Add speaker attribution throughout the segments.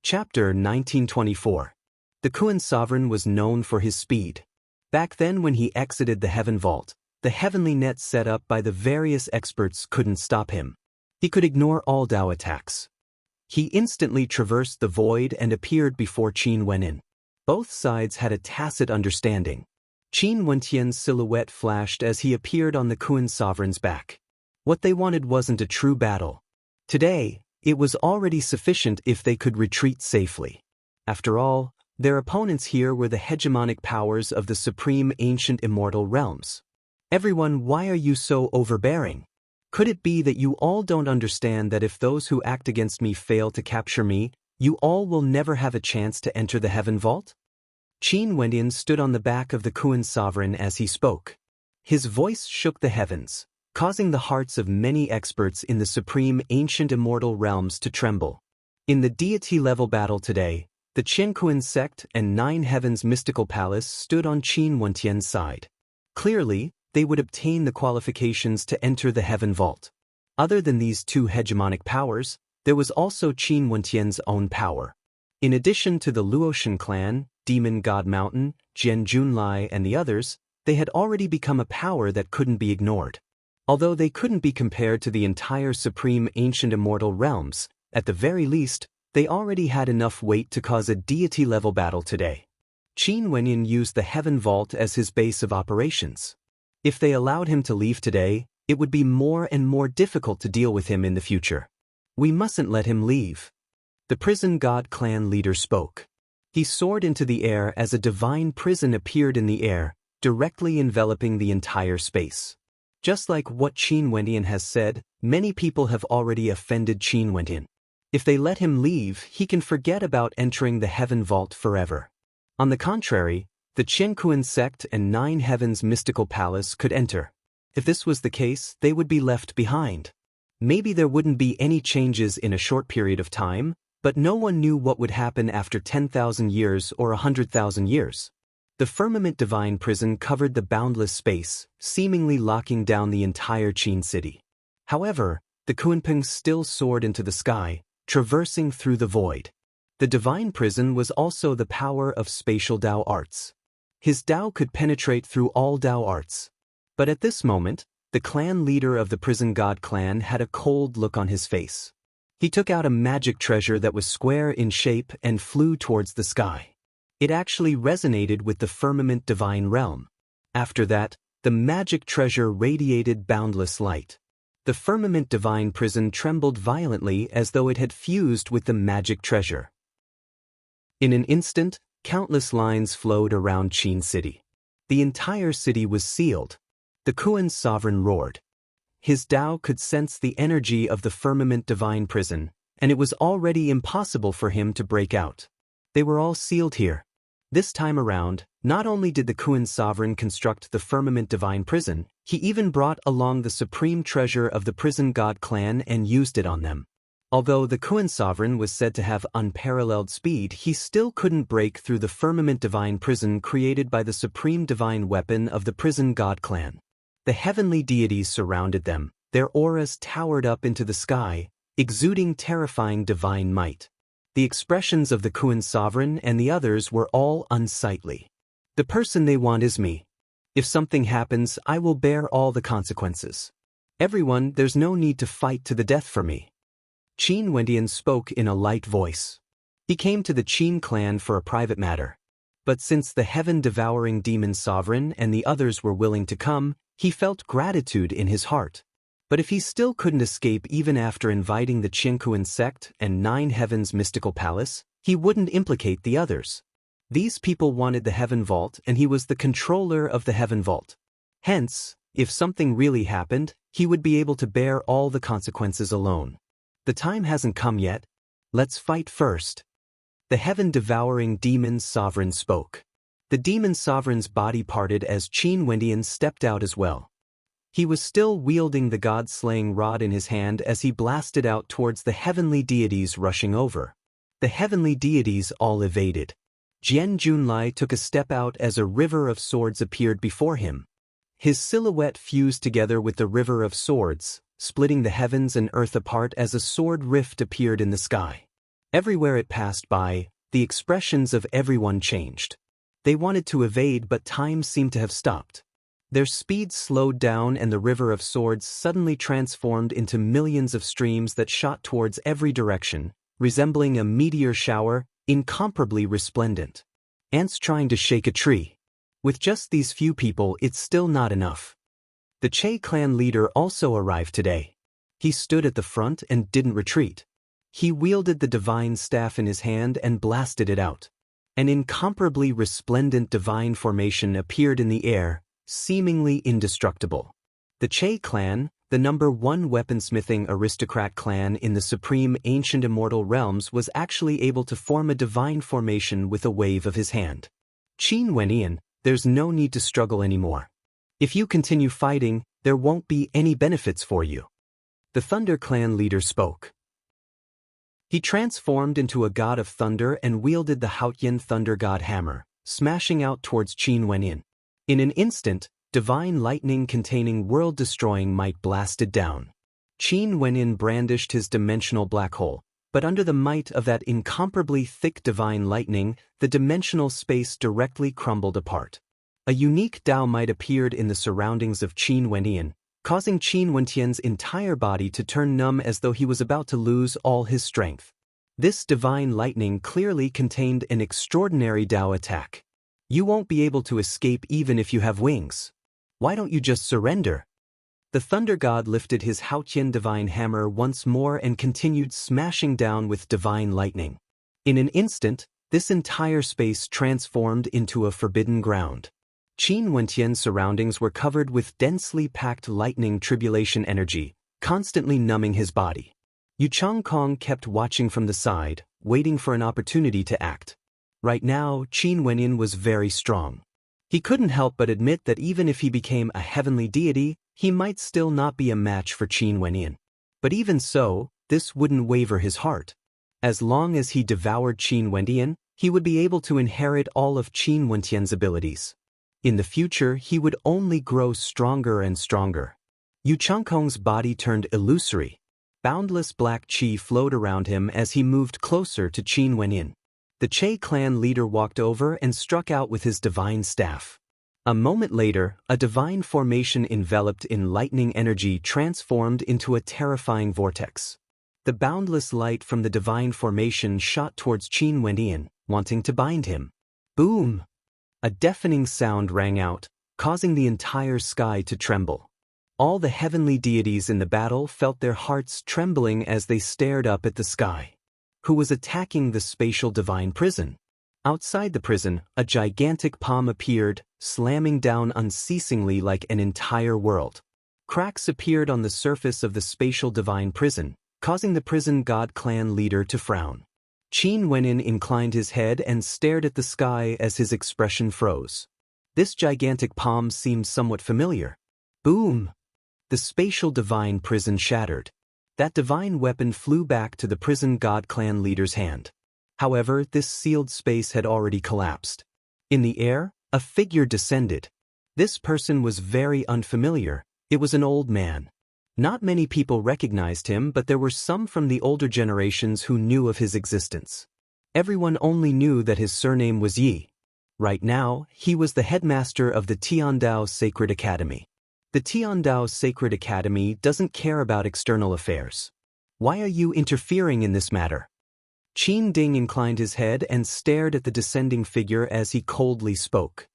Speaker 1: Chapter 1924. The Kuan sovereign was known for his speed. Back then when he exited the heaven vault, the heavenly net set up by the various experts couldn't stop him. He could ignore all Dao attacks. He instantly traversed the void and appeared before Qin Wenyin. Both sides had a tacit understanding. Qin Wentian's silhouette flashed as he appeared on the Kuan sovereign's back. What they wanted wasn't a true battle. Today, it was already sufficient if they could retreat safely. After all, their opponents here were the hegemonic powers of the supreme ancient immortal realms. Everyone, why are you so overbearing? Could it be that you all don't understand that if those who act against me fail to capture me, you all will never have a chance to enter the heaven vault? Qin Wenyin stood on the back of the Kuan sovereign as he spoke. His voice shook the heavens, causing the hearts of many experts in the supreme ancient immortal realms to tremble. In the deity-level battle today, the Kuan sect and Nine Heavens mystical palace stood on Qin Wentian's side. Clearly, they would obtain the qualifications to enter the heaven vault. Other than these two hegemonic powers, there was also Qin Wentian's own power. In addition to the Luotian clan, Demon God Mountain, Jian Junlai and the others, they had already become a power that couldn't be ignored. Although they couldn't be compared to the entire supreme ancient immortal realms, at the very least, they already had enough weight to cause a deity-level battle today. Qin Wenyin used the heaven vault as his base of operations. If they allowed him to leave today, it would be more and more difficult to deal with him in the future. We mustn't let him leave. The prison god clan leader spoke. He soared into the air as a divine prison appeared in the air, directly enveloping the entire space. Just like what Qin Wenyin has said, many people have already offended Qin Wenyin. If they let him leave, he can forget about entering the heaven vault forever. On the contrary, the Kuan sect and Nine Heavens mystical palace could enter. If this was the case, they would be left behind. Maybe there wouldn't be any changes in a short period of time, but no one knew what would happen after 10,000 years or 100,000 years. The firmament divine prison covered the boundless space, seemingly locking down the entire Qin city. However, the Kunpeng still soared into the sky, traversing through the void. The divine prison was also the power of spatial Dao arts. His Dao could penetrate through all Dao arts. But at this moment, the clan leader of the prison god clan had a cold look on his face. He took out a magic treasure that was square in shape and flew towards the sky. It actually resonated with the firmament divine realm. After that, the magic treasure radiated boundless light. The firmament divine prison trembled violently as though it had fused with the magic treasure. In an instant, countless lines flowed around Qin City. The entire city was sealed. The Kuan sovereign roared. His Dao could sense the energy of the firmament divine prison, and it was already impossible for him to break out. They were all sealed here. This time around, not only did the Kuan sovereign construct the firmament divine prison, he even brought along the supreme treasure of the prison god clan and used it on them. Although the Kuan sovereign was said to have unparalleled speed, he still couldn't break through the firmament divine prison created by the supreme divine weapon of the prison god clan. The heavenly deities surrounded them, their auras towered up into the sky, exuding terrifying divine might. The expressions of the Kuan sovereign and the others were all unsightly. The person they want is me. If something happens, I will bear all the consequences. Everyone, there's no need to fight to the death for me. Qin Wenyin spoke in a light voice. He came to the Qin clan for a private matter. But since the heaven-devouring demon sovereign and the others were willing to come, he felt gratitude in his heart. But if he still couldn't escape even after inviting the Kuan sect and Nine Heavens mystical palace, he wouldn't implicate the others. These people wanted the heaven vault and he was the controller of the heaven vault. Hence, if something really happened, he would be able to bear all the consequences alone. The time hasn't come yet. Let's fight first. The heaven-devouring demon sovereign spoke. The demon sovereign's body parted as Qin Wenyin stepped out as well. He was still wielding the god-slaying rod in his hand as he blasted out towards the heavenly deities rushing over. The heavenly deities all evaded. Jian Junlai took a step out as a river of swords appeared before him. His silhouette fused together with the river of swords, splitting the heavens and earth apart as a sword rift appeared in the sky. Everywhere it passed by, the expressions of everyone changed. They wanted to evade, but time seemed to have stopped. Their speed slowed down and the river of swords suddenly transformed into millions of streams that shot towards every direction, resembling a meteor shower, incomparably resplendent. Ants trying to shake a tree. With just these few people, it's still not enough. The Che clan leader also arrived today. He stood at the front and didn't retreat. He wielded the divine staff in his hand and blasted it out. An incomparably resplendent divine formation appeared in the air, seemingly indestructible. The Che clan, the #1 weaponsmithing aristocrat clan in the supreme ancient immortal realms, was actually able to form a divine formation with a wave of his hand. Qin Wenyan, there's no need to struggle anymore. If you continue fighting, there won't be any benefits for you. The Thunder clan leader spoke. He transformed into a god of thunder and wielded the Haotian thunder god hammer, smashing out towards Qin Wenyan. In an instant, divine lightning containing world-destroying might blasted down. Qin Wenyan brandished his dimensional black hole, but under the might of that incomparably thick divine lightning, the dimensional space directly crumbled apart. A unique Dao might appeared in the surroundings of Qin Wenyan, causing Qin Wenyan's entire body to turn numb as though he was about to lose all his strength. This divine lightning clearly contained an extraordinary Dao attack. You won't be able to escape even if you have wings. Why don't you just surrender? The thunder god lifted his Haotian divine hammer once more and continued smashing down with divine lightning. In an instant, this entire space transformed into a forbidden ground. Qin Wenyan's surroundings were covered with densely packed lightning tribulation energy, constantly numbing his body. Yu Changkong kept watching from the side, waiting for an opportunity to act. Right now, Qin Wenyan was very strong. He couldn't help but admit that even if he became a heavenly deity, he might still not be a match for Qin Wenyan. But even so, this wouldn't waver his heart. As long as he devoured Qin Wenyan, he would be able to inherit all of Qin Wenyan's abilities. In the future, he would only grow stronger and stronger. Yu Changkong's body turned illusory. Boundless black qi flowed around him as he moved closer to Qin Wenyan. The Che clan leader walked over and struck out with his divine staff. A moment later, a divine formation enveloped in lightning energy transformed into a terrifying vortex. The boundless light from the divine formation shot towards Qin Wenyan, wanting to bind him. Boom! A deafening sound rang out, causing the entire sky to tremble. All the heavenly deities in the battle felt their hearts trembling as they stared up at the sky. Who was attacking the spatial divine prison? Outside the prison, a gigantic palm appeared, slamming down unceasingly like an entire world. Cracks appeared on the surface of the spatial divine prison, causing the prison god clan leader to frown. Qin Wenyan inclined his head and stared at the sky as his expression froze. This gigantic palm seemed somewhat familiar. Boom! The spatial divine prison shattered. That divine weapon flew back to the prison god clan leader's hand. However, this sealed space had already collapsed. In the air, a figure descended. This person was very unfamiliar. It was an old man. Not many people recognized him, but there were some from the older generations who knew of his existence. Everyone only knew that his surname was Yi. Right now, he was the headmaster of the Tiandao Sacred Academy. The Tiandao Sacred Academy doesn't care about external affairs. Why are you interfering in this matter? Qin Ding inclined his head and stared at the descending figure as he coldly spoke.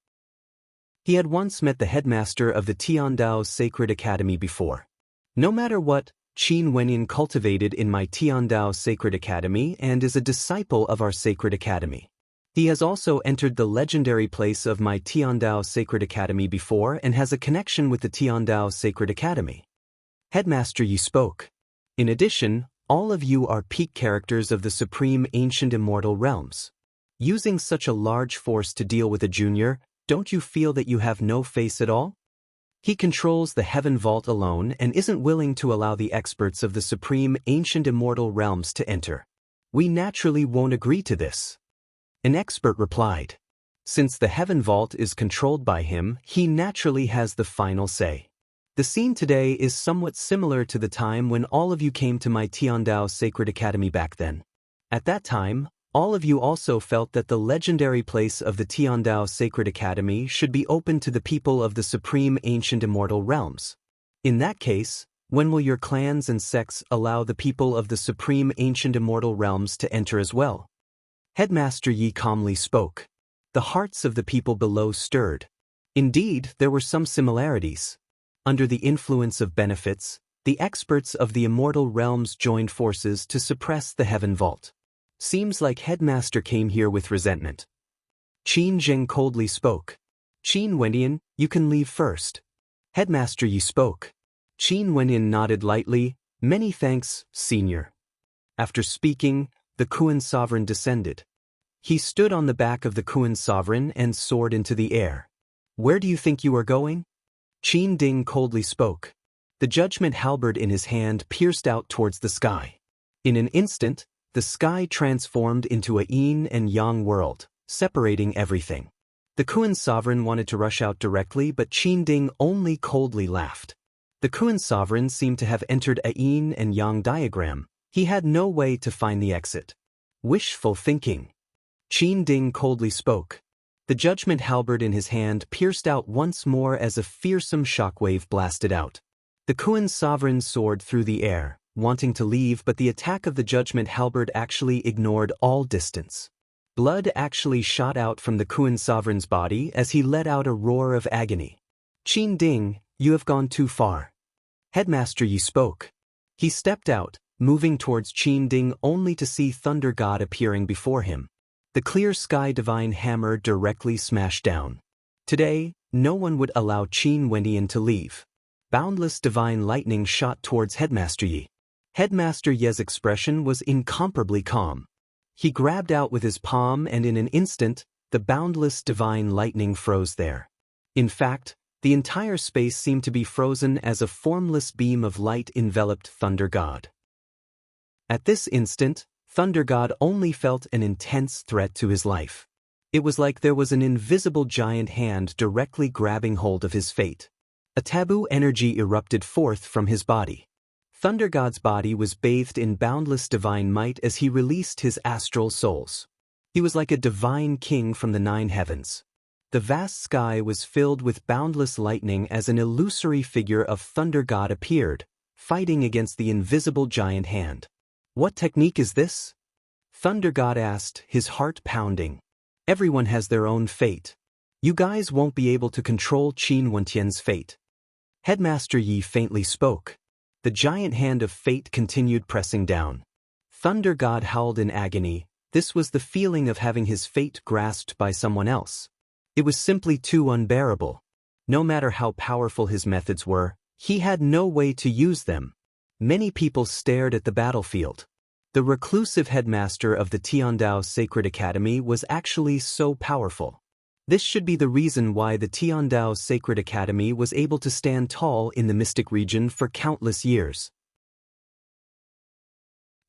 Speaker 1: He had once met the headmaster of the Tiandao Sacred Academy before. No matter what, Qin Wenyan cultivated in my Tiandao Sacred Academy and is a disciple of our Sacred Academy. He has also entered the legendary place of my Tiandao Sacred Academy before and has a connection with the Tiandao Sacred Academy. Headmaster Yi spoke. In addition, all of you are peak characters of the supreme ancient immortal realms. Using such a large force to deal with a junior, don't you feel that you have no face at all? He controls the heaven vault alone and isn't willing to allow the experts of the supreme ancient immortal realms to enter. We naturally won't agree to this. An expert replied. Since the heaven vault is controlled by him, he naturally has the final say. The scene today is somewhat similar to the time when all of you came to my Tiandao Sacred Academy back then. At that time, all of you also felt that the legendary place of the Tiandao Sacred Academy should be open to the people of the supreme ancient immortal realms. In that case, when will your clans and sects allow the people of the supreme ancient immortal realms to enter as well? Headmaster Yi calmly spoke. The hearts of the people below stirred. Indeed, there were some similarities. Under the influence of benefits, the experts of the immortal realms joined forces to suppress the heaven vault. Seems like Headmaster came here with resentment. Qin Zheng coldly spoke. Qin Wendian, you can leave first. Headmaster Yi spoke. Qin Wendian nodded lightly. Many thanks, senior. After speaking, the Kuan sovereign descended. He stood on the back of the Kuan sovereign and soared into the air. Where do you think you are going? Qin Ding coldly spoke. The judgment halberd in his hand pierced out towards the sky. In an instant, the sky transformed into a yin and yang world, separating everything. The Kuan sovereign wanted to rush out directly, but Qin Ding only coldly laughed. The Kuan sovereign seemed to have entered a yin and yang diagram. He had no way to find the exit. Wishful thinking. Qin Ding coldly spoke. The judgment halberd in his hand pierced out once more as a fearsome shockwave blasted out. The Kuan sovereign soared through the air, wanting to leave, but the attack of the judgment halberd actually ignored all distance. Blood actually shot out from the Kuan sovereign's body as he let out a roar of agony. Qin Ding, you have gone too far. Headmaster Yi spoke. He stepped out, moving towards Qin Ding only to see Thunder God appearing before him. The clear sky divine hammer directly smashed down. Today, no one would allow Qin Wendian to leave. Boundless divine lightning shot towards Headmaster Yi. Headmaster Ye's expression was incomparably calm. He grabbed out with his palm and in an instant, the boundless divine lightning froze there. In fact, the entire space seemed to be frozen as a formless beam of light enveloped Thunder God. At this instant, Thunder God only felt an intense threat to his life. It was like there was an invisible giant hand directly grabbing hold of his fate. A taboo energy erupted forth from his body. Thunder God's body was bathed in boundless divine might as he released his astral souls. He was like a divine king from the 9 heavens. The vast sky was filled with boundless lightning as an illusory figure of Thunder God appeared, fighting against the invisible giant hand. What technique is this? Thunder God asked, his heart pounding. Everyone has their own fate. You guys won't be able to control Qin Wentian's fate. Headmaster Yi faintly spoke. The giant hand of fate continued pressing down. Thunder God howled in agony. This was the feeling of having his fate grasped by someone else. It was simply too unbearable. No matter how powerful his methods were, he had no way to use them. Many people stared at the battlefield. The reclusive headmaster of the Tiandao Sacred Academy was actually so powerful. This should be the reason why the Tiandao Sacred Academy was able to stand tall in the mystic region for countless years.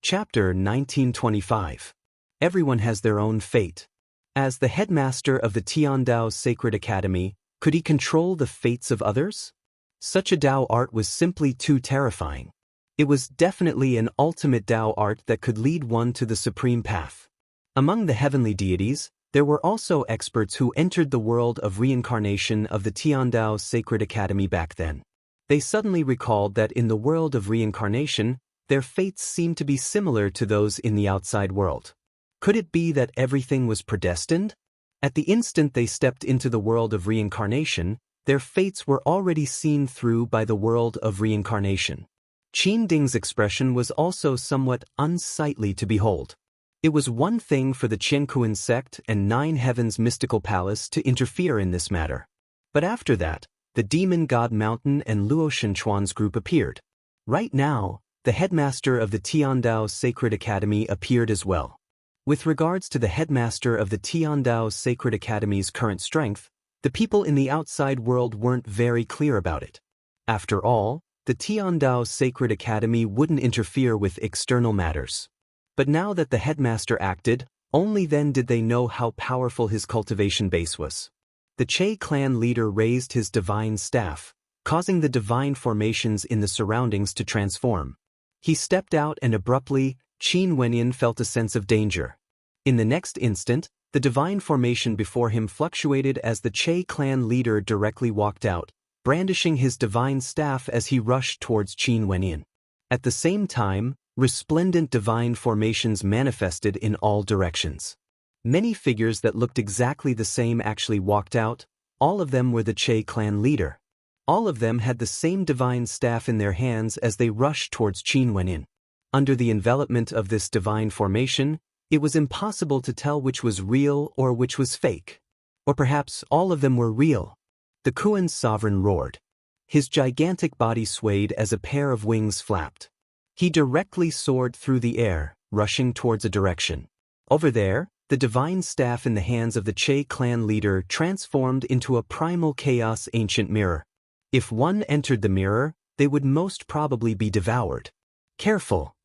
Speaker 1: Chapter 1925. Everyone has their own fate. As the headmaster of the Tiandao Sacred Academy, could he control the fates of others? Such a Dao art was simply too terrifying. It was definitely an ultimate Dao art that could lead one to the supreme path. Among the heavenly deities, there were also experts who entered the world of reincarnation of the Tiandao Sacred Academy back then. They suddenly recalled that in the world of reincarnation, their fates seemed to be similar to those in the outside world. Could it be that everything was predestined? At the instant they stepped into the world of reincarnation, their fates were already seen through by the world of reincarnation. Qin Ding's expression was also somewhat unsightly to behold. It was one thing for the Qiankuan sect and 9 Heavens mystical palace to interfere in this matter. But after that, the Demon God Mountain and Luo Shenchuan's group appeared. Right now, the headmaster of the Tiandao Sacred Academy appeared as well. With regards to the headmaster of the Tiandao Sacred Academy's current strength, the people in the outside world weren't very clear about it. After all, the Tiandao Sacred Academy wouldn't interfere with external matters. But now that the headmaster acted, only then did they know how powerful his cultivation base was. The Che clan leader raised his divine staff, causing the divine formations in the surroundings to transform. He stepped out and abruptly, Qin Wenyan felt a sense of danger. In the next instant, the divine formation before him fluctuated as the Che clan leader directly walked out, brandishing his divine staff as he rushed towards Qin Wenyan. At the same time, resplendent divine formations manifested in all directions. Many figures that looked exactly the same actually walked out. All of them were the Che clan leader. All of them had the same divine staff in their hands as they rushed towards Qin Wenyan. Under the envelopment of this divine formation, it was impossible to tell which was real or which was fake. Or perhaps all of them were real. The Kuan sovereign roared. His gigantic body swayed as a pair of wings flapped. He directly soared through the air, rushing towards a direction. Over there, the divine staff in the hands of the Che clan leader transformed into a primal chaos ancient mirror. If one entered the mirror, they would most probably be devoured. Careful!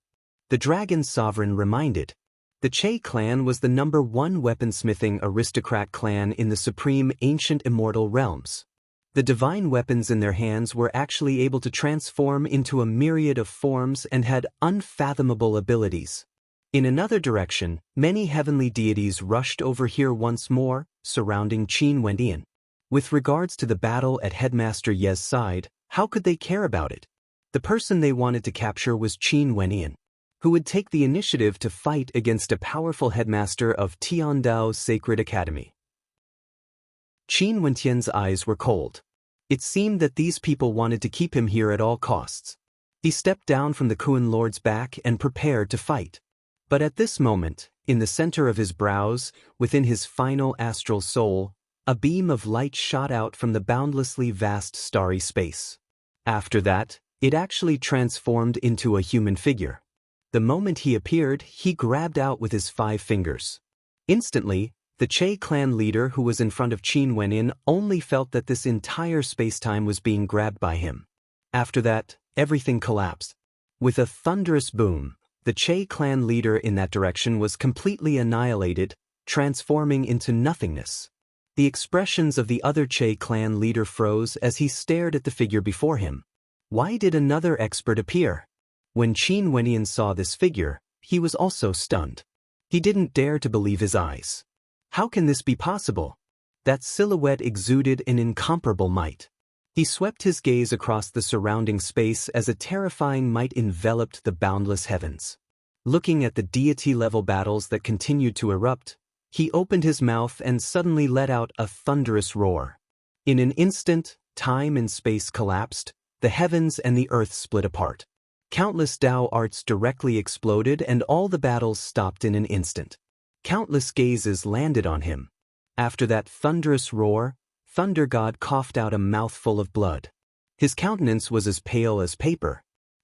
Speaker 1: The dragon sovereign reminded. The Che clan was the #1 weaponsmithing aristocrat clan in the supreme ancient immortal realms. The divine weapons in their hands were actually able to transform into a myriad of forms and had unfathomable abilities. In another direction, many heavenly deities rushed over here once more, surrounding Qin Wenyan. With regards to the battle at Headmaster Ye's side, how could they care about it? The person they wanted to capture was Qin Wenyan, who would take the initiative to fight against a powerful headmaster of Tiandao's Sacred Academy. Qin Wenyan's eyes were cold. It seemed that these people wanted to keep him here at all costs. He stepped down from the Kuan Lord's back and prepared to fight. But at this moment, in the center of his brows, within his final astral soul, a beam of light shot out from the boundlessly vast starry space. After that, it actually transformed into a human figure. The moment he appeared, he grabbed out with his 5 fingers. Instantly, the Che clan leader who was in front of Qin Wenyan only felt that this entire space-time was being grabbed by him. After that, everything collapsed. With a thunderous boom, the Che clan leader in that direction was completely annihilated, transforming into nothingness. The expressions of the other Che clan leader froze as he stared at the figure before him. Why did another expert appear? When Qin Wenyan saw this figure, he was also stunned. He didn't dare to believe his eyes. How can this be possible? That silhouette exuded an incomparable might. He swept his gaze across the surrounding space as a terrifying might enveloped the boundless heavens. Looking at the deity-level battles that continued to erupt, he opened his mouth and suddenly let out a thunderous roar. In an instant, time and space collapsed, the heavens and the earth split apart. Countless Tao arts directly exploded and all the battles stopped in an instant. Countless gazes landed on him. After that thunderous roar, Thunder God coughed out a mouthful of blood. His countenance was as pale as paper.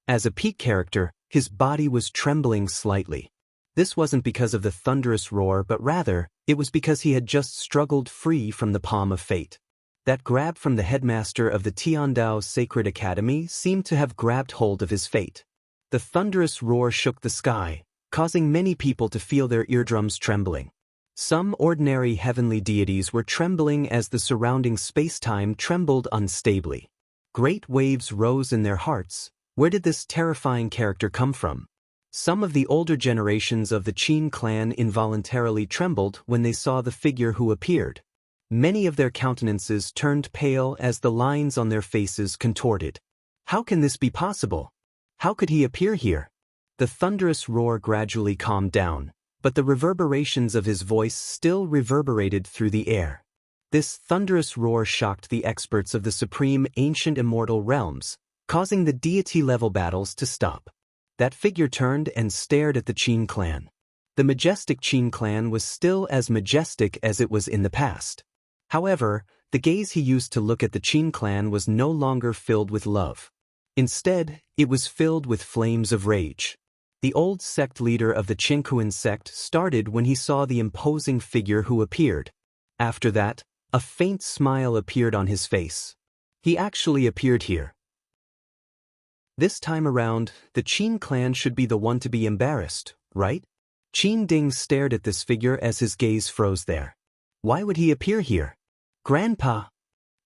Speaker 1: As a peak character, his body was trembling slightly. This wasn't because of the thunderous roar, but rather, it was because he had just struggled free from the palm of fate. That grab from the headmaster of the Tiandao Sacred Academy seemed to have grabbed hold of his fate. The thunderous roar shook the sky, causing many people to feel their eardrums trembling. Some ordinary heavenly deities were trembling as the surrounding space-time trembled unstably. Great waves rose in their hearts. Where did this terrifying character come from? Some of the older generations of the Qin clan involuntarily trembled when they saw the figure who appeared. Many of their countenances turned pale as the lines on their faces contorted. How can this be possible? How could he appear here? The thunderous roar gradually calmed down, but the reverberations of his voice still reverberated through the air. This thunderous roar shocked the experts of the supreme ancient immortal realms, causing the deity-level battles to stop. That figure turned and stared at the Qin clan. The majestic Qin clan was still as majestic as it was in the past. However, the gaze he used to look at the Qin clan was no longer filled with love. Instead, it was filled with flames of rage. The old sect leader of the Qinkuan sect started when he saw the imposing figure who appeared. After that, a faint smile appeared on his face. He actually appeared here. This time around, the Qin clan should be the one to be embarrassed, right? Qin Ding stared at this figure as his gaze froze there. Why would he appear here? Grandpa!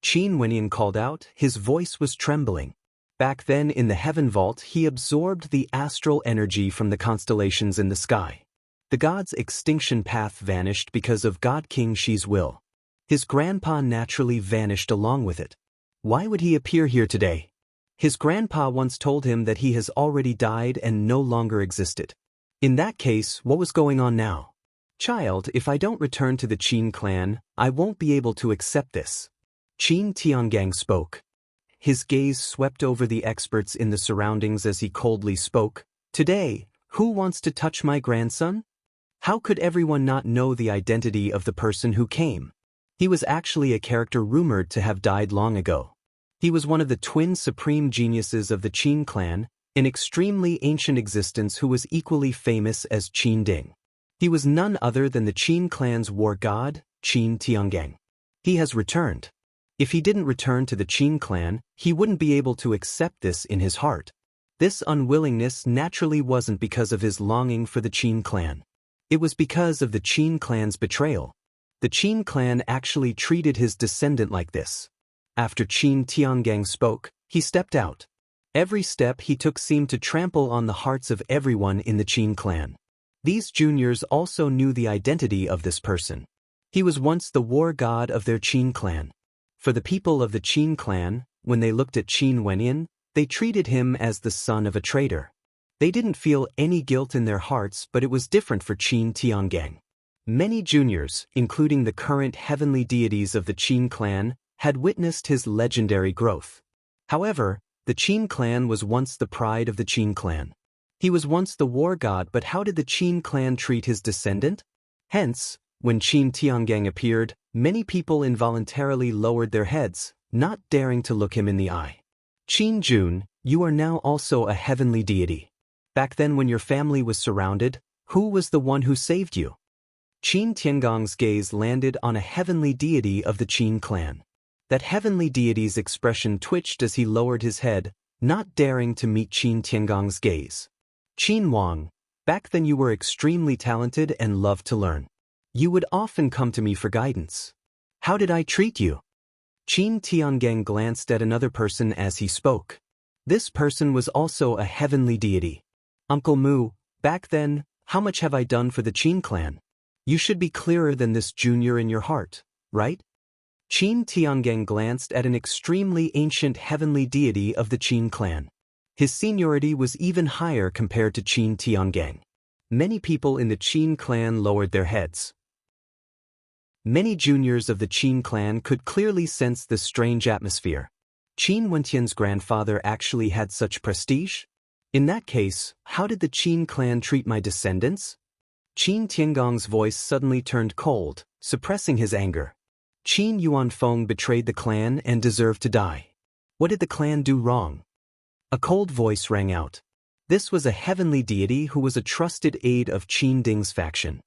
Speaker 1: Qin Wenyan called out, his voice was trembling. Back then in the heaven vault he absorbed the astral energy from the constellations in the sky. The god's extinction path vanished because of God King Shi's will. His grandpa naturally vanished along with it. Why would he appear here today? His grandpa once told him that he has already died and no longer existed. In that case, what was going on now? Child, if I don't return to the Qin clan, I won't be able to accept this. Qin Tiangang spoke. His gaze swept over the experts in the surroundings as he coldly spoke. Today, who wants to touch my grandson? How could everyone not know the identity of the person who came? He was actually a character rumored to have died long ago. He was one of the twin supreme geniuses of the Qin clan, an extremely ancient existence who was equally famous as Qin Ding. He was none other than the Qin clan's war god, Qin Tiangang. He has returned. If he didn't return to the Qin clan, he wouldn't be able to accept this in his heart. This unwillingness naturally wasn't because of his longing for the Qin clan. It was because of the Qin clan's betrayal. The Qin clan actually treated his descendant like this. After Qin Tiangang spoke, he stepped out. Every step he took seemed to trample on the hearts of everyone in the Qin clan. These juniors also knew the identity of this person. He was once the war god of their Qin clan. For the people of the Qin clan, when they looked at Qin Wenyin, they treated him as the son of a traitor. They didn't feel any guilt in their hearts, but it was different for Qin Tiangang. Many juniors, including the current heavenly deities of the Qin clan, had witnessed his legendary growth. However, the Qin clan was once the pride of the Qin clan. He was once the war god, but how did the Qin clan treat his descendant? Hence, when Qin Tiangang appeared, many people involuntarily lowered their heads, not daring to look him in the eye. Qin Jun, you are now also a heavenly deity. Back then when your family was surrounded, who was the one who saved you? Qin Tiangong's gaze landed on a heavenly deity of the Qin clan. That heavenly deity's expression twitched as he lowered his head, not daring to meet Qin Tiangong's gaze. Qin Wang, back then you were extremely talented and loved to learn. You would often come to me for guidance. How did I treat you? Qin Tiangang glanced at another person as he spoke. This person was also a heavenly deity. Uncle Mu, back then, how much have I done for the Qin clan? You should be clearer than this junior in your heart, right? Qin Tiangang glanced at an extremely ancient heavenly deity of the Qin clan. His seniority was even higher compared to Qin Tiangang. Many people in the Qin clan lowered their heads. Many juniors of the Qin clan could clearly sense the strange atmosphere. Qin Wentian's grandfather actually had such prestige? In that case, how did the Qin clan treat my descendants? Qin Tiangong's voice suddenly turned cold, suppressing his anger. Qin Yuanfeng betrayed the clan and deserved to die. What did the clan do wrong? A cold voice rang out. This was a heavenly deity who was a trusted aide of Qin Ding's faction.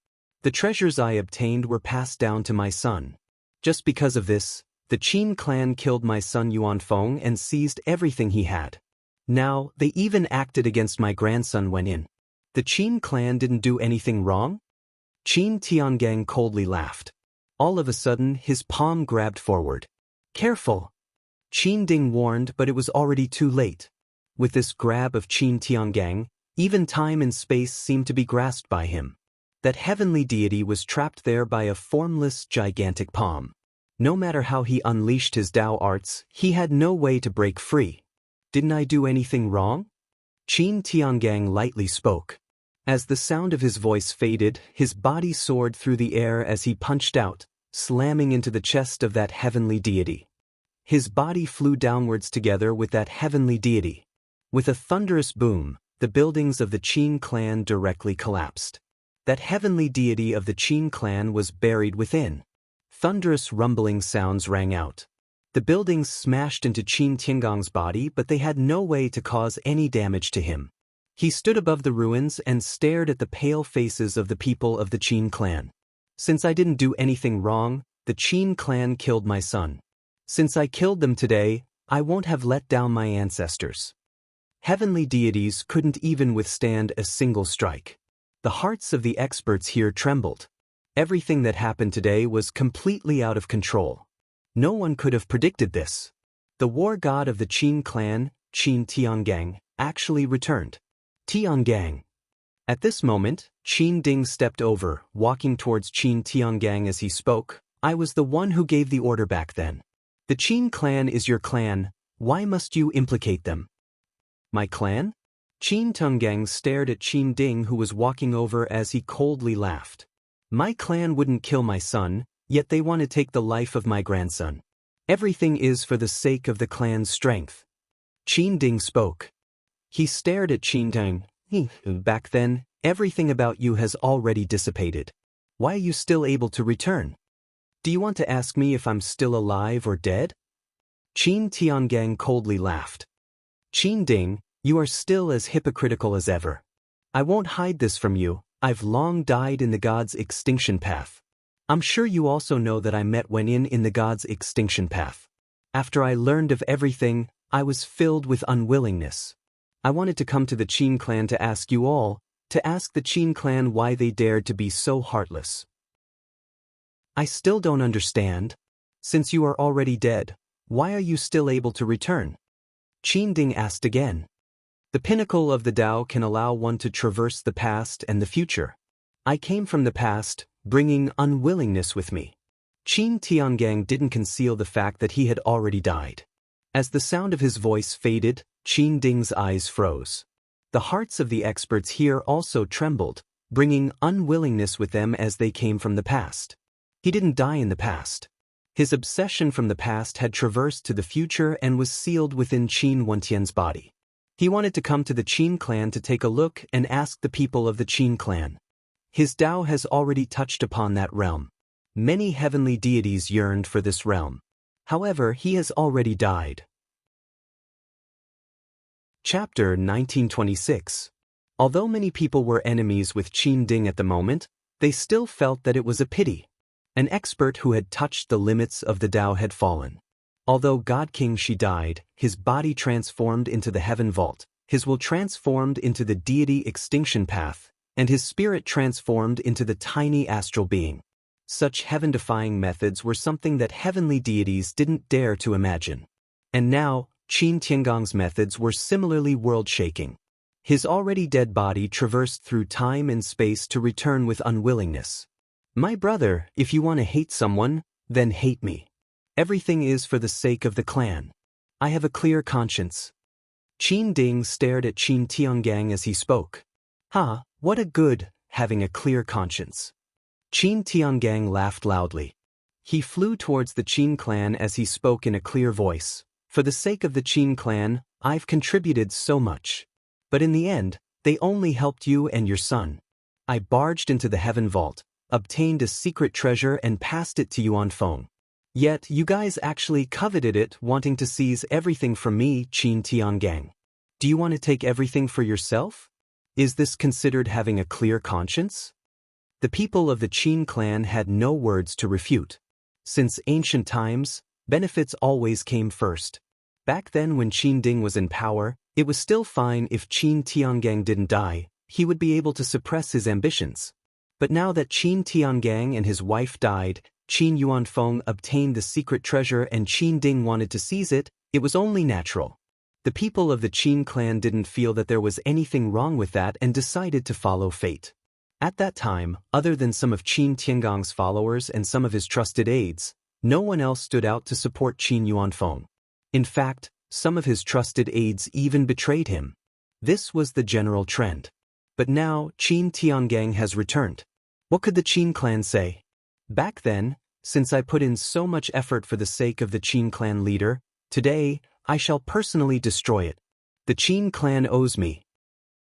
Speaker 1: The treasures I obtained were passed down to my son. Just because of this, the Qin clan killed my son Yuanfeng and seized everything he had. Now, they even acted against my grandson Wenyin. The Qin clan didn't do anything wrong? Qin Tiangang coldly laughed. All of a sudden, his palm grabbed forward. Careful! Qin Ding warned, but it was already too late. With this grab of Qin Tiangang, even time and space seemed to be grasped by him. That heavenly deity was trapped there by a formless, gigantic palm. No matter how he unleashed his Dao arts, he had no way to break free. Didn't I do anything wrong? Qin Tiangang lightly spoke. As the sound of his voice faded, his body soared through the air as he punched out, slamming into the chest of that heavenly deity. His body flew downwards together with that heavenly deity. With a thunderous boom, the buildings of the Qin clan directly collapsed. That heavenly deity of the Qin clan was buried within. Thunderous rumbling sounds rang out. The buildings smashed into Qin Tiangong's body, but they had no way to cause any damage to him. He stood above the ruins and stared at the pale faces of the people of the Qin clan. Since I didn't do anything wrong, the Qin clan killed my son. Since I killed them today, I won't have let down my ancestors. Heavenly deities couldn't even withstand a single strike. The hearts of the experts here trembled. Everything that happened today was completely out of control. No one could have predicted this. The war god of the Qin clan, Qin Tiangang, actually returned. Tiangang. At this moment, Qin Ding stepped over, walking towards Qin Tiangang as he spoke. I was the one who gave the order back then. The Qin clan is your clan, why must you implicate them? My clan? Qin Tiangang stared at Qin Ding, who was walking over, as he coldly laughed. My clan wouldn't kill my son, yet they want to take the life of my grandson. Everything is for the sake of the clan's strength. Qin Ding spoke. He stared at Qin Ding. Back then, everything about you has already dissipated. Why are you still able to return? Do you want to ask me if I'm still alive or dead? Qin Tiangang coldly laughed. Qin Ding, you are still as hypocritical as ever. I won't hide this from you, I've long died in the gods' extinction path. I'm sure you also know that I went in the gods' extinction path. After I learned of everything, I was filled with unwillingness. I wanted to come to the Qin clan to ask you all, to ask the Qin clan why they dared to be so heartless. I still don't understand. Since you are already dead, why are you still able to return? Qin Ding asked again. The pinnacle of the Tao can allow one to traverse the past and the future. I came from the past, bringing unwillingness with me. Qin Tiangang didn't conceal the fact that he had already died. As the sound of his voice faded, Qin Ding's eyes froze. The hearts of the experts here also trembled, bringing unwillingness with them as they came from the past. He didn't die in the past. His obsession from the past had traversed to the future and was sealed within Qin Wentian's body. He wanted to come to the Qin clan to take a look and ask the people of the Qin clan. His Tao has already touched upon that realm. Many heavenly deities yearned for this realm. However, he has already died. Chapter 1926. Although many people were enemies with Qin Ding at the moment, they still felt that it was a pity. An expert who had touched the limits of the Tao had fallen. Although God King Shi died, his body transformed into the heaven vault, his will transformed into the deity extinction path, and his spirit transformed into the tiny astral being. Such heaven-defying methods were something that heavenly deities didn't dare to imagine. And now, Qin Tiangang's methods were similarly world-shaking. His already dead body traversed through time and space to return with unwillingness. My brother, if you want to hate someone, then hate me. Everything is for the sake of the clan. I have a clear conscience. Qin Ding stared at Qin Tiangang as he spoke. What a good, having a clear conscience. Qin Tiangang laughed loudly. He flew towards the Qin clan as he spoke in a clear voice. For the sake of the Qin clan, I've contributed so much. But in the end, they only helped you and your son. I barged into the heaven vault, obtained a secret treasure and passed it to you on phone. Yet you guys actually coveted it, wanting to seize everything from me, Qin Tiangang. Do you want to take everything for yourself? Is this considered having a clear conscience? The people of the Qin clan had no words to refute. Since ancient times, benefits always came first. Back then when Qin Ding was in power, it was still fine if Qin Tiangang didn't die, he would be able to suppress his ambitions. But now that Qin Tiangang and his wife died, Qin Yuanfeng obtained the secret treasure and Qin Ding wanted to seize it, it was only natural. The people of the Qin clan didn't feel that there was anything wrong with that and decided to follow fate. At that time, other than some of Qin Tiangang's followers and some of his trusted aides, no one else stood out to support Qin Yuanfeng. In fact, some of his trusted aides even betrayed him. This was the general trend. But now, Qin Tiangang has returned. What could the Qin clan say? Back then, since I put in so much effort for the sake of the Qin clan leader, today, I shall personally destroy it. The Qin clan owes me.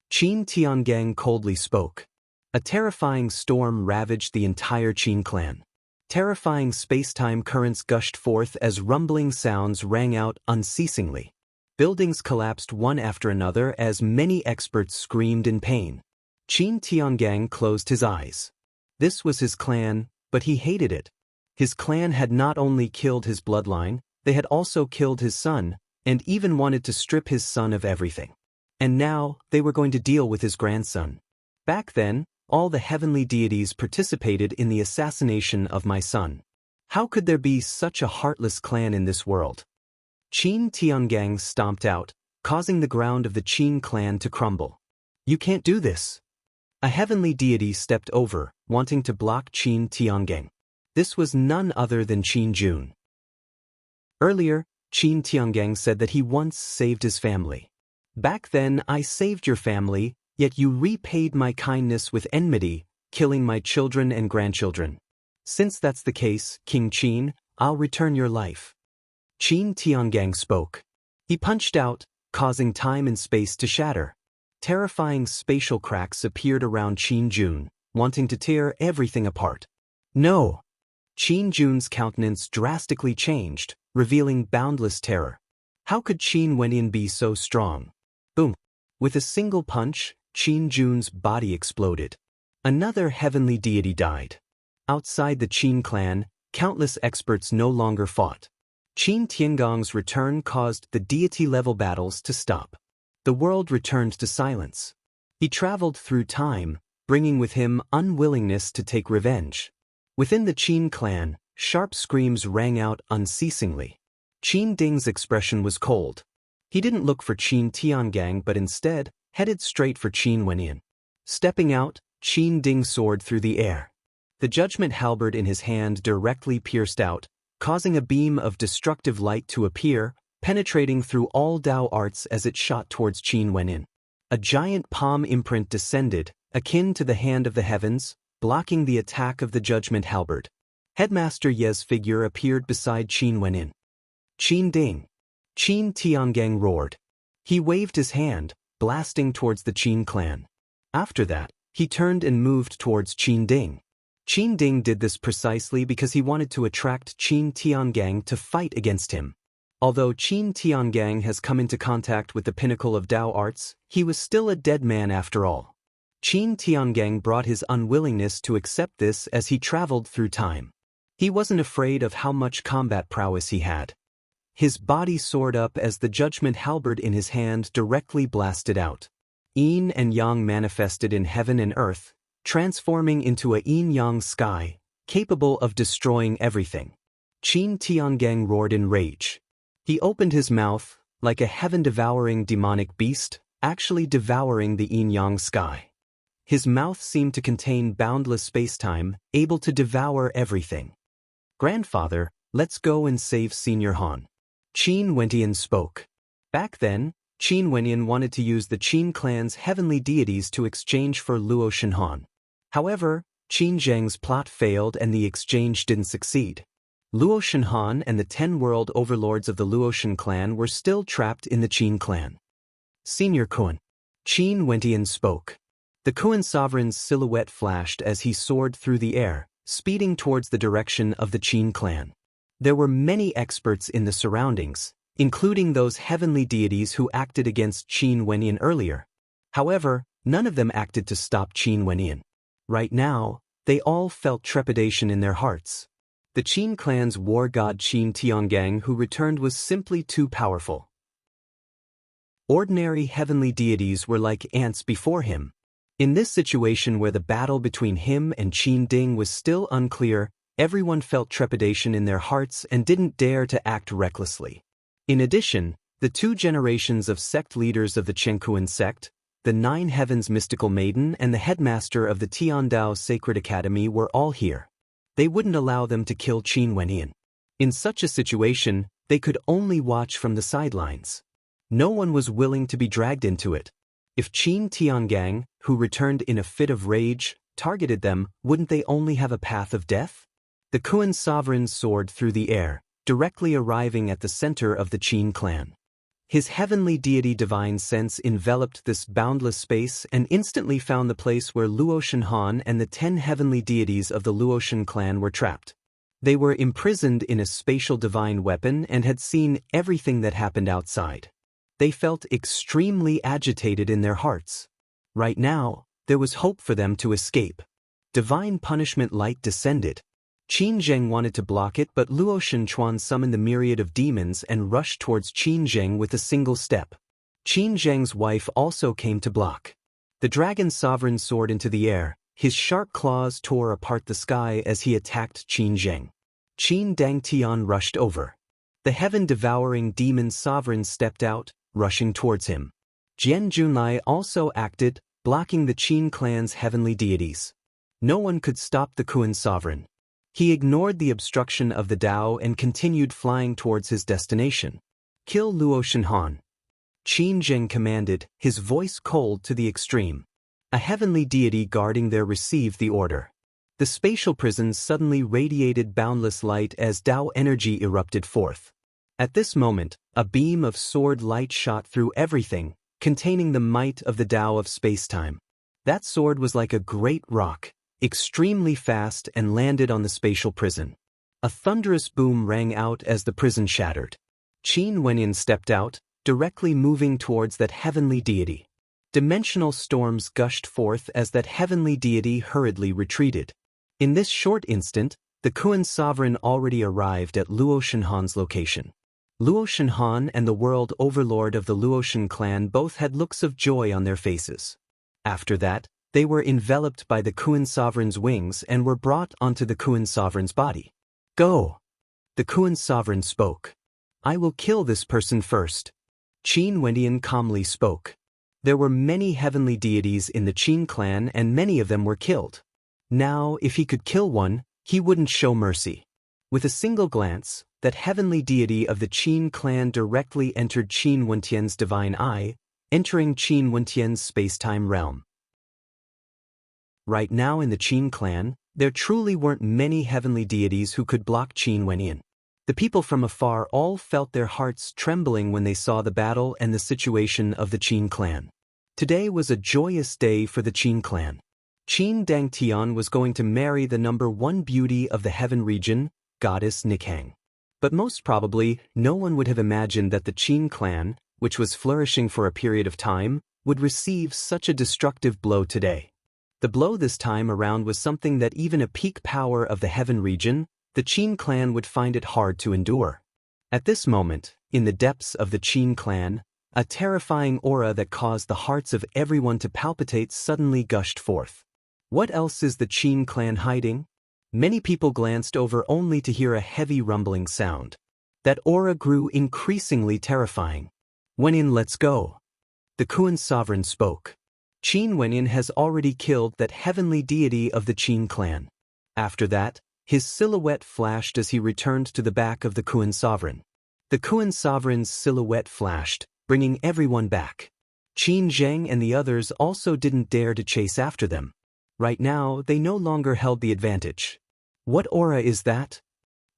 Speaker 1: Qin Tiangang coldly spoke. A terrifying storm ravaged the entire Qin clan. Terrifying space-time currents gushed forth as rumbling sounds rang out unceasingly. Buildings collapsed one after another as many experts screamed in pain. Qin Tiangang closed his eyes. This was his clan, but he hated it. His clan had not only killed his bloodline, they had also killed his son, and even wanted to strip his son of everything. And now, they were going to deal with his grandson. Back then, all the heavenly deities participated in the assassination of my son. How could there be such a heartless clan in this world? Qin Tiangang stomped out, causing the ground of the Qin clan to crumble. "You can't do this." A heavenly deity stepped over, wanting to block Qin Tiangong. This was none other than Qin Jun. Earlier, Qin Tiangong said that he once saved his family. "Back then I saved your family, yet you repaid my kindness with enmity, killing my children and grandchildren. Since that's the case, King Qin, I'll return your life." Qin Tiangong spoke. He punched out, causing time and space to shatter. Terrifying spatial cracks appeared around Qin Jun, wanting to tear everything apart. "No!" Qin Jun's countenance drastically changed, revealing boundless terror. How could Qin Wenyin be so strong? Boom! With a single punch, Qin Jun's body exploded. Another heavenly deity died. Outside the Qin clan, countless experts no longer fought. Qin Tiangong's return caused the deity-level battles to stop. The world returned to silence. He traveled through time, bringing with him unwillingness to take revenge. Within the Qin clan, sharp screams rang out unceasingly. Qin Ding's expression was cold. He didn't look for Qin Tiangong but instead headed straight for Qin Wenyin. Stepping out, Qin Ding soared through the air. The judgment halberd in his hand directly pierced out, causing a beam of destructive light to appear, penetrating through all Dao arts as it shot towards Qin Wenyin. A giant palm imprint descended, akin to the hand of the heavens, blocking the attack of the judgment halberd. Headmaster Ye's figure appeared beside Qin Wenyin. "Qin Ding!" Qin Tiangong roared. He waved his hand, blasting towards the Qin clan. After that, he turned and moved towards Qin Ding. Qin Ding did this precisely because he wanted to attract Qin Tiangong to fight against him. Although Qin Tiangong has come into contact with the pinnacle of Dao arts, he was still a dead man after all. Qin Tiangong brought his unwillingness to accept this as he traveled through time. He wasn't afraid of how much combat prowess he had. His body soared up as the judgment halberd in his hand directly blasted out. Yin and Yang manifested in heaven and earth, transforming into a yin-yang sky, capable of destroying everything. Qin Tiangong roared in rage. He opened his mouth, like a heaven-devouring demonic beast, actually devouring the yin-yang sky. His mouth seemed to contain boundless space-time, able to devour everything. "Grandfather, let's go and save Senior Han." Qin Wenyin spoke. Back then, Qin Wenyin wanted to use the Qin clan's heavenly deities to exchange for Luo Shenhan. However, Qin Zheng's plot failed and the exchange didn't succeed. Luo Shenhan and the 10 world overlords of the Luoshan clan were still trapped in the Qin clan. "Senior Kun." Qin Wenyin spoke. The Kun sovereign's silhouette flashed as he soared through the air, speeding towards the direction of the Qin clan. There were many experts in the surroundings, including those heavenly deities who acted against Qin Wenyin earlier. However, none of them acted to stop Qin Wenyin. Right now, they all felt trepidation in their hearts. The Qin clan's war god Qin Tiangong who returned was simply too powerful. Ordinary heavenly deities were like ants before him. In this situation where the battle between him and Qin Ding was still unclear, everyone felt trepidation in their hearts and didn't dare to act recklessly. In addition, the 2 generations of sect leaders of the Chengkuan sect, the 9 Heavens mystical maiden and the headmaster of the Tiandao Sacred Academy were all here. They wouldn't allow them to kill Qin Wenyin. In such a situation, they could only watch from the sidelines. No one was willing to be dragged into it. If Qin Tiangong, who returned in a fit of rage, targeted them, wouldn't they only have a path of death? The Kun sovereign soared through the air, directly arriving at the center of the Qin clan. His heavenly deity divine sense enveloped this boundless space and instantly found the place where Luo Shenhan and the 10 heavenly deities of the Luoshan clan were trapped. They were imprisoned in a spatial divine weapon and had seen everything that happened outside. They felt extremely agitated in their hearts. Right now, there was hope for them to escape. Divine punishment light descended. Qin Zheng wanted to block it, but Luo Shenchuan summoned the myriad of demons and rushed towards Qin Zheng with a single step. Qin Zheng's wife also came to block. The dragon sovereign soared into the air. His sharp claws tore apart the sky as he attacked Qin Zheng. Qin Dangtian rushed over. The heaven-devouring demon sovereign stepped out, rushing towards him. Jian Junlai also acted, blocking the Qin clan's heavenly deities. No one could stop the Kuan sovereign. He ignored the obstruction of the Dao and continued flying towards his destination. Kill Luo Shenhan. Qin Zheng commanded, his voice cold to the extreme. A heavenly deity guarding there received the order. The spatial prison suddenly radiated boundless light as Dao energy erupted forth. At this moment, a beam of sword light shot through everything, containing the might of the Dao of spacetime. That sword was like a great rock, extremely fast, and landed on the spatial prison. A thunderous boom rang out as the prison shattered. Qin Wenyin stepped out, directly moving towards that heavenly deity. Dimensional storms gushed forth as that heavenly deity hurriedly retreated. In this short instant, the Kuan sovereign already arrived at Luo Shenhan's location. Luo Shenhan and the world overlord of the Luoshan clan both had looks of joy on their faces. After that, they were enveloped by the Kuan sovereign's wings and were brought onto the Kuan sovereign's body. Go! The Kuan sovereign spoke. I will kill this person first. Qin Wendian calmly spoke. There were many heavenly deities in the Qin clan and many of them were killed. Now, if he could kill one, he wouldn't show mercy. With a single glance, that heavenly deity of the Qin clan directly entered Qin Wentian's divine eye, entering Qin Wentian's space-time realm. Right now in the Qin clan, there truly weren't many heavenly deities who could block Qin Wenyan. The people from afar all felt their hearts trembling when they saw the battle and the situation of the Qin clan. Today was a joyous day for the Qin clan. Qin Dangtian was going to marry the #1 beauty of the heaven region, goddess Nikhang. But most probably, no one would have imagined that the Qin clan, which was flourishing for a period of time, would receive such a destructive blow today. The blow this time around was something that even a peak power of the heaven region, the Qin clan would find it hard to endure. At this moment, in the depths of the Qin clan, a terrifying aura that caused the hearts of everyone to palpitate suddenly gushed forth. What else is the Qin clan hiding? Many people glanced over only to hear a heavy rumbling sound. That aura grew increasingly terrifying. Wenyin, let's go. The Kuan sovereign spoke. Qin Wenyin has already killed that heavenly deity of the Qin clan. After that, his silhouette flashed as he returned to the back of the Kuan sovereign. The Kuan sovereign's silhouette flashed, bringing everyone back. Qin Zheng and the others also didn't dare to chase after them. Right now, they no longer held the advantage. What aura is that?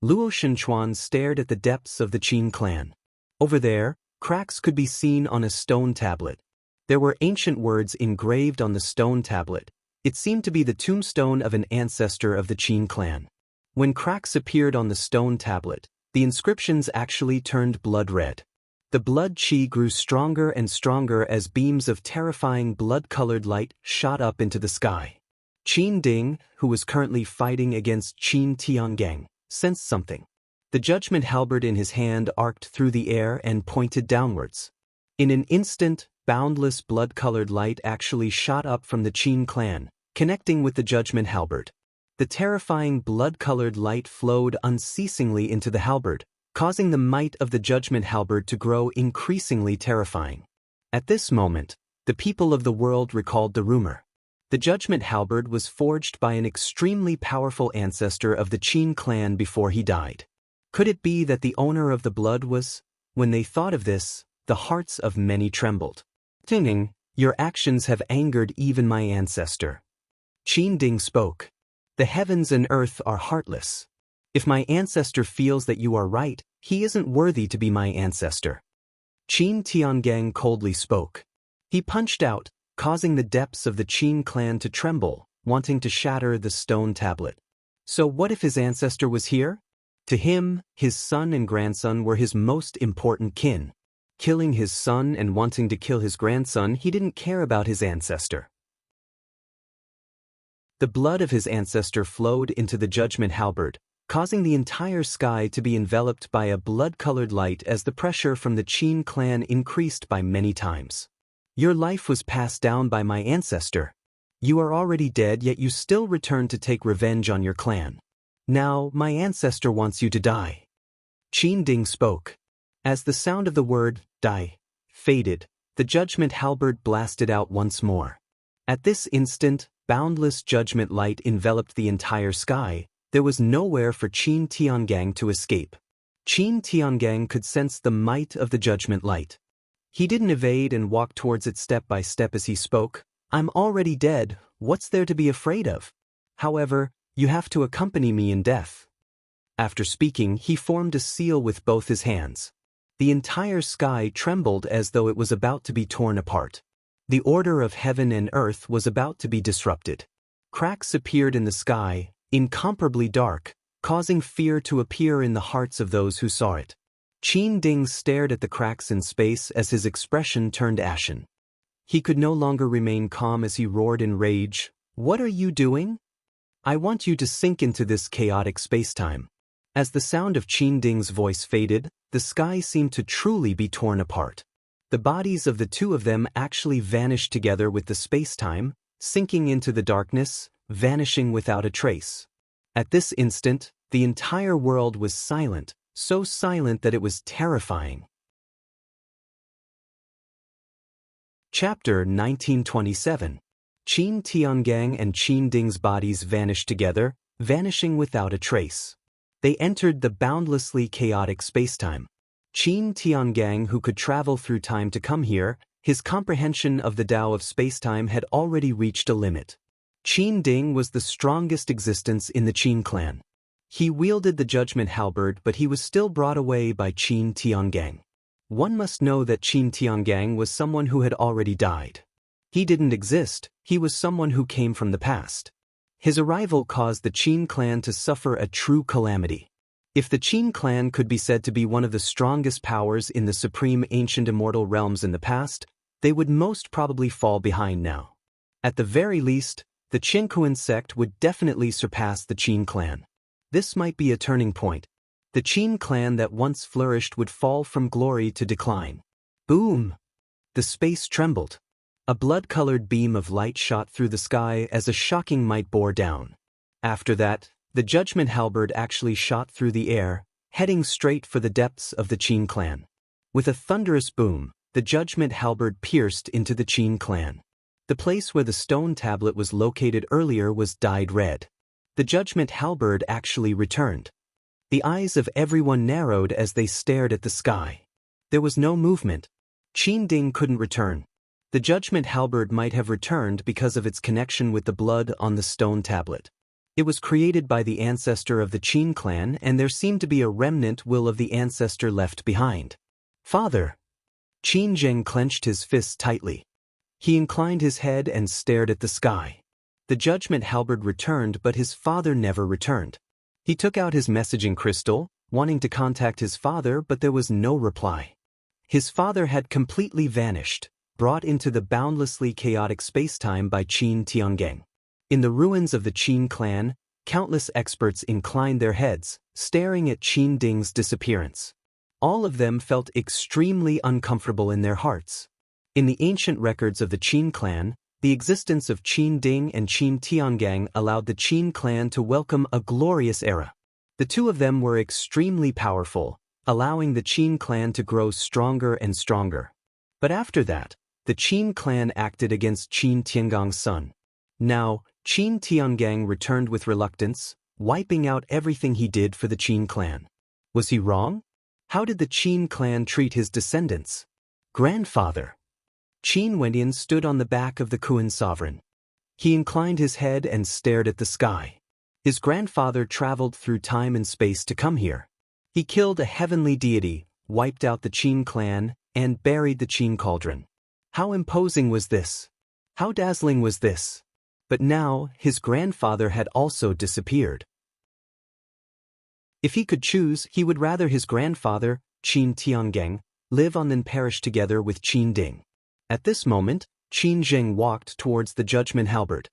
Speaker 1: Luo Shenchuan stared at the depths of the Qin clan. Over there, cracks could be seen on a stone tablet. There were ancient words engraved on the stone tablet. It seemed to be the tombstone of an ancestor of the Qin clan. When cracks appeared on the stone tablet, the inscriptions actually turned blood red. The blood qi grew stronger and stronger as beams of terrifying blood-colored light shot up into the sky. Qin Ding, who was currently fighting against Qin Tiangang, sensed something. The judgment halberd in his hand arced through the air and pointed downwards. In an instant, boundless blood-colored light actually shot up from the Qin clan, connecting with the judgment halberd. The terrifying blood-colored light flowed unceasingly into the halberd, causing the might of the judgment halberd to grow increasingly terrifying. At this moment, the people of the world recalled the rumor. The judgment halberd was forged by an extremely powerful ancestor of the Qin clan before he died. Could it be that the owner of the blood was? When they thought of this, the hearts of many trembled. Ding, your actions have angered even my ancestor. Qin Ding spoke. The heavens and earth are heartless. If my ancestor feels that you are right, he isn't worthy to be my ancestor. Qin Tiangang coldly spoke. He punched out, causing the depths of the Qin clan to tremble, wanting to shatter the stone tablet. So what if his ancestor was here? To him, his son and grandson were his most important kin. Killing his son and wanting to kill his grandson, he didn't care about his ancestor. The blood of his ancestor flowed into the judgment halberd, causing the entire sky to be enveloped by a blood-colored light as the pressure from the Qin clan increased by many times. Your life was passed down by my ancestor. You are already dead, yet you still return to take revenge on your clan. Now, my ancestor wants you to die. Qin Ding spoke. As the sound of the word, die, faded, the judgment halberd blasted out once more. At this instant, boundless judgment light enveloped the entire sky. There was nowhere for Qin Tiangang to escape. Qin Tiangang could sense the might of the judgment light. He didn't evade and walk towards it step by step as he spoke. "I'm already dead, what's there to be afraid of? However, you have to accompany me in death." After speaking, he formed a seal with both his hands. The entire sky trembled as though it was about to be torn apart. The order of heaven and earth was about to be disrupted. Cracks appeared in the sky, incomparably dark, causing fear to appear in the hearts of those who saw it. Qin Ding stared at the cracks in space as his expression turned ashen. He could no longer remain calm as he roared in rage. "What are you doing? I want you to sink into this chaotic spacetime." As the sound of Qin Ding's voice faded, the sky seemed to truly be torn apart. The bodies of the two of them actually vanished together with the spacetime, sinking into the darkness, vanishing without a trace. At this instant, the entire world was silent, so silent that it was terrifying. Chapter 1927. Qin Tiangang and Qin Ding's bodies vanished together, vanishing without a trace. They entered the boundlessly chaotic spacetime. Qin Tiangang, who could travel through time to come here, his comprehension of the Tao of spacetime had already reached a limit. Qin Ding was the strongest existence in the Qin clan. He wielded the judgment halberd, but he was still brought away by Qin Tiangang. One must know that Qin Tiangang was someone who had already died. He didn't exist, he was someone who came from the past. His arrival caused the Qin clan to suffer a true calamity. If the Qin clan could be said to be one of the strongest powers in the supreme ancient immortal realms in the past, they would most probably fall behind now. At the very least, the Qinkuan sect would definitely surpass the Qin clan. This might be a turning point. The Qin clan that once flourished would fall from glory to decline. Boom! The space trembled. A blood-colored beam of light shot through the sky as a shocking might bore down. After that, the judgment halberd actually shot through the air, heading straight for the depths of the Qin clan. With a thunderous boom, the judgment halberd pierced into the Qin clan. The place where the stone tablet was located earlier was dyed red. The judgment halberd actually returned. The eyes of everyone narrowed as they stared at the sky. There was no movement. Qin Ding couldn't return. The judgment halberd might have returned because of its connection with the blood on the stone tablet. It was created by the ancestor of the Qin clan, and there seemed to be a remnant will of the ancestor left behind. "Father!" Qin Zheng clenched his fists tightly. He inclined his head and stared at the sky. The judgment halberd returned, but his father never returned. He took out his messaging crystal, wanting to contact his father, but there was no reply. His father had completely vanished, brought into the boundlessly chaotic spacetime by Qin Tiangang. In the ruins of the Qin clan, countless experts inclined their heads, staring at Qin Ding's disappearance. All of them felt extremely uncomfortable in their hearts. In the ancient records of the Qin clan, the existence of Qin Ding and Qin Tiangang allowed the Qin clan to welcome a glorious era. The two of them were extremely powerful, allowing the Qin clan to grow stronger and stronger. But after that, the Qin clan acted against Qin Tiangang's son. Now, Qin Tiangang returned with reluctance, wiping out everything he did for the Qin clan. Was he wrong? How did the Qin clan treat his descendants? Grandfather. Qin Wendian stood on the back of the Kuan sovereign. He inclined his head and stared at the sky. His grandfather traveled through time and space to come here. He killed a heavenly deity, wiped out the Qin clan, and buried the Qin cauldron. How imposing was this? How dazzling was this? But now, his grandfather had also disappeared. If he could choose, he would rather his grandfather, Qin Tiangang, live on than perish together with Qin Ding. At this moment, Qin Zheng walked towards the judgment halberd.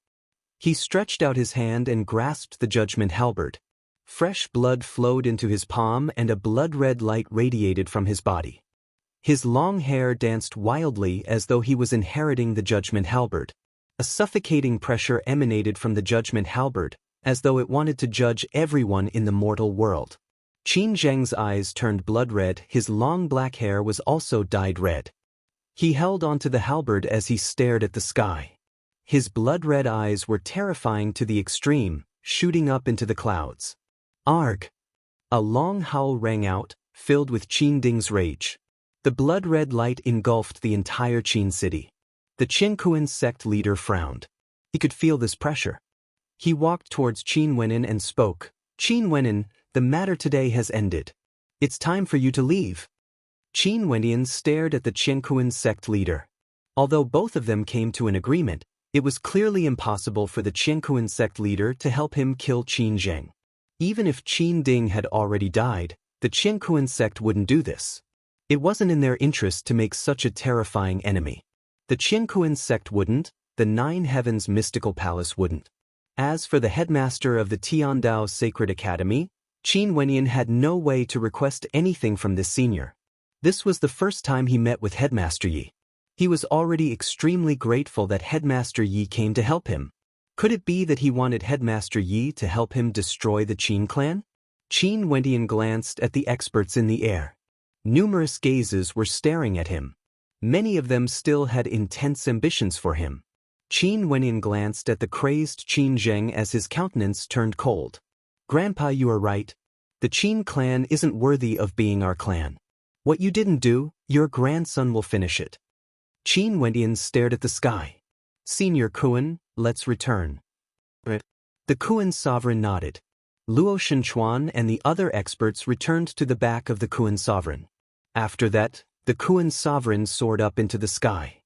Speaker 1: He stretched out his hand and grasped the judgment halberd. Fresh blood flowed into his palm and a blood-red light radiated from his body. His long hair danced wildly as though he was inheriting the judgment halberd. A suffocating pressure emanated from the judgment halberd, as though it wanted to judge everyone in the mortal world. Qin Zheng's eyes turned blood red, his long black hair was also dyed red. He held onto the halberd as he stared at the sky. His blood-red eyes were terrifying to the extreme, shooting up into the clouds. Arg! A long howl rang out, filled with Qin Ding's rage. The blood-red light engulfed the entire Qin city. The Qin sect leader frowned. He could feel this pressure. He walked towards Qin Wenyin and spoke. Qin Wenyin, the matter today has ended. It's time for you to leave. Qin Wenyin stared at the Qin sect leader. Although both of them came to an agreement, it was clearly impossible for the Qin sect leader to help him kill Qin Zheng. Even if Qin Ding had already died, the Qin sect wouldn't do this. It wasn't in their interest to make such a terrifying enemy. The Qin sect wouldn't, the Nine Heavens Mystical Palace wouldn't. As for the headmaster of the Tiandao Sacred Academy, Qin Wenyin had no way to request anything from this senior. This was the first time he met with Headmaster Yi. He was already extremely grateful that Headmaster Yi came to help him. Could it be that he wanted Headmaster Yi to help him destroy the Qin clan? Qin Wenyin glanced at the experts in the air. Numerous gazes were staring at him. Many of them still had intense ambitions for him. Qin Wenyin glanced at the crazed Qin Zheng as his countenance turned cold. Grandpa, you are right. The Qin clan isn't worthy of being our clan. What you didn't do, your grandson will finish it. Qin Wenyin stared at the sky. Senior Kuan, let's return. The Kuan sovereign nodded. Luo Shenchuan and the other experts returned to the back of the Kuan sovereign. After that, the Kuan sovereign soared up into the sky.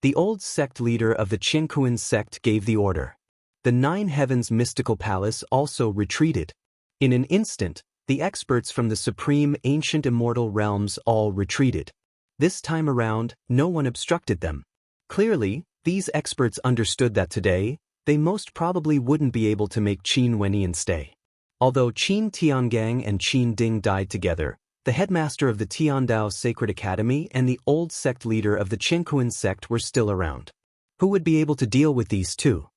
Speaker 1: The old sect leader of the Qin sect gave the order. The Nine Heavens Mystical Palace also retreated. In an instant, the experts from the supreme ancient immortal realms all retreated. This time around, no one obstructed them. Clearly, these experts understood that today, they most probably wouldn't be able to make Qin Wenyin stay. Although Qin Tiangang and Qin Ding died together, the headmaster of the Tiandao Sacred Academy and the old sect leader of the Qin sect were still around. Who would be able to deal with these two?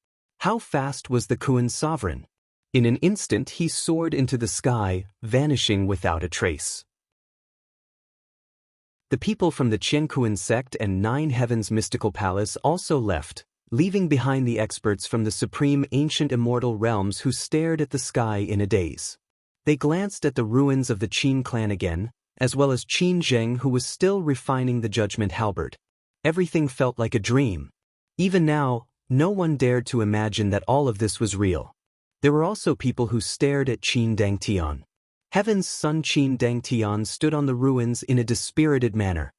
Speaker 1: How fast was the Kuan sovereign? In an instant he soared into the sky, vanishing without a trace. The people from the Qin sect and Nine Heavens Mystical Palace also left, leaving behind the experts from the supreme ancient immortal realms who stared at the sky in a daze. They glanced at the ruins of the Qin clan again, as well as Qin Zheng, who was still refining the judgment halberd. Everything felt like a dream. Even now, no one dared to imagine that all of this was real. There were also people who stared at Qin Dangtian. Heaven's son Qin Dangtian stood on the ruins in a dispirited manner.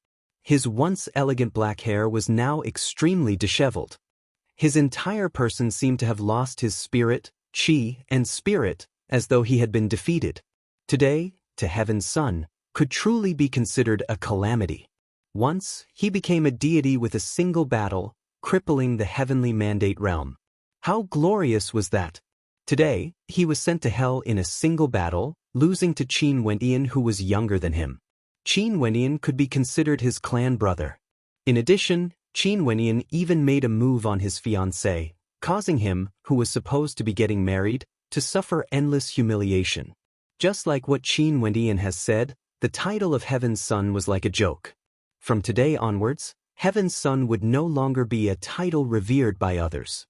Speaker 1: His once elegant black hair was now extremely disheveled. His entire person seemed to have lost his spirit, qi, and spirit, as though he had been defeated. Today, to Heaven's son, could truly be considered a calamity. Once, he became a deity with a single battle, crippling the heavenly mandate realm. How glorious was that! Today, he was sent to hell in a single battle, losing to Qin Wenyin, who was younger than him. Qin Wenyin could be considered his clan brother. In addition, Qin Wenyin even made a move on his fiancée, causing him, who was supposed to be getting married, to suffer endless humiliation. Just like what Qin Wenyin has said, the title of Heaven's son was like a joke. From today onwards, Heaven's son would no longer be a title revered by others.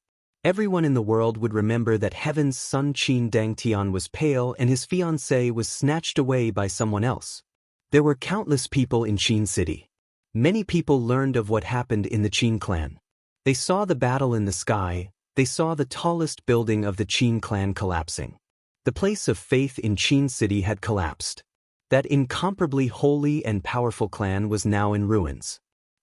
Speaker 1: Everyone in the world would remember that Heaven's son Qin Dangtian was pale and his fiancée was snatched away by someone else. There were countless people in Qin City. Many people learned of what happened in the Qin clan. They saw the battle in the sky. They saw the tallest building of the Qin clan collapsing. The place of faith in Qin City had collapsed. That incomparably holy and powerful clan was now in ruins.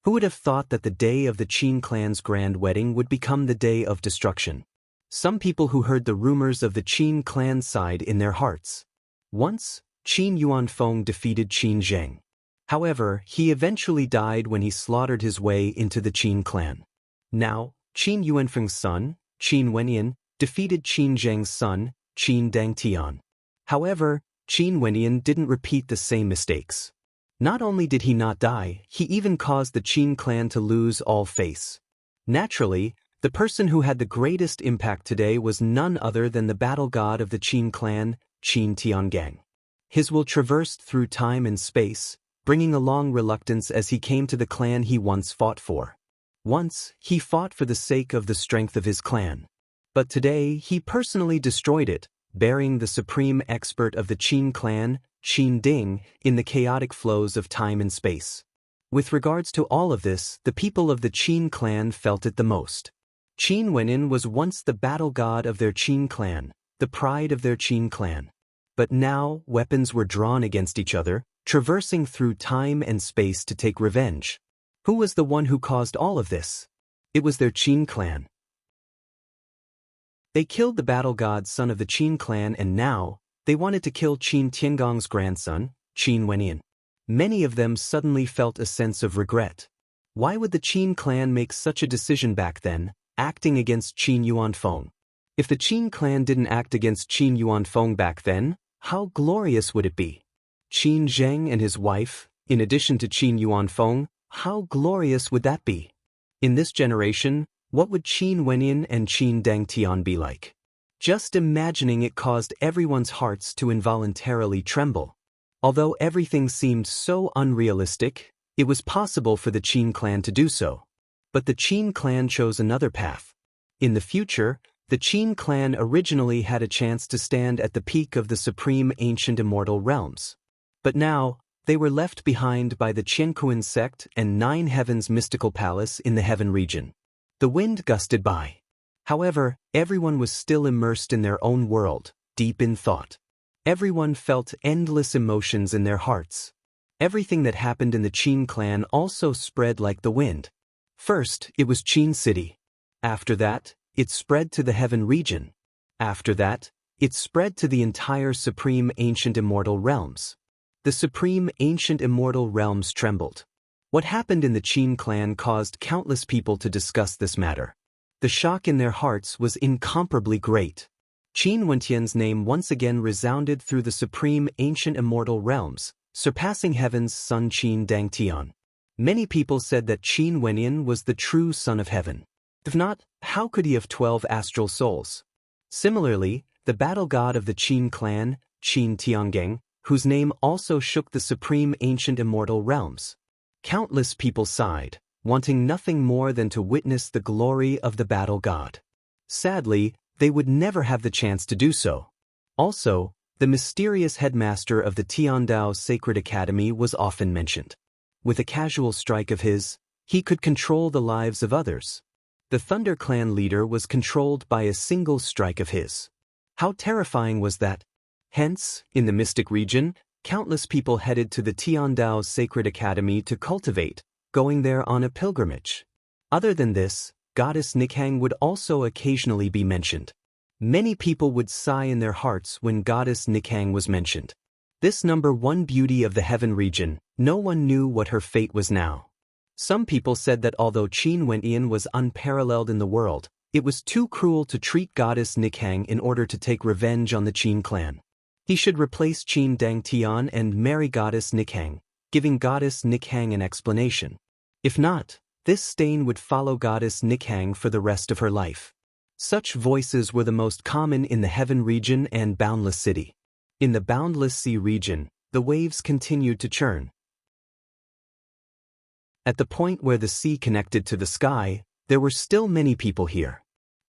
Speaker 1: Who would have thought that the day of the Qin clan's grand wedding would become the day of destruction? Some people who heard the rumors of the Qin clan sighed in their hearts. Once, Qin Yuanfeng defeated Qin Zheng. However, he eventually died when he slaughtered his way into the Qin clan. Now, Qin Yuanfeng's son, Qin Wenyin, defeated Qin Zheng's son, Qin Dangtian. However, Qin Wenyin didn't repeat the same mistakes. Not only did he not die, he even caused the Qin clan to lose all face. Naturally, the person who had the greatest impact today was none other than the battle god of the Qin clan, Qin Tiangang. His will traversed through time and space, bringing along reluctance as he came to the clan he once fought for. Once, he fought for the sake of the strength of his clan. But today, he personally destroyed it, burying the supreme expert of the Qin clan, Qin Ding, in the chaotic flows of time and space. With regards to all of this, the people of the Qin clan felt it the most. Qin Wenyin was once the battle god of their Qin clan, the pride of their Qin clan. But now, weapons were drawn against each other, traversing through time and space to take revenge. Who was the one who caused all of this? It was their Qin clan. They killed the battle god son of the Qin clan, and now, they wanted to kill Qin Tiangong's grandson, Qin Wenyin. Many of them suddenly felt a sense of regret. Why would the Qin clan make such a decision back then, acting against Qin Yuanfeng? If the Qin clan didn't act against Qin Yuanfeng back then, how glorious would it be? Qin Zheng and his wife, in addition to Qin Yuanfeng, how glorious would that be? In this generation, what would Qin Wenyin and Qin Dangtian be like? Just imagining it caused everyone's hearts to involuntarily tremble. Although everything seemed so unrealistic, it was possible for the Qin clan to do so. But the Qin clan chose another path. In the future, the Qin clan originally had a chance to stand at the peak of the supreme ancient immortal realms. But now, they were left behind by the Qiankuan sect and Nine Heavens mystical palace in the heaven region. The wind gusted by. However, everyone was still immersed in their own world, deep in thought. Everyone felt endless emotions in their hearts. Everything that happened in the Qin clan also spread like the wind. First, it was Qin City. After that, it spread to the heaven region. After that, it spread to the entire supreme ancient immortal realms. The supreme ancient immortal realms trembled. What happened in the Qin clan caused countless people to discuss this matter. The shock in their hearts was incomparably great. Qin Wentian's name once again resounded through the supreme ancient immortal realms, surpassing heaven's son Qin Dangtian. Many people said that Qin Wenyin was the true son of heaven. If not, how could he have 12 astral souls? Similarly, the battle god of the Qin clan, Qin Tiangong, whose name also shook the supreme ancient immortal realms. Countless people sighed, wanting nothing more than to witness the glory of the battle god. Sadly, they would never have the chance to do so. Also, the mysterious headmaster of the Tiandao Sacred Academy was often mentioned. With a casual strike of his, he could control the lives of others. The Thunder Clan leader was controlled by a single strike of his. How terrifying was that? Hence, in the mystic region, countless people headed to the Tiandao Sacred Academy to cultivate, going there on a pilgrimage. Other than this, Goddess Nikhang would also occasionally be mentioned. Many people would sigh in their hearts when Goddess Nikhang was mentioned. This number one beauty of the heaven region, no one knew what her fate was now. Some people said that although Qin Wenyin was unparalleled in the world, it was too cruel to treat Goddess Nikhang in order to take revenge on the Qin clan. He should replace Qin Dangtian and marry Goddess Nikhang, giving Goddess Nikhang an explanation. If not, this stain would follow Goddess Nikhang for the rest of her life. Such voices were the most common in the heaven region and Boundless City. In the Boundless Sea region, the waves continued to churn. At the point where the sea connected to the sky, there were still many people here.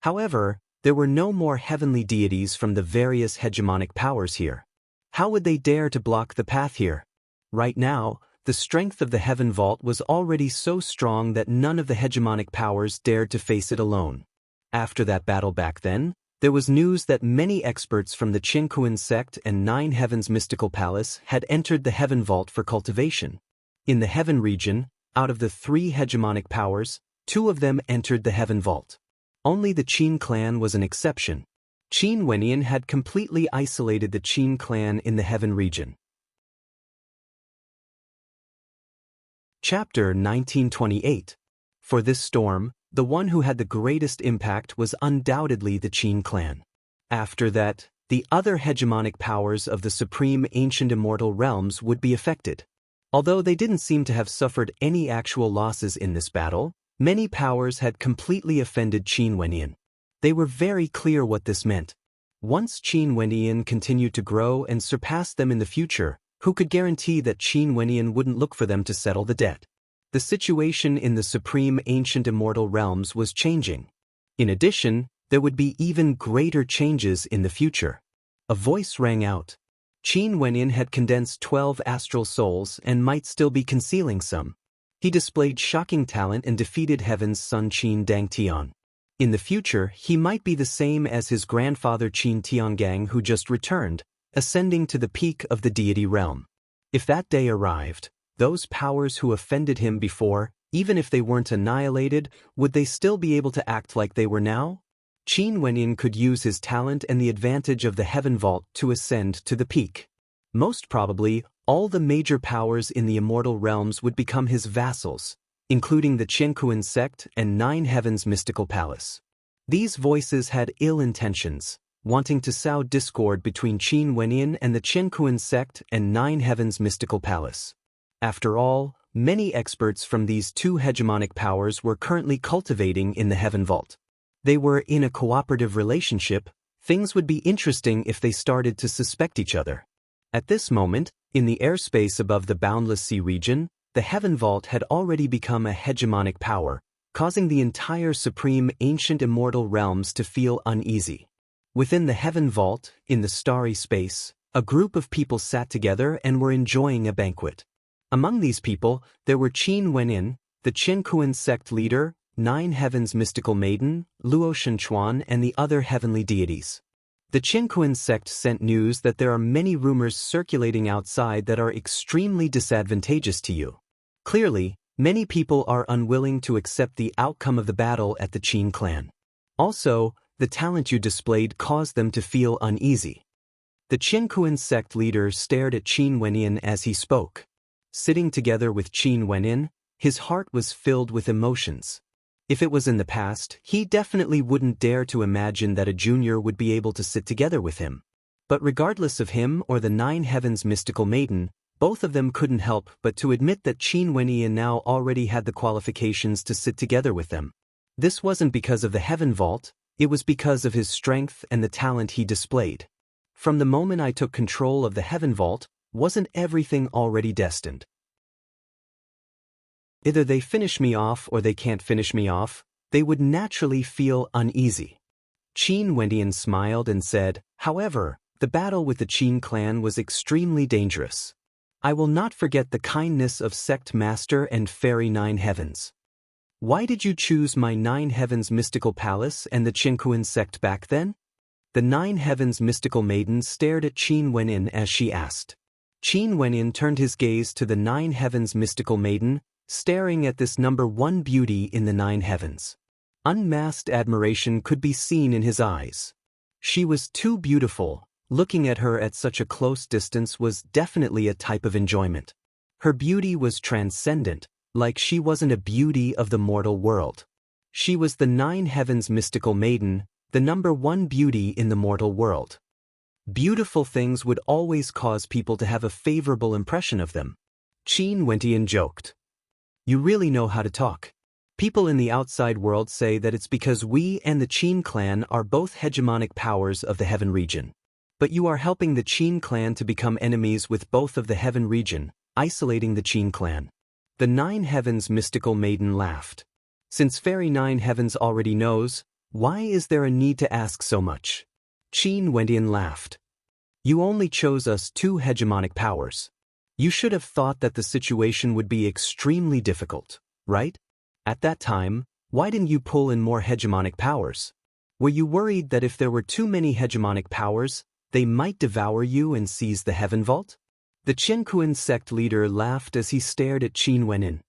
Speaker 1: However, there were no more heavenly deities from the various hegemonic powers here. How would they dare to block the path here? Right now, the strength of the heaven vault was already so strong that none of the hegemonic powers dared to face it alone. After that battle back then, there was news that many experts from the Qiankuan sect and Nine Heavens mystical palace had entered the heaven vault for cultivation. In the heaven region, out of the 3 hegemonic powers, 2 of them entered the heaven vault. Only the Qin clan was an exception. Qin Wenyin had completely isolated the Qin clan in the heaven region. Chapter 1928. For this storm, the one who had the greatest impact was undoubtedly the Qin clan. After that, the other hegemonic powers of the supreme ancient immortal realms would be affected. Although they didn't seem to have suffered any actual losses in this battle, many powers had completely offended Qin Wenyin. They were very clear what this meant. Once Qin Wenyin continued to grow and surpass them in the future, Who could guarantee that Qin Wenyan wouldn't look for them to settle the debt? The situation in the supreme ancient immortal realms was changing. In addition, there would be even greater changes in the future. A voice rang out. Qin Wenyan had condensed 12 astral souls and might still be concealing some. He displayed shocking talent and defeated Heaven's son Qin Dangtian. In the future, he might be the same as his grandfather Qin Tiangang, who just returned, ascending to the peak of the deity realm. If that day arrived, those powers who offended him before, even if they weren't annihilated, would they still be able to act like they were now? Qin Wenyan could use his talent and the advantage of the Heaven Vault to ascend to the peak. Most probably, all the major powers in the immortal realms would become his vassals, including the Qiankuan sect and 9 Heavens Mystical Palace. These voices had ill intentions, wanting to sow discord between Qin Wenyan and the Qiankuan sect and 9 Heavens Mystical Palace. After all, many experts from these 2 hegemonic powers were currently cultivating in the Heaven Vault. They were in a cooperative relationship. Things would be interesting if they started to suspect each other. At this moment, in the airspace above the boundless sea region, the Heaven Vault had already become a hegemonic power, causing the entire supreme ancient immortal realms to feel uneasy. Within the Heaven Vault, in the starry space, a group of people sat together and were enjoying a banquet. Among these people, there were Qin Wenyan, the Qiankuan sect leader, 9 Heavens Mystical Maiden, Luo Shenchuan, and the other heavenly deities. The Qiankuan sect sent news that there are many rumors circulating outside that are extremely disadvantageous to you. Clearly, many people are unwilling to accept the outcome of the battle at the Qin clan. Also, the talent you displayed caused them to feel uneasy. The Qiankuan sect leader stared at Qin Wenyan as he spoke. Sitting together with Qin Wenyan, his heart was filled with emotions. If it was in the past, he definitely wouldn't dare to imagine that a junior would be able to sit together with him. But regardless of him or the 9 Heavens Mystical Maiden, both of them couldn't help but to admit that Qin Wenyan now already had the qualifications to sit together with them. This wasn't because of the Heaven Vault, it was because of his strength and the talent he displayed. From the moment I took control of the Heaven Vault, wasn't everything already destined? Either they finish me off or they can't finish me off, they would naturally feel uneasy. Qin Wenyan smiled and said, however, the battle with the Qin clan was extremely dangerous. I will not forget the kindness of Sect Master and Fairy 9 Heavens. Why did you choose my 9 Heavens Mystical Palace and the Qiankuan sect back then? The 9 Heavens Mystical Maiden stared at Qin Wenyan as she asked. Qin Wenyan turned his gaze to the 9 Heavens Mystical Maiden, staring at this number 1 beauty in the 9 heavens. Unmasked admiration could be seen in his eyes. She was too beautiful. Looking at her at such a close distance was definitely a type of enjoyment. Her beauty was transcendent, like she wasn't a beauty of the mortal world. She was the 9 Heavens Mystical Maiden, the number 1 beauty in the mortal world. Beautiful things would always cause people to have a favorable impression of them. Qin Wenyan joked. You really know how to talk. People in the outside world say that it's because we and the Qin clan are both hegemonic powers of the Heaven region. But you are helping the Qin clan to become enemies with both of the Heaven region, isolating the Qin clan. The 9 Heavens Mystical Maiden laughed. Since Fairy 9 Heavens already knows, why is there a need to ask so much? Qin Wenyan laughed. You only chose us 2 hegemonic powers. You should have thought that the situation would be extremely difficult, right? At that time, why didn't you pull in more hegemonic powers? Were you worried that if there were too many hegemonic powers, they might devour you and seize the Heaven Vault? The Qiankuan sect leader laughed as he stared at Qin Wenyan.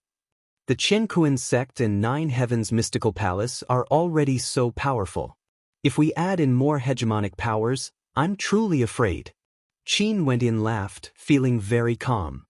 Speaker 1: The Qiankuan sect and 9 Heavens Mystical Palace are already so powerful. If we add in more hegemonic powers, I'm truly afraid. Qin Wenyan laughed, feeling very calm.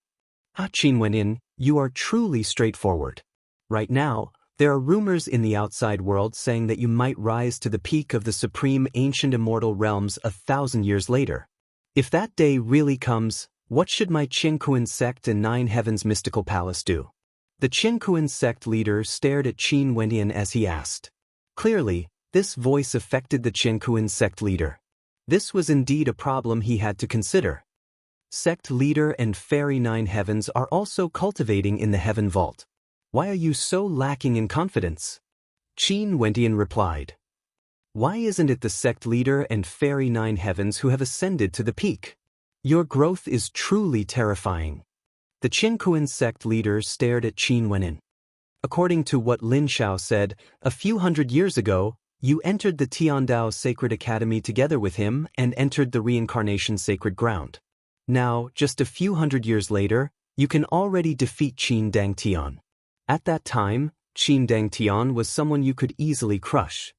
Speaker 1: Qin Wenyan, you are truly straightforward. Right now, there are rumors in the outside world saying that you might rise to the peak of the supreme ancient immortal realms 1,000 years later. If that day really comes, what should my Qiankuan sect and 9 Heavens Mystical Palace do? The Qiankuan sect leader stared at Qin Wenyan as he asked. Clearly, this voice affected the Qiankuan sect leader. This was indeed a problem he had to consider. sect leader and fairy nine heavens are also cultivating in the heaven vault. Why are you so lacking in confidence? Qin Wentian replied. Why isn't it the sect leader and fairy nine heavens who have ascended to the peak? Your growth is truly terrifying. The Qinkuan sect leader stared at Qin Wentian. According to what Lin Xiao said, a few hundred years ago, you entered the Tiandao Sacred Academy together with him and entered the Reincarnation Sacred Ground. Now, just a few hundred years later, you can already defeat Qin Dangtian. At that time, Qin Dangtian was someone you could easily crush.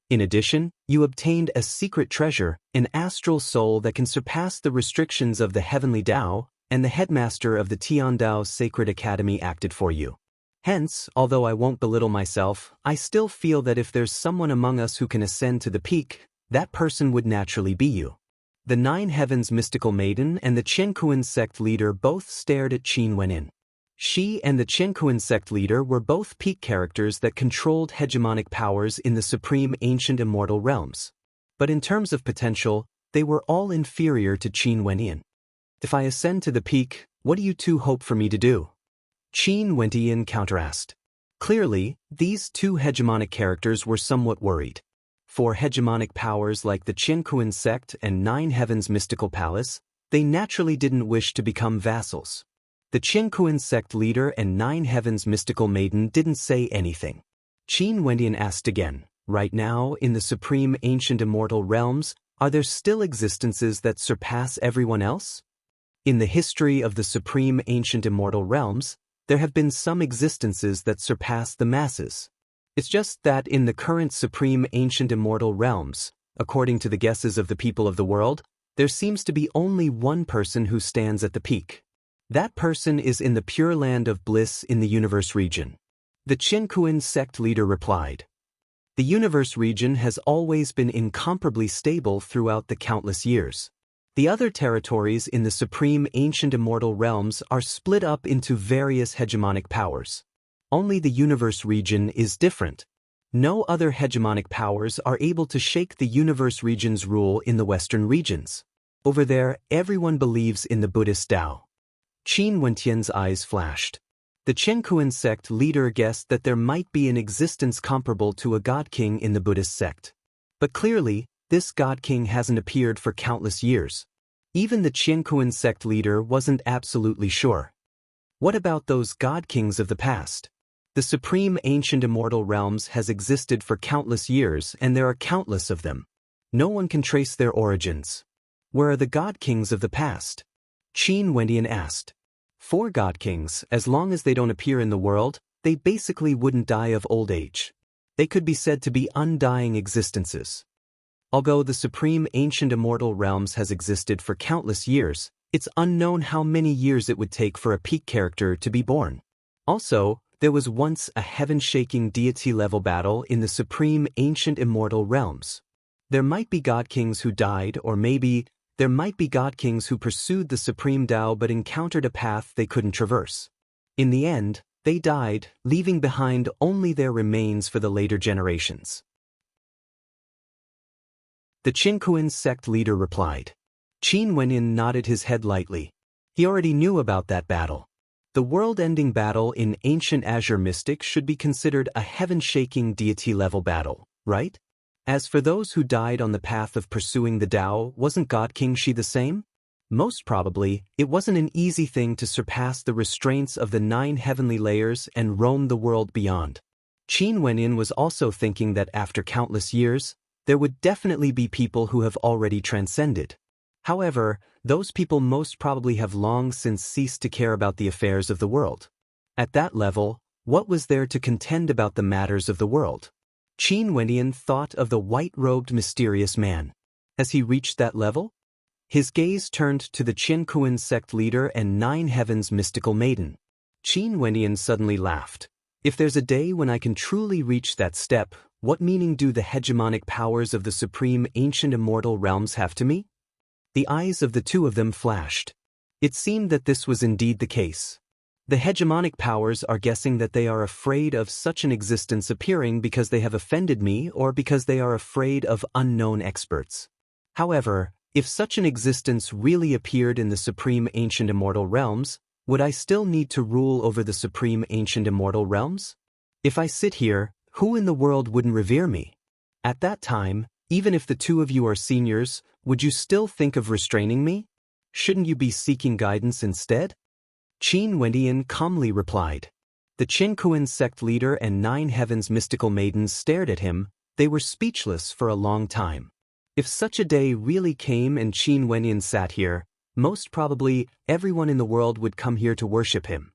Speaker 1: In addition, you obtained a secret treasure, an astral soul that can surpass the restrictions of the heavenly Tao, and the headmaster of the Tiandao Sacred Academy acted for you. Hence, although I won't belittle myself, I still feel that if there's someone among us who can ascend to the peak, that person would naturally be you. The Nine Heavens mystical maiden and the Qinkuan sect leader both stared at Qin Wentian. She and the Qinkuan sect leader were both peak characters that controlled hegemonic powers in the supreme ancient immortal realms. But in terms of potential, they were all inferior to Qin Wentian. If I ascend to the peak, what do you two hope for me to do? Qin Wentian counterasked. Clearly, these two hegemonic characters were somewhat worried. For hegemonic powers like the Qinkuan sect and Nine Heavens mystical palace, they naturally didn't wish to become vassals. The Qinkuan sect leader and Nine Heavens mystical maiden didn't say anything. Qin Wentian asked again, right now, in the supreme ancient immortal realms, are there still existences that surpass everyone else? In the history of the supreme ancient immortal realms, there have been some existences that surpass the masses. It's just that in the current supreme ancient immortal realms, according to the guesses of the people of the world, there seems to be only one person who stands at the peak. That person is in the pure land of bliss in the universe region. The Qinkuan sect leader replied. The universe region has always been incomparably stable throughout the countless years. The other territories in the supreme ancient immortal realms are split up into various hegemonic powers. Only the universe region is different. No other hegemonic powers are able to shake the universe region's rule in the western regions. Over there, everyone believes in the Buddhist Tao. Qin Wentian's eyes flashed. The Qinkuan sect leader guessed that there might be an existence comparable to a god king in the Buddhist sect. But clearly, this god king hasn't appeared for countless years. Even the Qinkuan sect leader wasn't absolutely sure. What about those god kings of the past? The supreme ancient immortal realms has existed for countless years and there are countless of them. No one can trace their origins. Where are the god kings of the past? Qin Wentian asked. 4 god kings, as long as they don't appear in the world, they basically wouldn't die of old age. They could be said to be undying existences. Although the supreme ancient immortal realms has existed for countless years, it's unknown how many years it would take for a peak character to be born. Also, there was once a heaven-shaking deity-level battle in the supreme ancient immortal realms. There might be god kings who died, or maybe there might be god kings who pursued the supreme Tao but encountered a path they couldn't traverse. In the end, they died, leaving behind only their remains for the later generations. The Qinkuan sect leader replied. Qin Wentian nodded his head lightly. He already knew about that battle. The world-ending battle in ancient Azure Mystic should be considered a heaven-shaking deity-level battle, right? As for those who died on the path of pursuing the Tao, wasn't God King Shi the same? Most probably, it wasn't an easy thing to surpass the restraints of the 9 heavenly layers and roam the world beyond. Qin Wentian was also thinking that after countless years, there would definitely be people who have already transcended. However, those people most probably have long since ceased to care about the affairs of the world. At that level, what was there to contend about the matters of the world? Qin Wentian thought of the white-robed mysterious man. Has he reached that level? His gaze turned to the Qinkuan sect leader and 9 heavens mystical maiden. Qin Wentian suddenly laughed. If there's a day when I can truly reach that step, what meaning do the hegemonic powers of the supreme ancient immortal realms have to me? The eyes of the two of them flashed. It seemed that this was indeed the case. The hegemonic powers are guessing that they are afraid of such an existence appearing because they have offended me or because they are afraid of unknown experts. However, If such an existence really appeared in the supreme ancient immortal realms, would I still need to rule over the supreme ancient immortal realms? If I sit here, who in the world wouldn't revere me? At that time, even if the two of you are seniors, would you still think of restraining me? Shouldn't you be seeking guidance instead? Qin Wendian calmly replied. The Qin sect leader and 9 heavens mystical maidens stared at him. They were speechless for a long time. If such a day really came and Qin Wendian sat here, most probably everyone in the world would come here to worship him.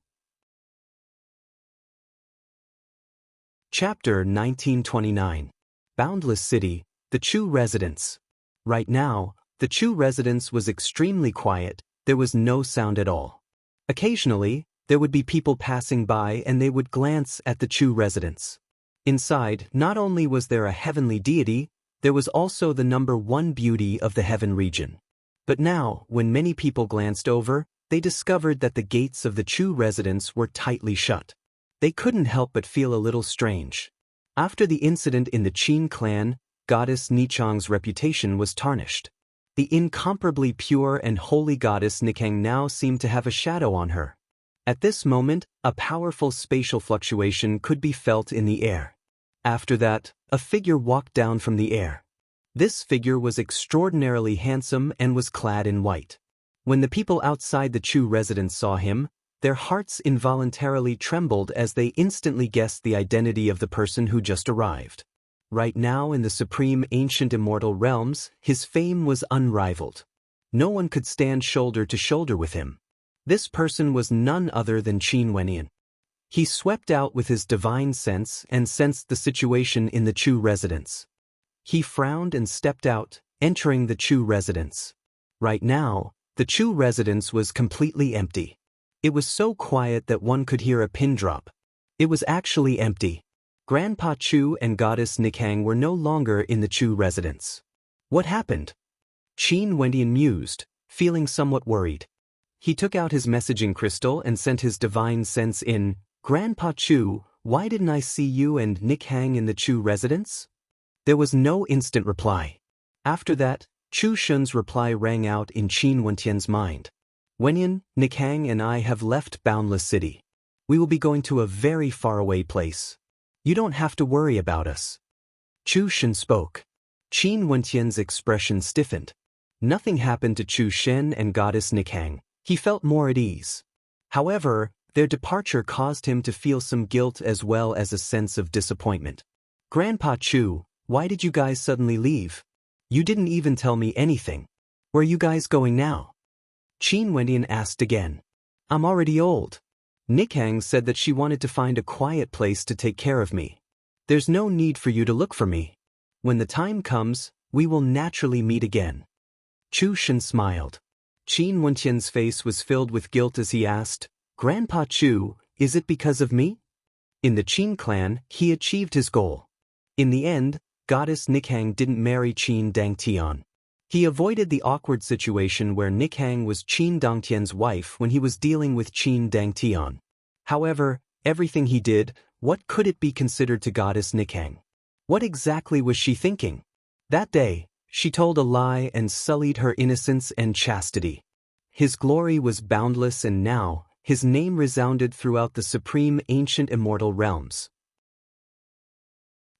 Speaker 1: Chapter 1929. Boundless City, the Chu Residence. Right now, the Chu residence was extremely quiet. There was no sound at all. Occasionally, there would be people passing by and they would glance at the Chu residence. Inside, not only was there a heavenly deity, there was also the #1 beauty of the heaven region. But now, when many people glanced over, they discovered that the gates of the Chu residence were tightly shut. They couldn't help but feel a little strange. After the incident in the Qin clan, goddess Nichang's reputation was tarnished. The incomparably pure and holy goddess Nikang now seemed to have a shadow on her. At this moment, a powerful spatial fluctuation could be felt in the air. After that, a figure walked down from the air. This figure was extraordinarily handsome and was clad in white. When the people outside the Chu residence saw him, their hearts involuntarily trembled as they instantly guessed the identity of the person who just arrived. Right now in the supreme ancient immortal realms, his fame was unrivaled. No one could stand shoulder to shoulder with him. This person was none other than Qin Wendian. He swept out with his divine sense and sensed the situation in the Chu residence. He frowned and stepped out, entering the Chu residence. Right now, the Chu residence was completely empty. It was so quiet that one could hear a pin drop. It was actually empty. Grandpa Chu and Goddess Nikang were no longer in the Chu residence. What happened? Qin Wendian mused, feeling somewhat worried. He took out his messaging crystal and sent his divine sense in. Grandpa Chu, why didn't I see you and Nikang in the Chu residence? There was no instant reply. After that, Chu Shun's reply rang out in Qin Wendian's mind. Wendian, Nikang and I have left Boundless City. We will be going to a very faraway place. You don't have to worry about us. Chu Shen spoke. Qin Wendian's expression stiffened. Nothing happened to Chu Shen and Goddess Nikang. He felt more at ease. However, their departure caused him to feel some guilt as well as a sense of disappointment. Grandpa Chu, why did you guys suddenly leave? You didn't even tell me anything. Where are you guys going now? Qin Wendian asked again. I'm already old. Nikang said that she wanted to find a quiet place to take care of me. There's no need for you to look for me. When the time comes, we will naturally meet again. Chu Shen smiled. Qin Wendian's face was filled with guilt as he asked, Grandpa Chu, is it because of me? In the Qin clan, he achieved his goal. In the end, Goddess Nikang didn't marry Qin Dangtian. He avoided the awkward situation where Nikang was Qin Dangtian's wife when he was dealing with Qin Dangtian. However, everything he did, what could it be considered to Goddess Nikang? What exactly was she thinking? That day, she told a lie and sullied her innocence and chastity. His glory was boundless and now, his name resounded throughout the supreme ancient immortal realms.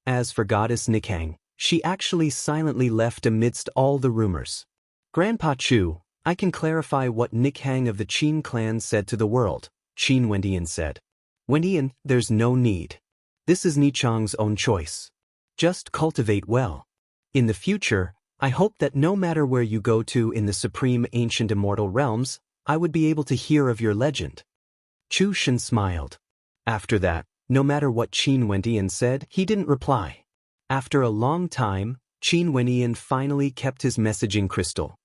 Speaker 1: As for Goddess Nikang, she actually silently left amidst all the rumors. Grandpa Chu, I can clarify what Nikang of the Qin clan said to the world, Qin Wendian said. Wendian, there's no need. This is Nichang's own choice. Just cultivate well. In the future, I hope that no matter where you go to in the supreme ancient immortal realms, I would be able to hear of your legend. Chu Shen smiled. After that, no matter what Qin Wendian said, he didn't reply. After a long time, Qin Wendian finally kept his messaging crystal.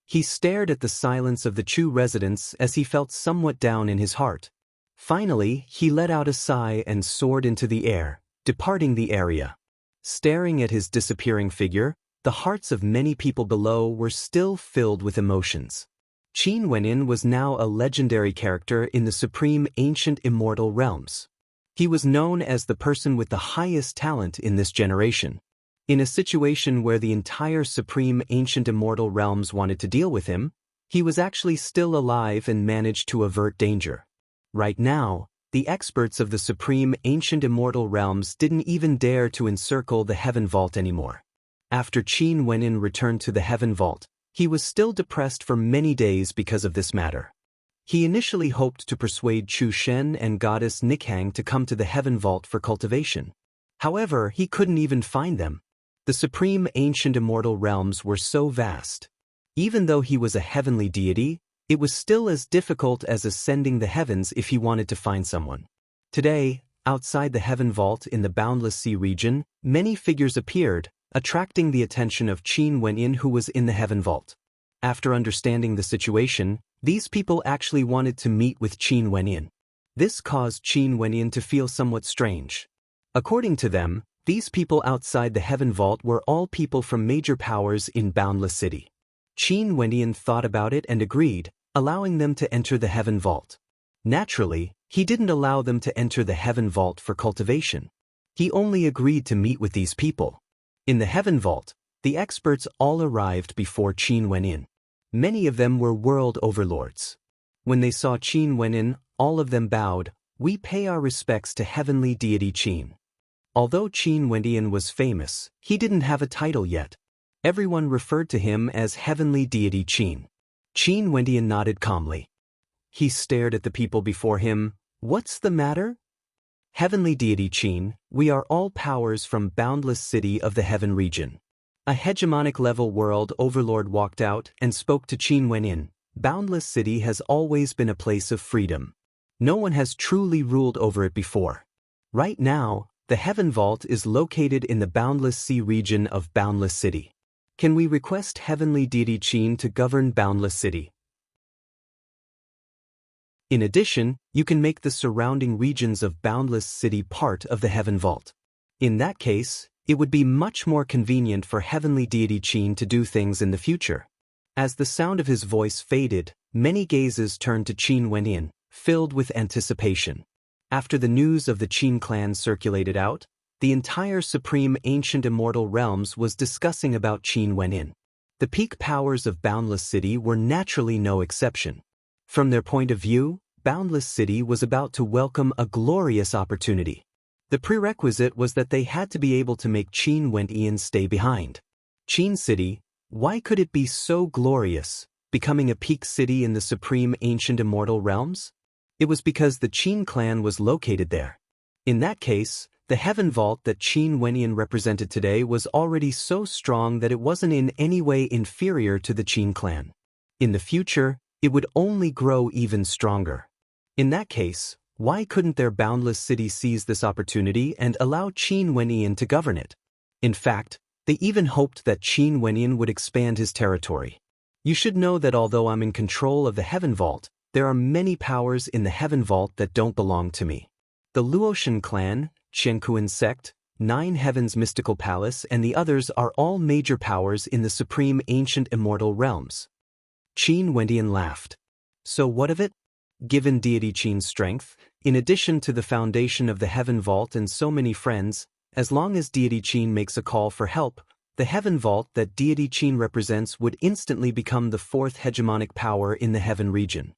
Speaker 1: He stared at the silence of the Chu residence as he felt somewhat down in his heart. Finally, he let out a sigh and soared into the air, departing the area. Staring at his disappearing figure, the hearts of many people below were still filled with emotions. Qin Wendian was now a legendary character in the supreme ancient immortal realms. He was known as the person with the highest talent in this generation. In a situation where the entire supreme ancient immortal realms wanted to deal with him, he was actually still alive and managed to avert danger. Right now, the experts of the supreme ancient immortal realms didn't even dare to encircle the Heaven Vault anymore. After Qin Wenyin returned to the Heaven Vault, he was still depressed for many days because of this matter. He initially hoped to persuade Chu Shen and goddess Nikhang to come to the Heaven Vault for cultivation. However, he couldn't even find them. The supreme ancient immortal realms were so vast. Even though he was a heavenly deity, it was still as difficult as ascending the heavens if he wanted to find someone. Today, outside the Heaven Vault in the Boundless Sea region, many figures appeared, attracting the attention of Qin Wenyin, who was in the Heaven Vault. After understanding the situation, these people actually wanted to meet with Qin Wenyin. This caused Qin Wenyin to feel somewhat strange. According to them, these people outside the Heaven Vault were all people from major powers in Boundless City. Qin Wenyin thought about it and agreed, allowing them to enter the Heaven Vault. Naturally, he didn't allow them to enter the Heaven Vault for cultivation. He only agreed to meet with these people. In the Heaven Vault, the experts all arrived before Qin Wenyin. Many of them were world overlords. When they saw Qin Wenyin, all of them bowed. "We pay our respects to heavenly deity Qin." Although Qin Wenyin was famous, he didn't have a title yet. Everyone referred to him as heavenly deity Qin. Qin Wenyin nodded calmly. He stared at the people before him. "What's the matter?" "Heavenly deity Qin, we are all powers from Boundless City of the Heaven region." A hegemonic level world overlord walked out and spoke to Qin Wenyin. "Boundless City has always been a place of freedom. No one has truly ruled over it before. Right now, the Heaven Vault is located in the Boundless Sea region of Boundless City. Can we request heavenly deity Qin to govern Boundless City? In addition, you can make the surrounding regions of Boundless City part of the Heaven Vault. In that case, it would be much more convenient for heavenly deity Qin to do things in the future." As the sound of his voice faded, many gazes turned to Qin Wenyin, filled with anticipation. After the news of the Qin clan circulated out, the entire supreme ancient immortal realms was discussing about Qin Wenyin. The peak powers of Boundless City were naturally no exception. From their point of view, Boundless City was about to welcome a glorious opportunity. The prerequisite was that they had to be able to make Qin Wenyin stay behind. Qin City, why could it be so glorious, becoming a peak city in the supreme ancient immortal realms? It was because the Qin clan was located there. In that case, the Heaven Vault that Qin Wenyin represented today was already so strong that it wasn't in any way inferior to the Qin clan. In the future, it would only grow even stronger. In that case, why couldn't their Boundless City seize this opportunity and allow Qin Wenyin to govern it? In fact, they even hoped that Qin Wenyin would expand his territory. You should know that although I'm in control of the Heaven Vault, there are many powers in the Heaven Vault that don't belong to me. The Luotian clan, Qiankuan sect, Nine Heavens Mystical Palace and the others are all major powers in the supreme ancient immortal realms. Qin Wenyin laughed. So what of it? Given deity Qin's strength, in addition to the foundation of the Heaven Vault and so many friends, as long as deity Qin makes a call for help, the Heaven Vault that deity Qin represents would instantly become the fourth hegemonic power in the Heaven region.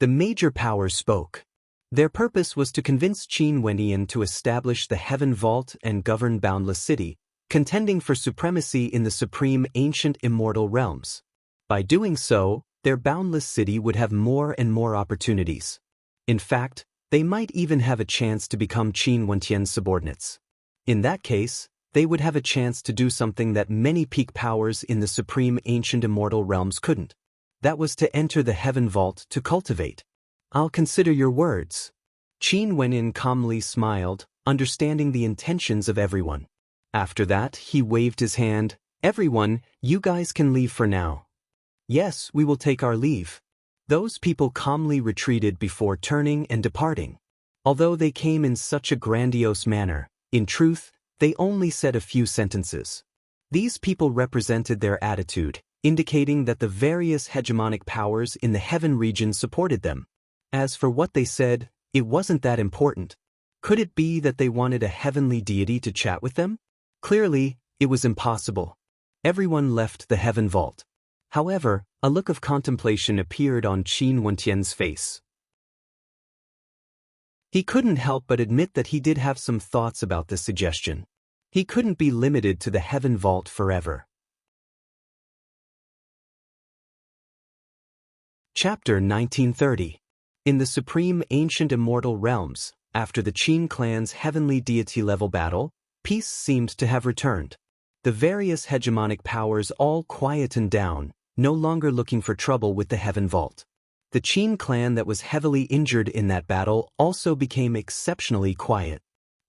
Speaker 1: The major powers spoke. Their purpose was to convince Qin Wenyin to establish the Heaven Vault and govern Boundless City, contending for supremacy in the supreme ancient immortal realms. By doing so, their Boundless City would have more and more opportunities. In fact, they might even have a chance to become Qin Wentian's subordinates. In that case, they would have a chance to do something that many peak powers in the supreme ancient immortal realms couldn't. That was to enter the Heaven Vault to cultivate. I'll consider your words. Qin Wenyin calmly smiled, understanding the intentions of everyone. After that, he waved his hand. Everyone, you guys can leave for now. Yes, we will take our leave. Those people calmly retreated before turning and departing. Although they came in such a grandiose manner, in truth, they only said a few sentences. These people represented their attitude, indicating that the various hegemonic powers in the Heaven region supported them. As for what they said, it wasn't that important. Could it be that they wanted a heavenly deity to chat with them? Clearly, It was impossible. Everyone left the heaven vault. However, a look of contemplation appeared on Qin Wentian's face. He couldn't help but admit that he did have some thoughts about this suggestion. He couldn't be limited to the heaven vault forever. Chapter 1930. In the supreme ancient immortal realms, after the Qin clan's heavenly deity-level battle, peace seemed to have returned. The various hegemonic powers all quietened down, no longer looking for trouble with the heaven vault. The Qin clan that was heavily injured in that battle also became exceptionally quiet.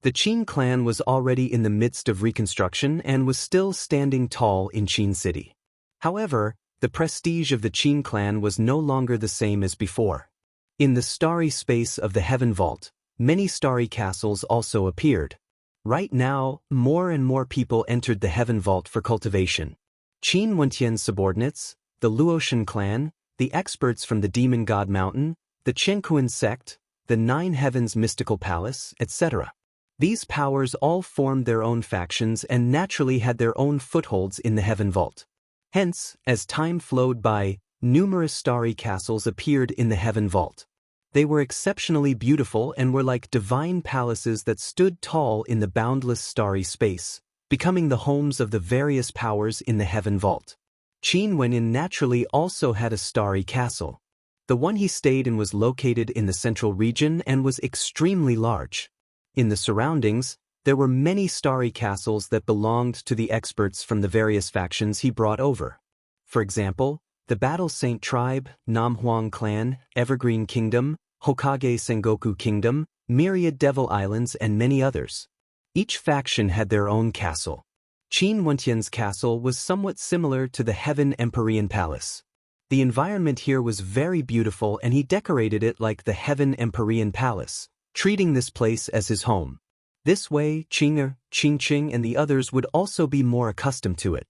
Speaker 1: The Qin clan was already in the midst of reconstruction and was still standing tall in Qin City. However, the prestige of the Qin clan was no longer the same as before. In the starry space of the heaven vault, many starry castles also appeared. Right now, more and more people entered the heaven vault for cultivation. Qin Wentian's subordinates, the Luotian clan, the experts from the Demon God Mountain, the Chenkuan sect, the Nine Heavens Mystical Palace, etc. These powers all formed their own factions and naturally had their own footholds in the heaven vault. Hence, as time flowed by, numerous starry castles appeared in the heaven vault. They were exceptionally beautiful and were like divine palaces that stood tall in the boundless starry space, becoming the homes of the various powers in the heaven vault. Qin Wenin naturally also had a starry castle. The one he stayed in was located in the central region and was extremely large. In the surroundings, there were many starry castles that belonged to the experts from the various factions he brought over. For example, the Battle Saint Tribe, Namhuang Clan, Evergreen Kingdom, Hokage Sengoku Kingdom, Myriad Devil Islands and many others. Each faction had their own castle. Qin Wentian's castle was somewhat similar to the Heaven Empyrean Palace. The environment here was very beautiful and he decorated it like the Heaven Empyrean Palace, treating this place as his home. This way, Qingqing and the others would also be more accustomed to it.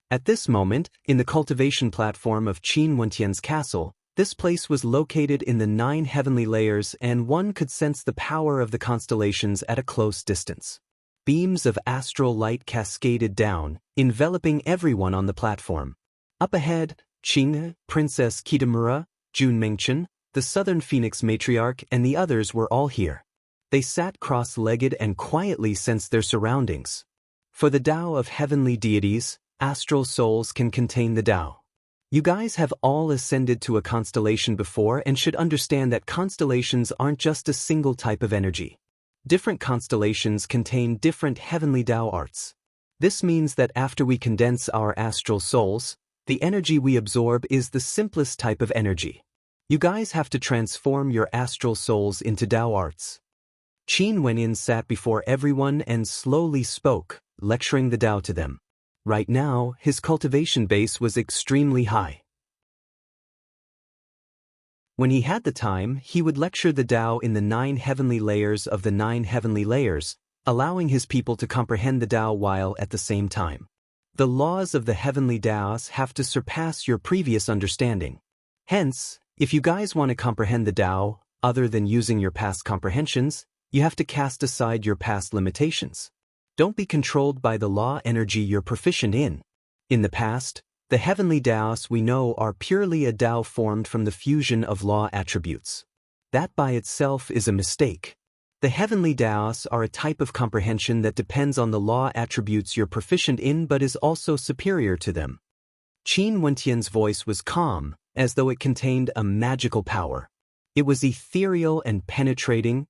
Speaker 1: At this moment, in the cultivation platform of Qin Wentian's castle, this place was located in the 9 heavenly layers and one could sense the power of the constellations at a close distance. Beams of astral light cascaded down, enveloping everyone on the platform. Up ahead, Qing, Princess Kitamura, Jun Mengchen, the Southern Phoenix Matriarch and the others were all here. They sat cross-legged and quietly sensed their surroundings. For the Tao of heavenly deities, astral souls can contain the Tao. You guys have all ascended to a constellation before and should understand that constellations aren't just a single type of energy. Different constellations contain different heavenly Tao arts. This means that after we condense our astral souls, the energy we absorb is the simplest type of energy. You guys have to transform your astral souls into Tao arts. Qin Wenin sat before everyone and slowly spoke, lecturing the Tao to them. Right now, his cultivation base was extremely high. When he had the time, he would lecture the Tao in the 9 heavenly layers of the 9 heavenly layers, allowing his people to comprehend the Tao while at the same time. The laws of the heavenly Taos have to surpass your previous understanding. Hence, if you guys want to comprehend the Tao, other than using your past comprehensions, you have to cast aside your past limitations. Don't be controlled by the law energy you're proficient in. In the past, the heavenly Taos we know are purely a Tao formed from the fusion of law attributes. That by itself is a mistake. The heavenly Taos are a type of comprehension that depends on the law attributes you're proficient in but is also superior to them. Qin Wentian's voice was calm, as though it contained a magical power. It was ethereal and penetrating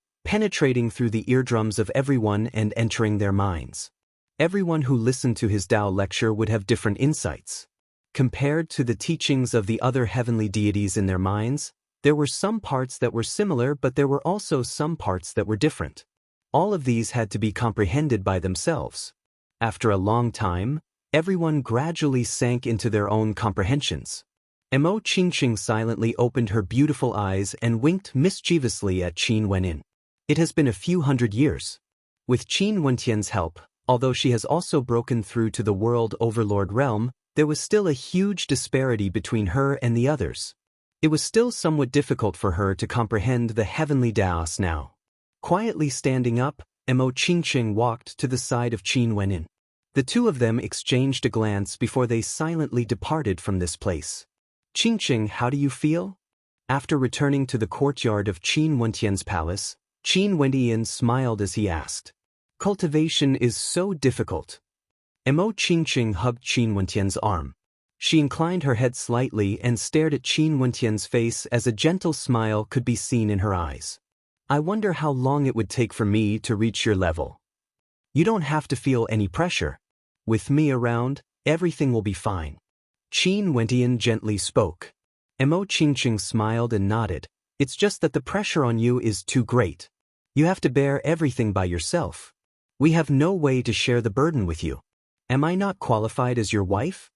Speaker 1: through the eardrums of everyone and entering their minds. Everyone who listened to his Tao lecture would have different insights. Compared to the teachings of the other heavenly deities in their minds, there were some parts that were similar but there were also some parts that were different. All of these had to be comprehended by themselves. After a long time, everyone gradually sank into their own comprehensions. Mo Qingqing silently opened her beautiful eyes and winked mischievously at Qin Wenin. It has been a few hundred years. With Qin Wentian's help, although she has also broken through to the world overlord realm, there was still a huge disparity between her and the others. It was still somewhat difficult for her to comprehend the heavenly Taos now. Quietly standing up, Mo Qingqing walked to the side of Qin Wenin. The two of them exchanged a glance before they silently departed from this place. Qingqing, how do you feel? After returning to the courtyard of Qin Wentian's palace, Qin Wentian smiled as he asked. Cultivation is so difficult. Mo Qingqing hugged Qin Wentian's arm. She inclined her head slightly and stared at Qin Wentian's face as a gentle smile could be seen in her eyes. I wonder how long it would take for me to reach your level. You don't have to feel any pressure. With me around, everything will be fine. Qin Wentian gently spoke. Mo Qingqing smiled and nodded. It's just that the pressure on you is too great. You have to bear everything by yourself. We have no way to share the burden with you. Am I not qualified as your wife?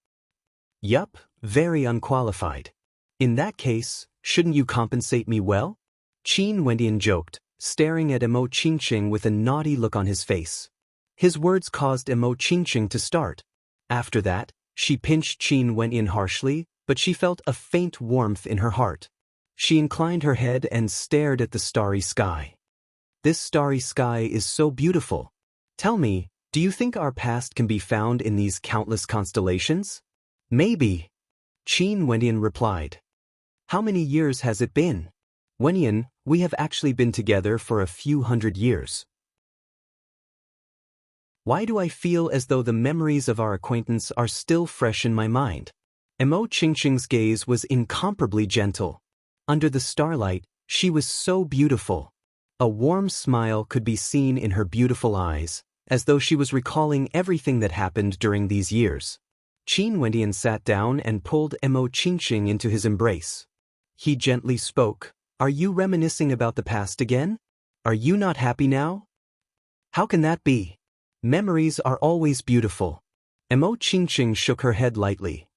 Speaker 1: Yup, very unqualified. In that case, shouldn't you compensate me well? Qin Wentian joked, staring at Mo Qingqing with a naughty look on his face. His words caused Mo Qingqing to start. After that, she pinched Qin Wentian harshly, but she felt a faint warmth in her heart. She inclined her head and stared at the starry sky. This starry sky is so beautiful. Tell me, do you think our past can be found in these countless constellations? Maybe. Qin Wentian replied. How many years has it been? Wentian, we have actually been together for a few hundred years. Why do I feel as though the memories of our acquaintance are still fresh in my mind? Mo Qingqing's gaze was incomparably gentle. Under the starlight, she was so beautiful. A warm smile could be seen in her beautiful eyes, as though she was recalling everything that happened during these years. Qin Wentian sat down and pulled Mo Qingqing into his embrace. He gently spoke. Are you reminiscing about the past again? Are you not happy now? How can that be? Memories are always beautiful. Mo Qingqing shook her head lightly.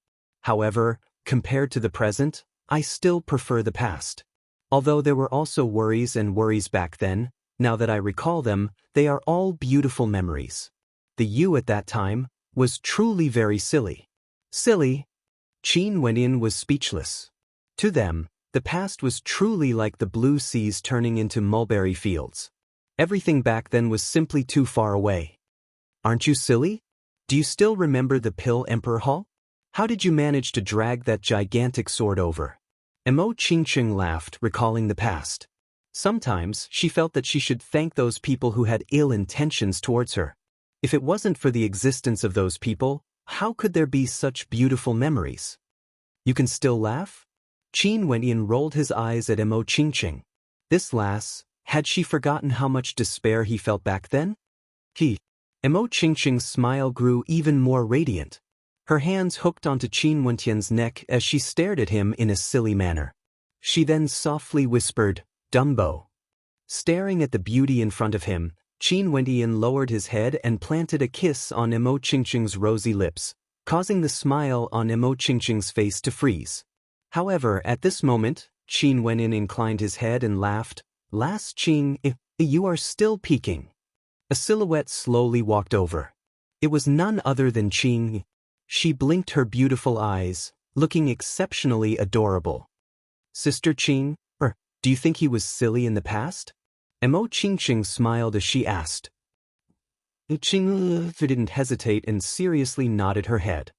Speaker 1: However, compared to the present, I still prefer the past. Although there were also worries and worries back then, now that I recall them, they are all beautiful memories. The you at that time was truly very silly. Silly? Qin Wentian was speechless. To them, the past was truly like the blue seas turning into mulberry fields. Everything back then was simply too far away. Aren't you silly? Do you still remember the Pill Emperor Hall? How did you manage to drag that gigantic sword over? Mo Qingqing laughed, recalling the past. Sometimes she felt that she should thank those people who had ill intentions towards her. If it wasn't for the existence of those people, how could there be such beautiful memories? You can still laugh? Qin Wentian rolled his eyes at Mo Qingqing. This lass, had she forgotten how much despair he felt back then? Mo Qingqing's smile grew even more radiant. Her hands hooked onto Qin Wentian's neck as she stared at him in a silly manner. She then softly whispered, Dumbo. Staring at the beauty in front of him, Qin Wentian lowered his head and planted a kiss on Mo Qingqing's rosy lips, causing the smile on Mo Qingqing's face to freeze. However, at this moment, Qin Wentian inclined his head and laughed. Lass Qing, you are still peeking. A silhouette slowly walked over. It was none other than Qing. She blinked her beautiful eyes, looking exceptionally adorable. Sister Qing, do you think he was silly in the past? Mo Qingqing smiled as she asked. Qing didn't hesitate and seriously nodded her head.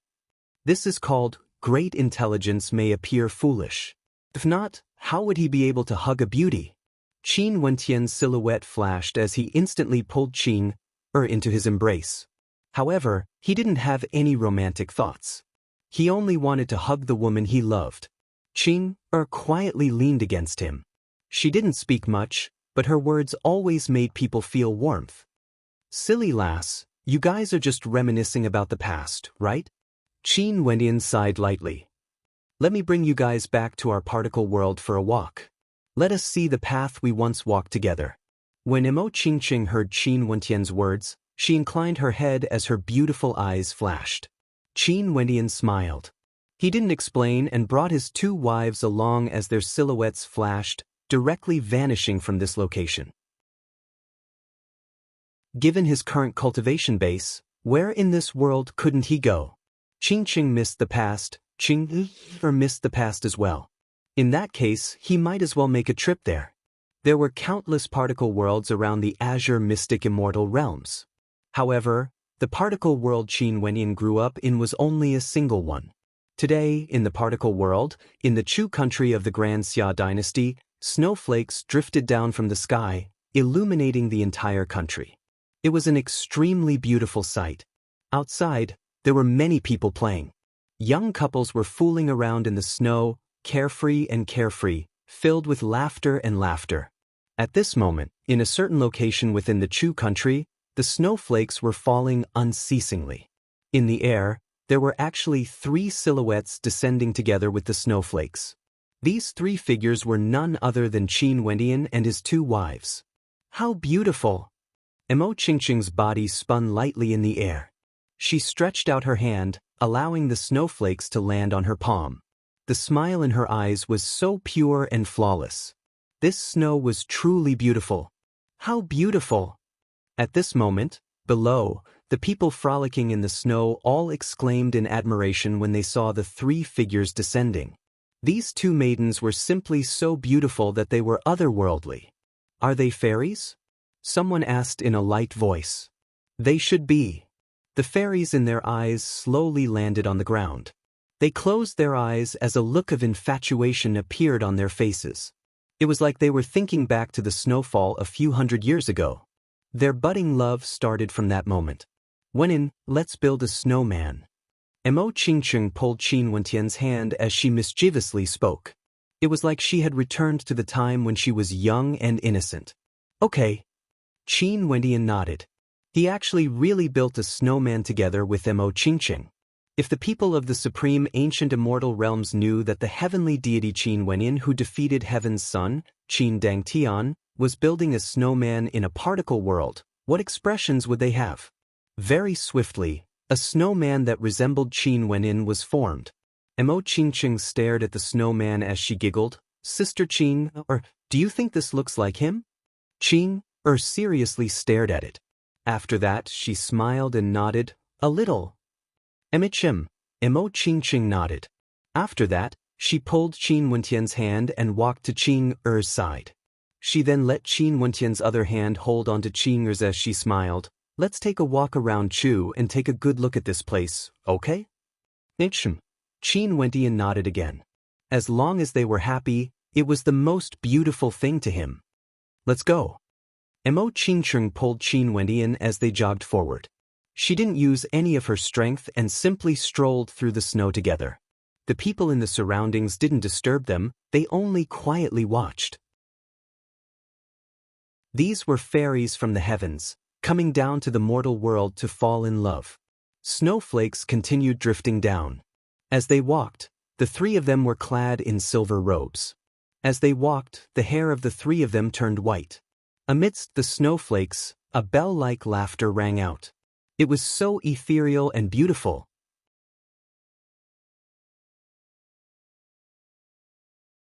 Speaker 1: This is called, great intelligence may appear foolish. If not, how would he be able to hug a beauty? Qin Wentian's silhouette flashed as he instantly pulled Qing into his embrace. However, he didn't have any romantic thoughts. He only wanted to hug the woman he loved. Qing quietly leaned against him. She didn't speak much, but her words always made people feel warmth. Silly lass, you guys are just reminiscing about the past, right? Qin Wentian sighed lightly. Let me bring you guys back to our particle world for a walk. Let us see the path we once walked together. When Mo Qingqing heard Qin Wentian's words, she inclined her head as her beautiful eyes flashed. Qin Wentian smiled. He didn't explain and brought his two wives along as their silhouettes flashed, directly vanishing from this location. Given his current cultivation base, where in this world couldn't he go? Qingqing missed the past, Qing missed the past as well. In that case, he might as well make a trip there. There were countless particle worlds around the Azure Mystic Immortal realms. However, The particle world Qin Wenyan grew up in was only a single one. Today, in the particle world, in the Chu country of the Grand Xia dynasty, snowflakes drifted down from the sky, illuminating the entire country. It was an extremely beautiful sight. Outside, there were many people playing. Young couples were fooling around in the snow, carefree and carefree, filled with laughter and laughter. At this moment, in a certain location within the Chu country, the snowflakes were falling unceasingly. In the air, there were actually 3 silhouettes descending together with the snowflakes. These 3 figures were none other than Qin Wendian and his 2 wives. How beautiful! Mo Qingqing's body spun lightly in the air. She stretched out her hand, allowing the snowflakes to land on her palm. The smile in her eyes was so pure and flawless. This snow was truly beautiful. How beautiful! At this moment, below, the people frolicking in the snow all exclaimed in admiration when they saw the 3 figures descending. These 2 maidens were simply so beautiful that they were otherworldly. Are they fairies? Someone asked in a light voice. They should be. The fairies in their eyes slowly landed on the ground. They closed their eyes as a look of infatuation appeared on their faces. It was like they were thinking back to the snowfall a few hundred years ago. Their budding love started from that moment. Wenyan, let's build a snowman. Mo Qingqing pulled Qin Wentian's hand as she mischievously spoke. It was like she had returned to the time when she was young and innocent. Okay. Qin Wendian nodded. He actually really built a snowman together with Mo Qingqing. If the people of the supreme ancient immortal realms knew that the heavenly deity Qin Wenyan who defeated heaven's son, Qin Dangtian, was building a snowman in a particle world, what expressions would they have? Very swiftly, a snowman that resembled Qin Wenyan was formed. Mo Qingqing stared at the snowman as she giggled. Sister Qin, do you think this looks like him? Qin, seriously stared at it. After that, she smiled and nodded, a little. Emichim, Mo Qingqing nodded. After that, she pulled Qin Wentian's hand and walked to Qin Er's side. She then let Qin Wentian's other hand hold onto Qin Er's as she smiled. Let's take a walk around Chu and take a good look at this place, okay? Qin Wentian nodded again. As long as they were happy, it was the most beautiful thing to him. Let's go. Mo Qingqing pulled Qin Wendian as they jogged forward. She didn't use any of her strength and simply strolled through the snow together. The people in the surroundings didn't disturb them, they only quietly watched. These were fairies from the heavens, coming down to the mortal world to fall in love. Snowflakes continued drifting down. As they walked, the 3 of them were clad in silver robes. As they walked, the hair of the 3 of them turned white. Amidst the snowflakes, a bell-like laughter rang out. It was so ethereal and beautiful.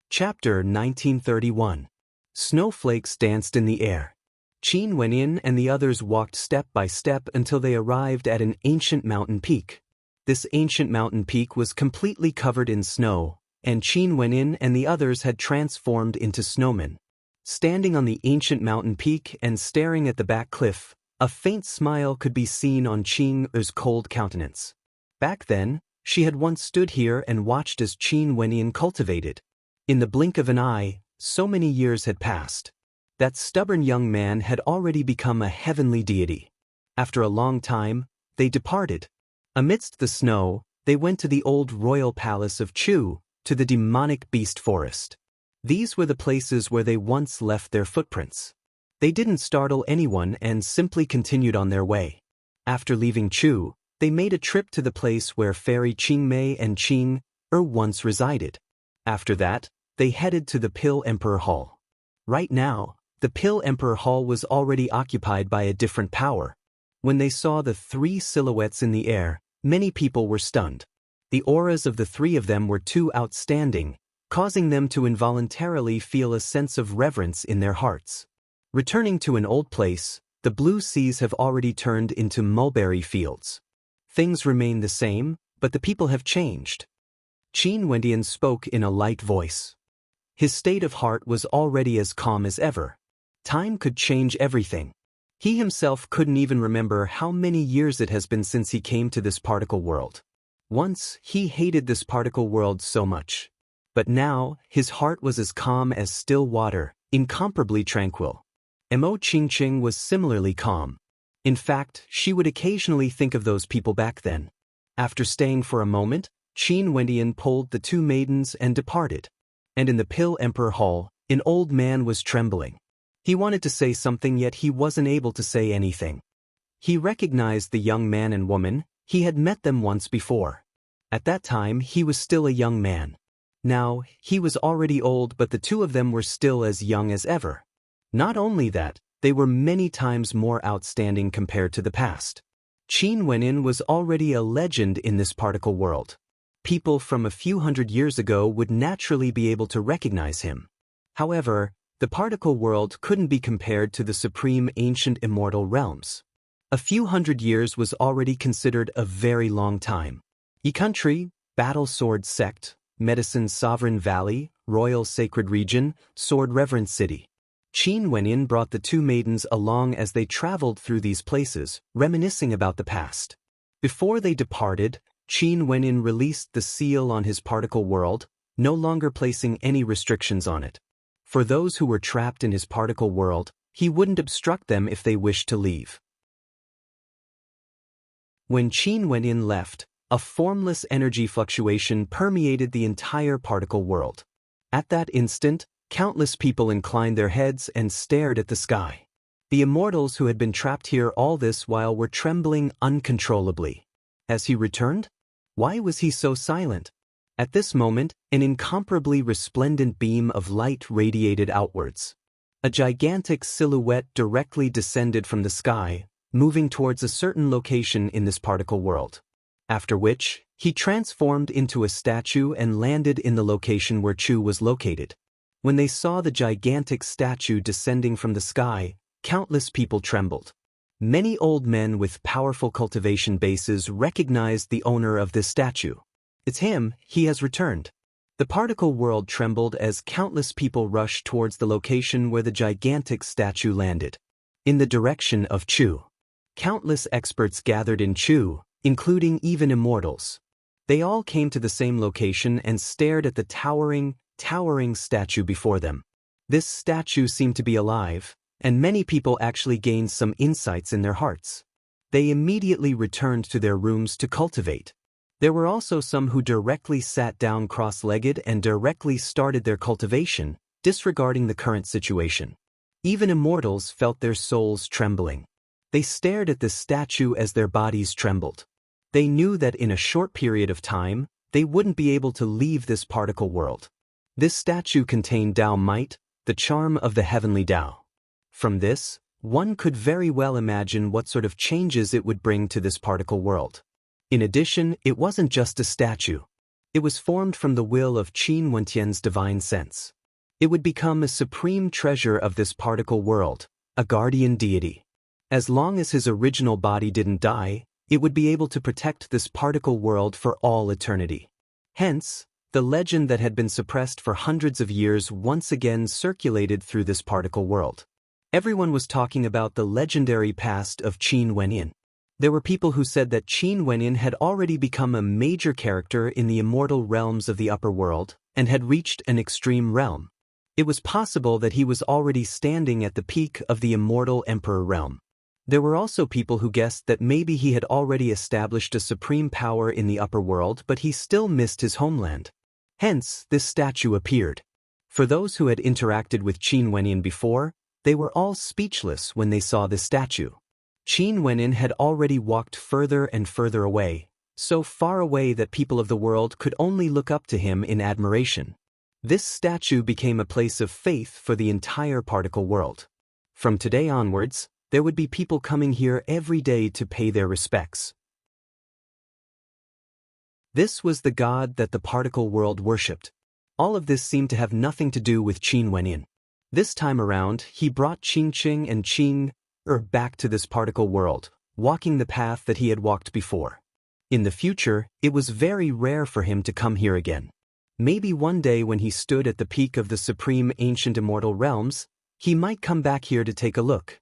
Speaker 1: Chapter 1931. Snowflakes danced in the air. Qin Wenyan and the others walked step by step until they arrived at an ancient mountain peak. This ancient mountain peak was completely covered in snow, and Qin Wenyan and the others had transformed into snowmen. Standing on the ancient mountain peak and staring at the back cliff, a faint smile could be seen on Qin Er's cold countenance. Back then, she had once stood here and watched as Qin Wenyan cultivated. In the blink of an eye, so many years had passed. That stubborn young man had already become a heavenly deity. After a long time, they departed. Amidst the snow, they went to the old royal palace of Chu, to the demonic beast forest. These were the places where they once left their footprints. They didn't startle anyone and simply continued on their way. After leaving Chu, they made a trip to the place where Fairy Qingmei and Qin Er once resided. After that, they headed to the Pill Emperor Hall. Right now, the Pill Emperor Hall was already occupied by a different power. When they saw the 3 silhouettes in the air, many people were stunned. The auras of the 3 of them were too outstanding, causing them to involuntarily feel a sense of reverence in their hearts. Returning to an old place, the blue seas have already turned into mulberry fields. Things remain the same, but the people have changed. Qin Wendian spoke in a light voice. His state of heart was already as calm as ever. Time could change everything. He himself couldn't even remember how many years it has been since he came to this particle world. Once, he hated this particle world so much. But now, his heart was as calm as still water, incomparably tranquil. Mo Qingqing was similarly calm. In fact, she would occasionally think of those people back then. After staying for a moment, Qin Wendian pulled the two maidens and departed. And in the Pill Emperor Hall, an old man was trembling. He wanted to say something, yet he wasn't able to say anything. He recognized the young man and woman. He had met them once before. At that time, he was still a young man. Now, he was already old, but the two of them were still as young as ever. Not only that, they were many times more outstanding compared to the past. Qin Wenyin was already a legend in this particle world. People from a few hundred years ago would naturally be able to recognize him. However, the particle world couldn't be compared to the supreme ancient immortal realms. A few hundred years was already considered a very long time. Yi country, battle sword sect, medicine sovereign valley, royal sacred region, sword reverend city. Qin Wenyin brought the two maidens along as they traveled through these places, reminiscing about the past. Before they departed, Qin Wenyin released the seal on his particle world, no longer placing any restrictions on it. For those who were trapped in his particle world, he wouldn't obstruct them if they wished to leave. When Qin Wenyin left, a formless energy fluctuation permeated the entire particle world. At that instant, countless people inclined their heads and stared at the sky. The immortals who had been trapped here all this while were trembling uncontrollably. Has he returned? Why was he so silent? At this moment, an incomparably resplendent beam of light radiated outwards. A gigantic silhouette directly descended from the sky, moving towards a certain location in this particle world. After which, he transformed into a statue and landed in the location where Chu was located. When they saw the gigantic statue descending from the sky, countless people trembled. Many old men with powerful cultivation bases recognized the owner of this statue. It's him, he has returned. The particle world trembled as countless people rushed towards the location where the gigantic statue landed. In the direction of Chu. Countless experts gathered in Chu, including even immortals. They all came to the same location and stared at the towering statue before them. This statue seemed to be alive, and many people actually gained some insights in their hearts. They immediately returned to their rooms to cultivate. There were also some who directly sat down cross-legged and directly started their cultivation, disregarding the current situation. Even immortals felt their souls trembling. They stared at this statue as their bodies trembled. They knew that in a short period of time, they wouldn't be able to leave this particle world. This statue contained Tao might, the charm of the heavenly Tao. From this, one could very well imagine what sort of changes it would bring to this particle world. In addition, it wasn't just a statue. It was formed from the will of Qin Wentian's divine sense. It would become a supreme treasure of this particle world, a guardian deity. As long as his original body didn't die, it would be able to protect this particle world for all eternity. Hence, the legend that had been suppressed for hundreds of years once again circulated through this particle world. Everyone was talking about the legendary past of Qin Wenyin. There were people who said that Qin Wenyin had already become a major character in the immortal realms of the upper world and had reached an extreme realm. It was possible that he was already standing at the peak of the immortal emperor realm. There were also people who guessed that maybe he had already established a supreme power in the upper world, but he still missed his homeland. Hence, this statue appeared. For those who had interacted with Qin Wenyin before, they were all speechless when they saw this statue. Qin Wenyin had already walked further and further away, so far away that people of the world could only look up to him in admiration. This statue became a place of faith for the entire particle world. From today onwards, there would be people coming here every day to pay their respects. This was the god that the particle world worshipped. All of this seemed to have nothing to do with Qin Wenyin. This time around, he brought Qingqing and Qing back to this particle world, walking the path that he had walked before. In the future, it was very rare for him to come here again. Maybe one day when he stood at the peak of the supreme ancient immortal realms, he might come back here to take a look.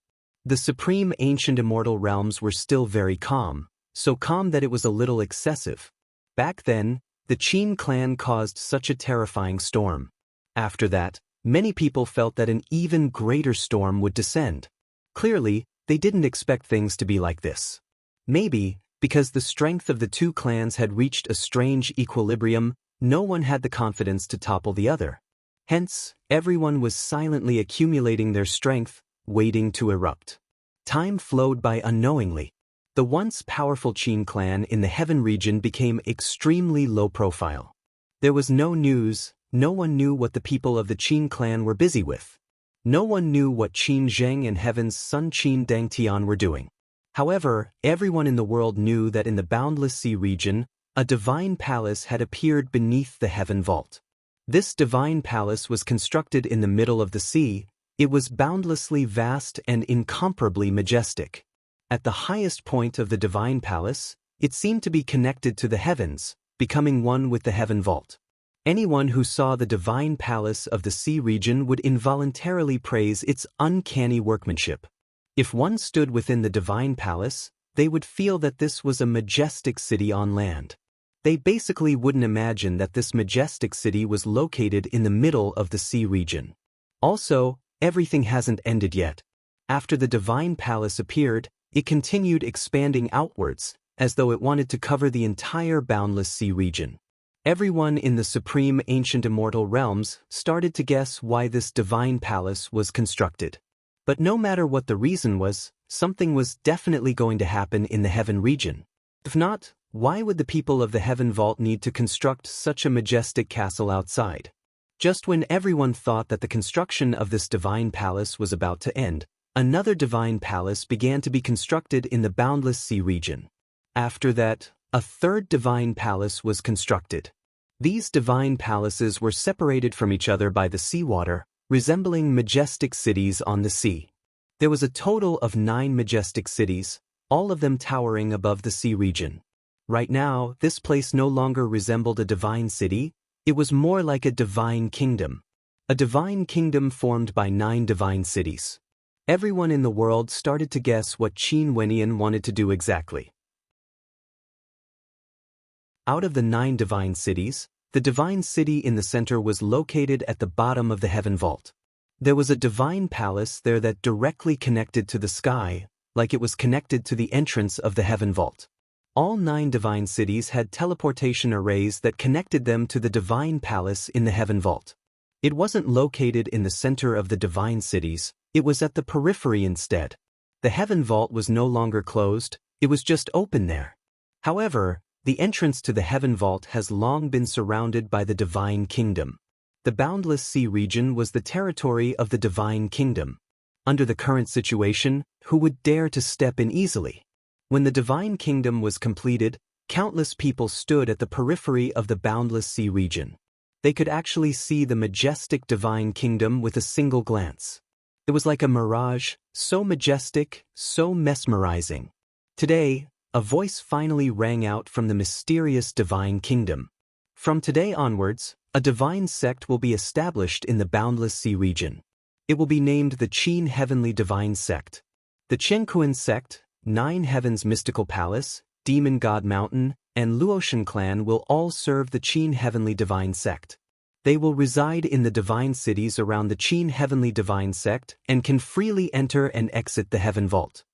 Speaker 1: The supreme ancient immortal realms were still very calm, so calm that it was a little excessive. Back then, the Qin clan caused such a terrifying storm. After that, many people felt that an even greater storm would descend. Clearly, they didn't expect things to be like this. Maybe, because the strength of the two clans had reached a strange equilibrium, no one had the confidence to topple the other. Hence, everyone was silently accumulating their strength, waiting to erupt. Time flowed by unknowingly. The once powerful Qin clan in the Heaven region became extremely low profile. There was no news, no one knew what the people of the Qin clan were busy with. No one knew what Qin Zheng and Heaven's son Qin Dangtian were doing. However, everyone in the world knew that in the Boundless Sea region, a divine palace had appeared beneath the Heaven Vault. This divine palace was constructed in the middle of the sea. It was boundlessly vast and incomparably majestic. At the highest point of the divine palace, it seemed to be connected to the heavens, becoming one with the Heaven Vault. Anyone who saw the divine palace of the sea region would involuntarily praise its uncanny workmanship. If one stood within the divine palace, they would feel that this was a majestic city on land. They basically wouldn't imagine that this majestic city was located in the middle of the sea region. Also, everything hasn't ended yet. After the divine palace appeared, it continued expanding outwards, as though it wanted to cover the entire Boundless Sea region. Everyone in the supreme ancient immortal realms started to guess why this divine palace was constructed. But no matter what the reason was, something was definitely going to happen in the Heaven region. If not, why would the people of the Heaven Vault need to construct such a majestic castle outside? Just when everyone thought that the construction of this divine palace was about to end, another divine palace began to be constructed in the Boundless Sea region. After that, a third divine palace was constructed. These divine palaces were separated from each other by the seawater, resembling majestic cities on the sea. There was a total of 9 majestic cities, all of them towering above the sea region. Right now, this place no longer resembled a divine city, it was more like a divine kingdom. A divine kingdom formed by 9 divine cities. Everyone in the world started to guess what Qin Wenyan wanted to do exactly. Out of the 9 divine cities, the divine city in the center was located at the bottom of the Heaven Vault. There was a divine palace there that directly connected to the sky, like it was connected to the entrance of the Heaven Vault. All 9 divine cities had teleportation arrays that connected them to the divine palace in the Heaven Vault. It wasn't located in the center of the divine cities, it was at the periphery instead. The Heaven Vault was no longer closed, it was just open there. However, the entrance to the Heaven Vault has long been surrounded by the Divine Kingdom. The Boundless Sea region was the territory of the Divine Kingdom. Under the current situation, who would dare to step in easily? When the Divine Kingdom was completed, countless people stood at the periphery of the Boundless Sea region. They could actually see the majestic Divine Kingdom with a single glance. It was like a mirage, so majestic, so mesmerizing. Today, a voice finally rang out from the mysterious Divine Kingdom. From today onwards, a divine sect will be established in the Boundless Sea region. It will be named the Qin Heavenly Divine Sect. The Qianquan Sect, 9 Heavens Mystical Palace, Demon God Mountain, and Luotian Clan will all serve the Qin Heavenly Divine Sect. They will reside in the divine cities around the Qin Heavenly Divine Sect and can freely enter and exit the Heaven Vault.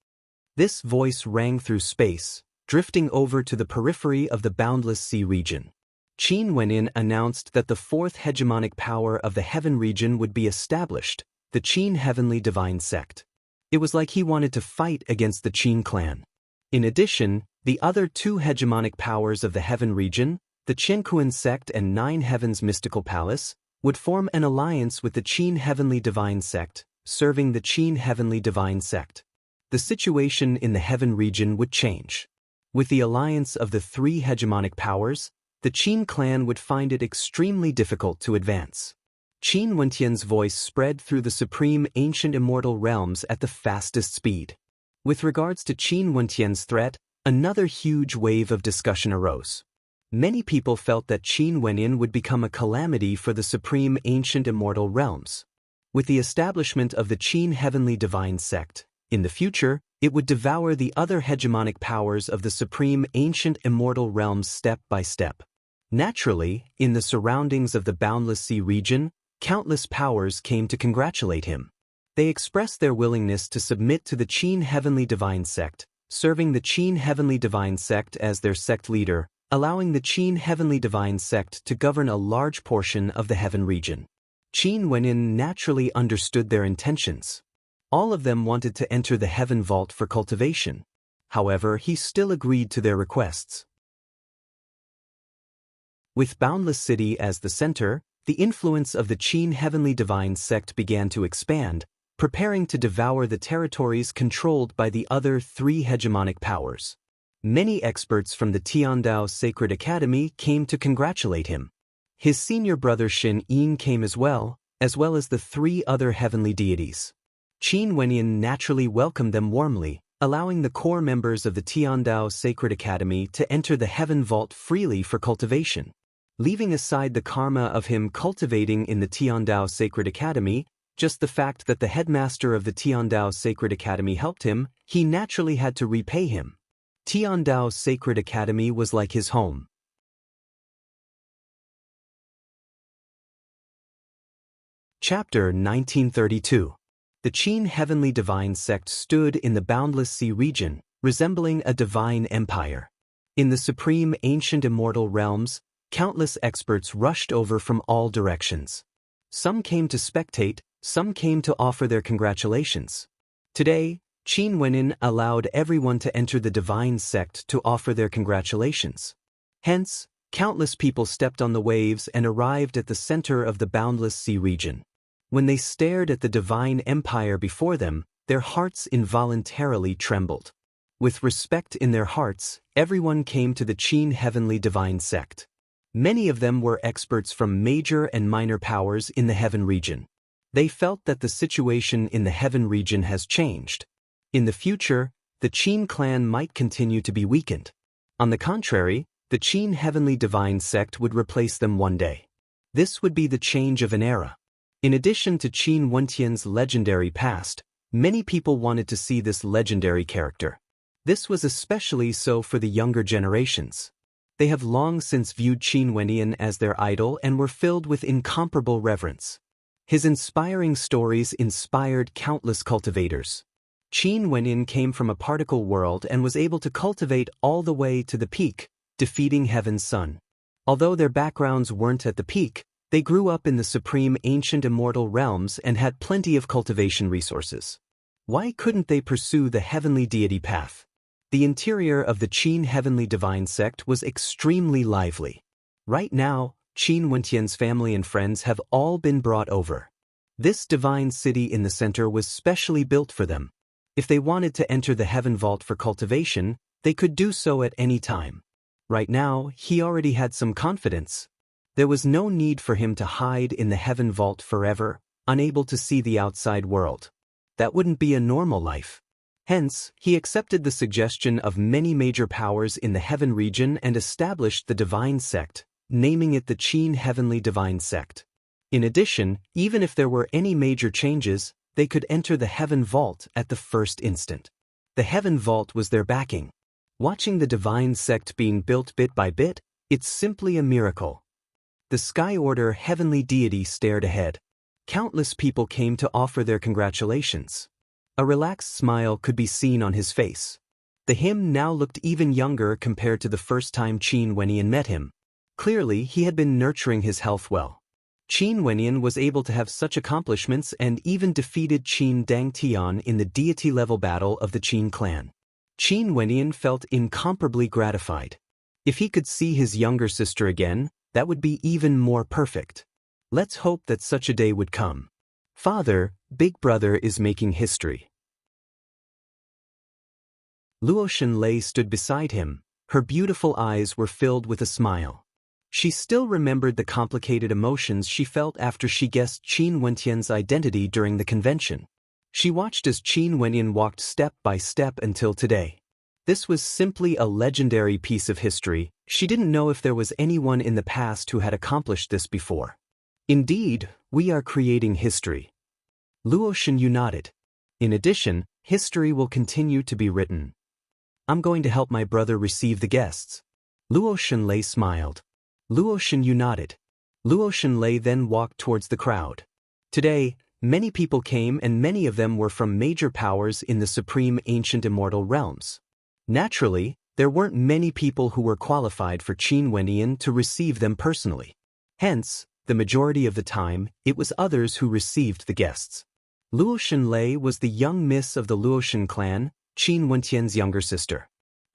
Speaker 1: This voice rang through space, drifting over to the periphery of the Boundless Sea region. Qin Wenyan announced that the 4th hegemonic power of the Heaven region would be established, the Qin Heavenly Divine Sect. It was like he wanted to fight against the Qin clan. In addition, the other 2 hegemonic powers of the Heaven region, the Qianquan Sect and 9 Heavens Mystical Palace, would form an alliance with the Qin Heavenly Divine Sect, serving the Qin Heavenly Divine Sect. The situation in the Heaven region would change. With the alliance of the 3 hegemonic powers, the Qin clan would find it extremely difficult to advance. Qin Wenyan's voice spread through the supreme ancient immortal realms at the fastest speed. With regards to Qin Wenyan's threat, another huge wave of discussion arose. Many people felt that Qin Wenyan would become a calamity for the supreme ancient immortal realms. With the establishment of the Qin Heavenly Divine Sect, In the future, it would devour the other hegemonic powers of the supreme ancient immortal realms step by step. Naturally, in the surroundings of the boundless sea region, countless powers came to congratulate him. They expressed their willingness to submit to the Qin Heavenly Divine Sect, serving the Qin Heavenly Divine Sect as their sect leader, allowing the Qin Heavenly Divine Sect to govern a large portion of the heaven region. Qin Wenyin naturally understood their intentions. All of them wanted to enter the heaven vault for cultivation. However, he still agreed to their requests. With Boundless City as the center, the influence of the Qin Heavenly Divine Sect began to expand, preparing to devour the territories controlled by the other three hegemonic powers. Many experts from the Tiandao Sacred Academy came to congratulate him. His senior brother Shin Yin came as well as the three other heavenly deities. Qin Wenyin naturally welcomed them warmly, allowing the core members of the Tiandao Sacred Academy to enter the heaven vault freely for cultivation. Leaving aside the karma of him cultivating in the Tiandao Sacred Academy, just the fact that the headmaster of the Tiandao Sacred Academy helped him, he naturally had to repay him. Tiandao Sacred Academy was like his home. Chapter 1932. The Qin Heavenly Divine Sect stood in the boundless sea region, resembling a divine empire. In the supreme ancient immortal realms, countless experts rushed over from all directions. Some came to spectate, some came to offer their congratulations. Today, Qin Wenyin allowed everyone to enter the divine sect to offer their congratulations. Hence, countless people stepped on the waves and arrived at the center of the boundless sea region. When they stared at the divine empire before them, their hearts involuntarily trembled. With respect in their hearts, everyone came to the Qin Heavenly Divine Sect. Many of them were experts from major and minor powers in the heaven region. They felt that the situation in the heaven region has changed. In the future, the Qin clan might continue to be weakened. On the contrary, the Qin Heavenly Divine Sect would replace them one day. This would be the change of an era. In addition to Qin Wentian's legendary past, many people wanted to see this legendary character. This was especially so for the younger generations. They have long since viewed Qin Wentian as their idol and were filled with incomparable reverence. His inspiring stories inspired countless cultivators. Qin Wenyin came from a particle world and was able to cultivate all the way to the peak, defeating Heaven's Sun. Although their backgrounds weren't at the peak, they grew up in the supreme ancient immortal realms and had plenty of cultivation resources. Why couldn't they pursue the heavenly deity path? The interior of the Qin Heavenly Divine Sect was extremely lively. Right now, Qin Wentian's family and friends have all been brought over. This divine city in the center was specially built for them. If they wanted to enter the heaven vault for cultivation, they could do so at any time. Right now, he already had some confidence. There was no need for him to hide in the heaven vault forever, unable to see the outside world. That wouldn't be a normal life. Hence, he accepted the suggestion of many major powers in the heaven region and established the divine sect, naming it the Qin Heavenly Divine Sect. In addition, even if there were any major changes, they could enter the heaven vault at the first instant. The heaven vault was their backing. Watching the divine sect being built bit by bit, it's simply a miracle. The Sky Order heavenly deity stared ahead. Countless people came to offer their congratulations. A relaxed smile could be seen on his face. The him now looked even younger compared to the first time Qin Wenyin met him. Clearly, he had been nurturing his health well. Qin Wenyin was able to have such accomplishments and even defeated Qin Dangtian in the deity-level battle of the Qin clan. Qin Wenyin felt incomparably gratified. If he could see his younger sister again, that would be even more perfect. Let's hope that such a day would come. Father, big brother is making history. Luo Shenlei stood beside him. Her beautiful eyes were filled with a smile. She still remembered the complicated emotions she felt after she guessed Qin Wentian's identity during the convention. She watched as Qin Wenyin walked step by step until today. This was simply a legendary piece of history. She didn't know if there was anyone in the past who had accomplished this before. Indeed, we are creating history. Luo Shenyu nodded. In addition, History will continue to be written. I'm going to help my brother receive the guests. Luo Shenlei smiled. Luo Shenyu nodded. Luo Shenlei then walked towards the crowd. Today, many people came and many of them were from major powers in the supreme ancient immortal realms. Naturally, there weren't many people who were qualified for Qin Wenyan to receive them personally. Hence, the majority of the time, it was others who received the guests. Luo Shenlei was the young miss of the Luoshan clan, Qin Wentian's younger sister.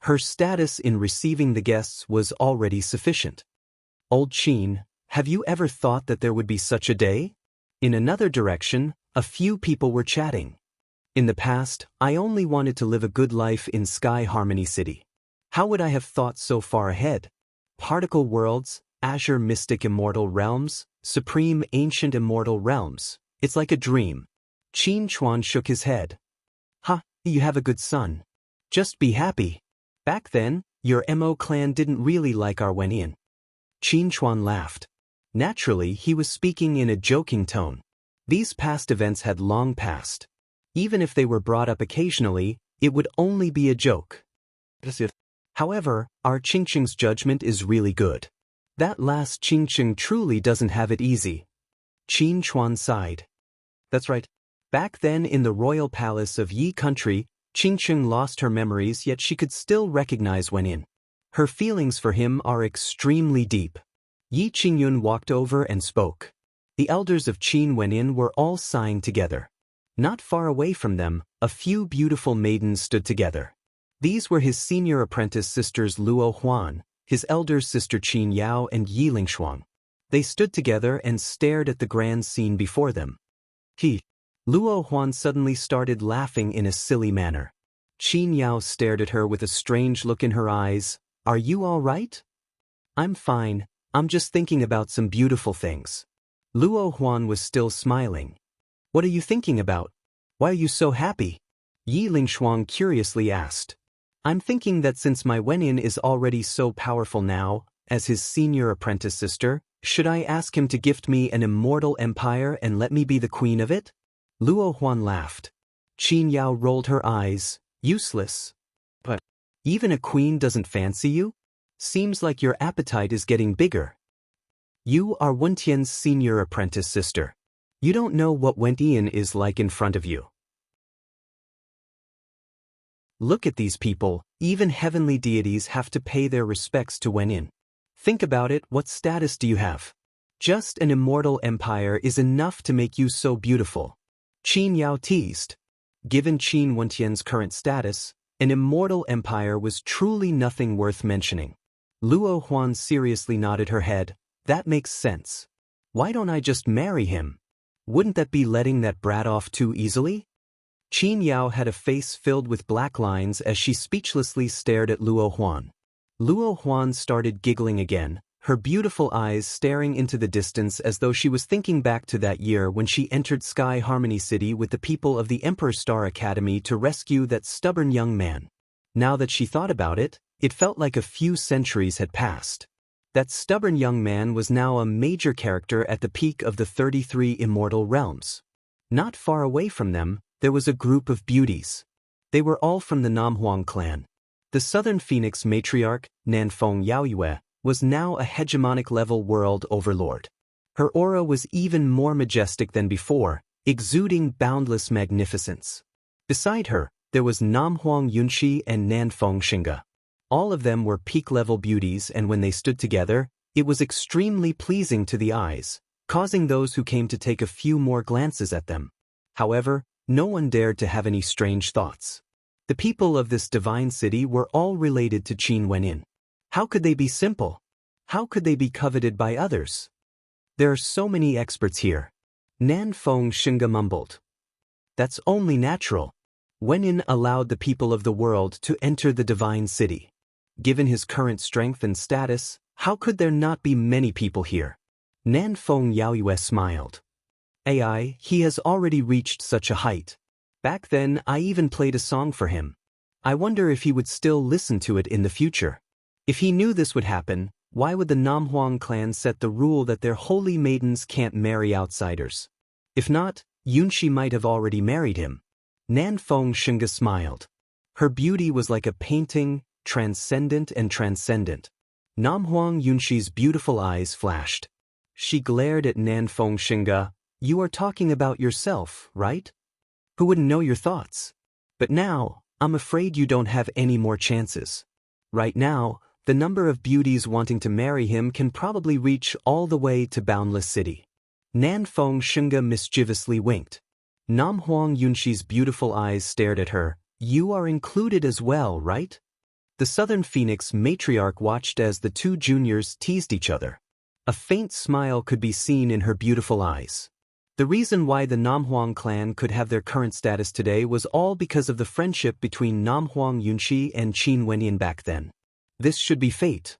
Speaker 1: Her status in receiving the guests was already sufficient. Old Qin, have you ever thought that there would be such a day? In another direction, a few people were chatting. In the past, I only wanted to live a good life in Sky Harmony City. How would I have thought so far ahead? Particle worlds, Azure Mystic Immortal Realms, Supreme Ancient Immortal Realms. It's like a dream. Qin Chuan shook his head. You have a good son. Just be happy. Back then, your Mo clan didn't really like our Wenyan. Qin Chuan laughed. Naturally, he was speaking in a joking tone. These past events had long passed. Even if they were brought up occasionally, it would only be a joke. However, our Qingqing's judgment is really good. That last Qingqing truly doesn't have it easy. Qin Chuan sighed. That's right. Back then in the royal palace of Yi country, Qingqing lost her memories, yet she could still recognize Wenyan. Her feelings for him are extremely deep. Yi Qingyun walked over and spoke. The elders of Qin Wenyan were all sighing together. Not far away from them, a few beautiful maidens stood together. These were his senior apprentice sisters Luo Huan, his elder sister Qin Yao and Yi Lingshuang. They stood together and stared at the grand scene before them. Luo Huan suddenly started laughing in a silly manner. Qin Yao stared at her with a strange look in her eyes. Are you all right? I'm fine, I'm just thinking about some beautiful things. Luo Huan was still smiling. What are you thinking about? Why are you so happy? Yi Lingshuang curiously asked. I'm thinking that since my Wenyan is already so powerful now, as his senior apprentice sister, should I ask him to gift me an immortal empire and let me be the queen of it? Luo Huan laughed. Qin Yao rolled her eyes. Useless. But even a queen doesn't fancy you? Seems like your appetite is getting bigger. You are Wentian's senior apprentice sister. You don't know what Wentian is like in front of you. Look at these people, even heavenly deities have to pay their respects to Wenyan. Think about it, what status do you have? Just an immortal empire is enough to make you so beautiful. Qin Yao teased. Given Qin Wentian's current status, an immortal empire was truly nothing worth mentioning. Luo Huan seriously nodded her head. That makes sense. Why don't I just marry him? Wouldn't that be letting that brat off too easily? Qin Yao had a face filled with black lines as she speechlessly stared at Luo Huan. Luo Huan started giggling again, her beautiful eyes staring into the distance as though she was thinking back to that year when she entered Sky Harmony City with the people of the Emperor Star Academy to rescue that stubborn young man. Now that she thought about it, it felt like a few centuries had passed. That stubborn young man was now a major character at the peak of the 33 immortal realms. Not far away from them, there was a group of beauties. They were all from the Namhuang clan. The Southern Phoenix matriarch, Nanfeng Yaoyue, was now a hegemonic-level world overlord. Her aura was even more majestic than before, exuding boundless magnificence. Beside her, there was Namhuang Yunshi and Nanfeng Xinge. All of them were peak-level beauties, and when they stood together, it was extremely pleasing to the eyes, causing those who came to take a few more glances at them. However, no one dared to have any strange thoughts. The people of this divine city were all related to Qin Wenyan. How could they be simple? How could they be coveted by others? There are so many experts here. Nanfeng Xinge mumbled. That's only natural. Wenyan allowed the people of the world to enter the divine city. Given his current strength and status, how could there not be many people here? Nanfeng Yaoyue smiled. He has already reached such a height. Back then, I even played a song for him. I wonder if he would still listen to it in the future. If he knew this would happen, why would the Namhuang clan set the rule that their holy maidens can't marry outsiders? If not, Yunshi might have already married him. Nan Feng Xinga smiled. Her beauty was like a painting, transcendent and transcendent. Nam Huang Yunxi's beautiful eyes flashed. She glared at Nan Feng Xinga. You are talking about yourself, right? Who wouldn't know your thoughts? But now, I'm afraid you don't have any more chances. Right now, the number of beauties wanting to marry him can probably reach all the way to Boundless City. Nan Feng Xinga mischievously winked. Nam Huang Yunxi's beautiful eyes stared at her. You are included as well, right? The Southern Phoenix matriarch watched as the two juniors teased each other. A faint smile could be seen in her beautiful eyes. The reason why the Nam Huang clan could have their current status today was all because of the friendship between Nam Huang Yunxi and Qin Wenyan back then. This should be fate.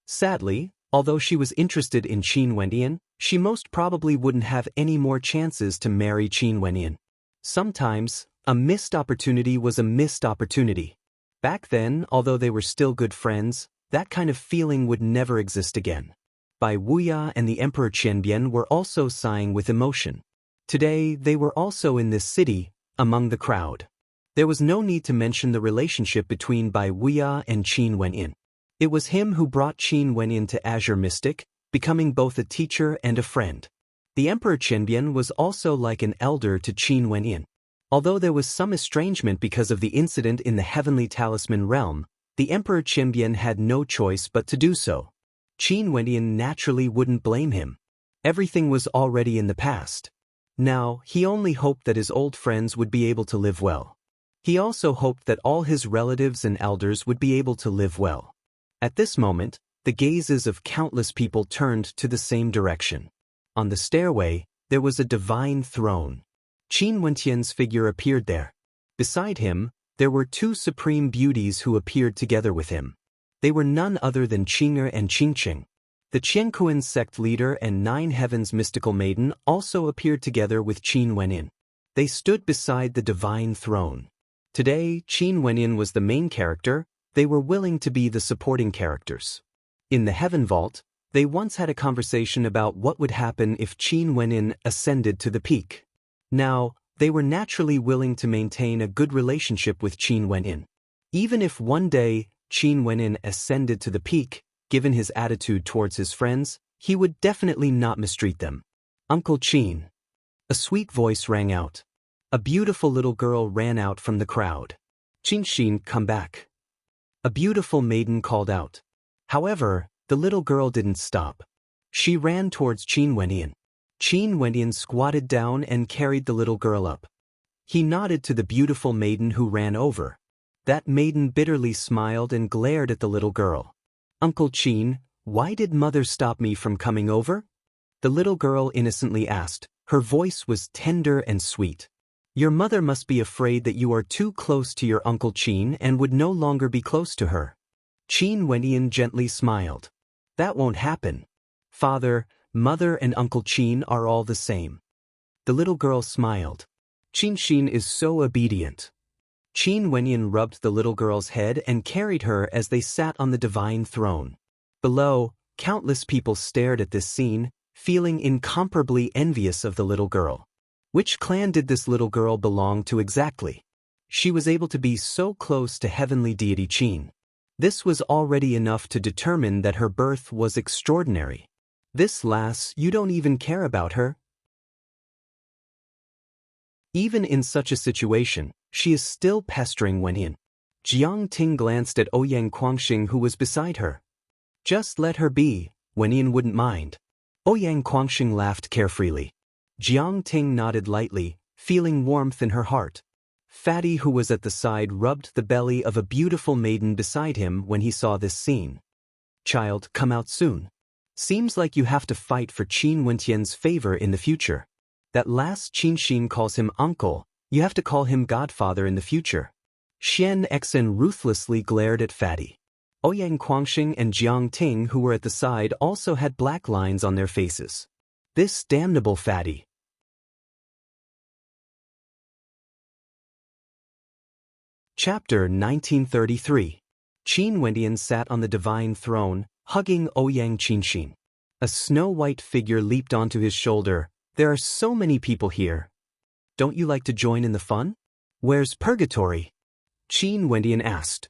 Speaker 1: Sadly, although she was interested in Qin Wenyan, she most probably wouldn't have any more chances to marry Qin Wenyan. Sometimes, a missed opportunity was a missed opportunity. Back then, although they were still good friends, that kind of feeling would never exist again. Bai Wuya and the Emperor Qianbian were also sighing with emotion. Today, they were also in this city, among the crowd. There was no need to mention the relationship between Bai Wuya and Qin Wenyan. It was him who brought Qin Wenyan to Azure Mystic, becoming both a teacher and a friend. The Emperor Qianbian was also like an elder to Qin Wenyan. Although there was some estrangement because of the incident in the Heavenly Talisman realm, the Emperor Qianbian had no choice but to do so. Qin Wenyan naturally wouldn't blame him. Everything was already in the past. Now, he only hoped that his old friends would be able to live well. He also hoped that all his relatives and elders would be able to live well. At this moment, the gazes of countless people turned to the same direction. On the stairway, there was a divine throne. Qin Wentian's figure appeared there. Beside him, there were two supreme beauties who appeared together with him. They were none other than Qing'er and Qingqing. The Qiankuan sect leader and Nine Heavens mystical maiden also appeared together with Qin Wenyan. They stood beside the divine throne. Today, Qin Wenyan was the main character. They were willing to be the supporting characters. In the Heaven Vault, they once had a conversation about what would happen if Qin Wenyan ascended to the peak. Now, they were naturally willing to maintain a good relationship with Qin Wenyan. Even if one day Qin Wenyan ascended to the peak, given his attitude towards his friends, he would definitely not mistreat them. Uncle Qin. A sweet voice rang out. A beautiful little girl ran out from the crowd. Qin Xin, come back. A beautiful maiden called out. However, the little girl didn't stop. She ran towards Qin Wenyan. Qin Wenyan squatted down and carried the little girl up. He nodded to the beautiful maiden who ran over. That maiden bitterly smiled and glared at the little girl. Uncle Qin, why did mother stop me from coming over? The little girl innocently asked. Her voice was tender and sweet. Your mother must be afraid that you are too close to your Uncle Qin and would no longer be close to her. Qin Wenyan gently smiled. That won't happen. Father, mother and Uncle Qin are all the same. The little girl smiled. Qin Xin is so obedient. Qin Wenyan rubbed the little girl's head and carried her as they sat on the divine throne. Below, countless people stared at this scene, feeling incomparably envious of the little girl. Which clan did this little girl belong to exactly? She was able to be so close to heavenly deity Qin. This was already enough to determine that her birth was extraordinary. This lass, you don't even care about her? Even in such a situation, she is still pestering Wenyan. Jiang Ting glanced at Ouyang Guangxing who was beside her. Just let her be, Wenyan wouldn't mind. Ouyang Guangxing laughed carefreely. Jiang Ting nodded lightly, feeling warmth in her heart. Fatty, who was at the side, rubbed the belly of a beautiful maiden beside him when he saw this scene. Child, come out soon. Seems like you have to fight for Qin Wentian's favor in the future. That last Qin Xin calls him uncle, you have to call him godfather in the future. Xian Xen ruthlessly glared at Fatty. Ouyang Guangxing and Jiang Ting, who were at the side, also had black lines on their faces. This damnable Fatty. Chapter 1933. Qin Wenyan sat on the divine throne, hugging Ouyang Qinxin. A snow-white figure leaped onto his shoulder. There are so many people here. Don't you like to join in the fun? Where's Purgatory? Qin Wendian asked.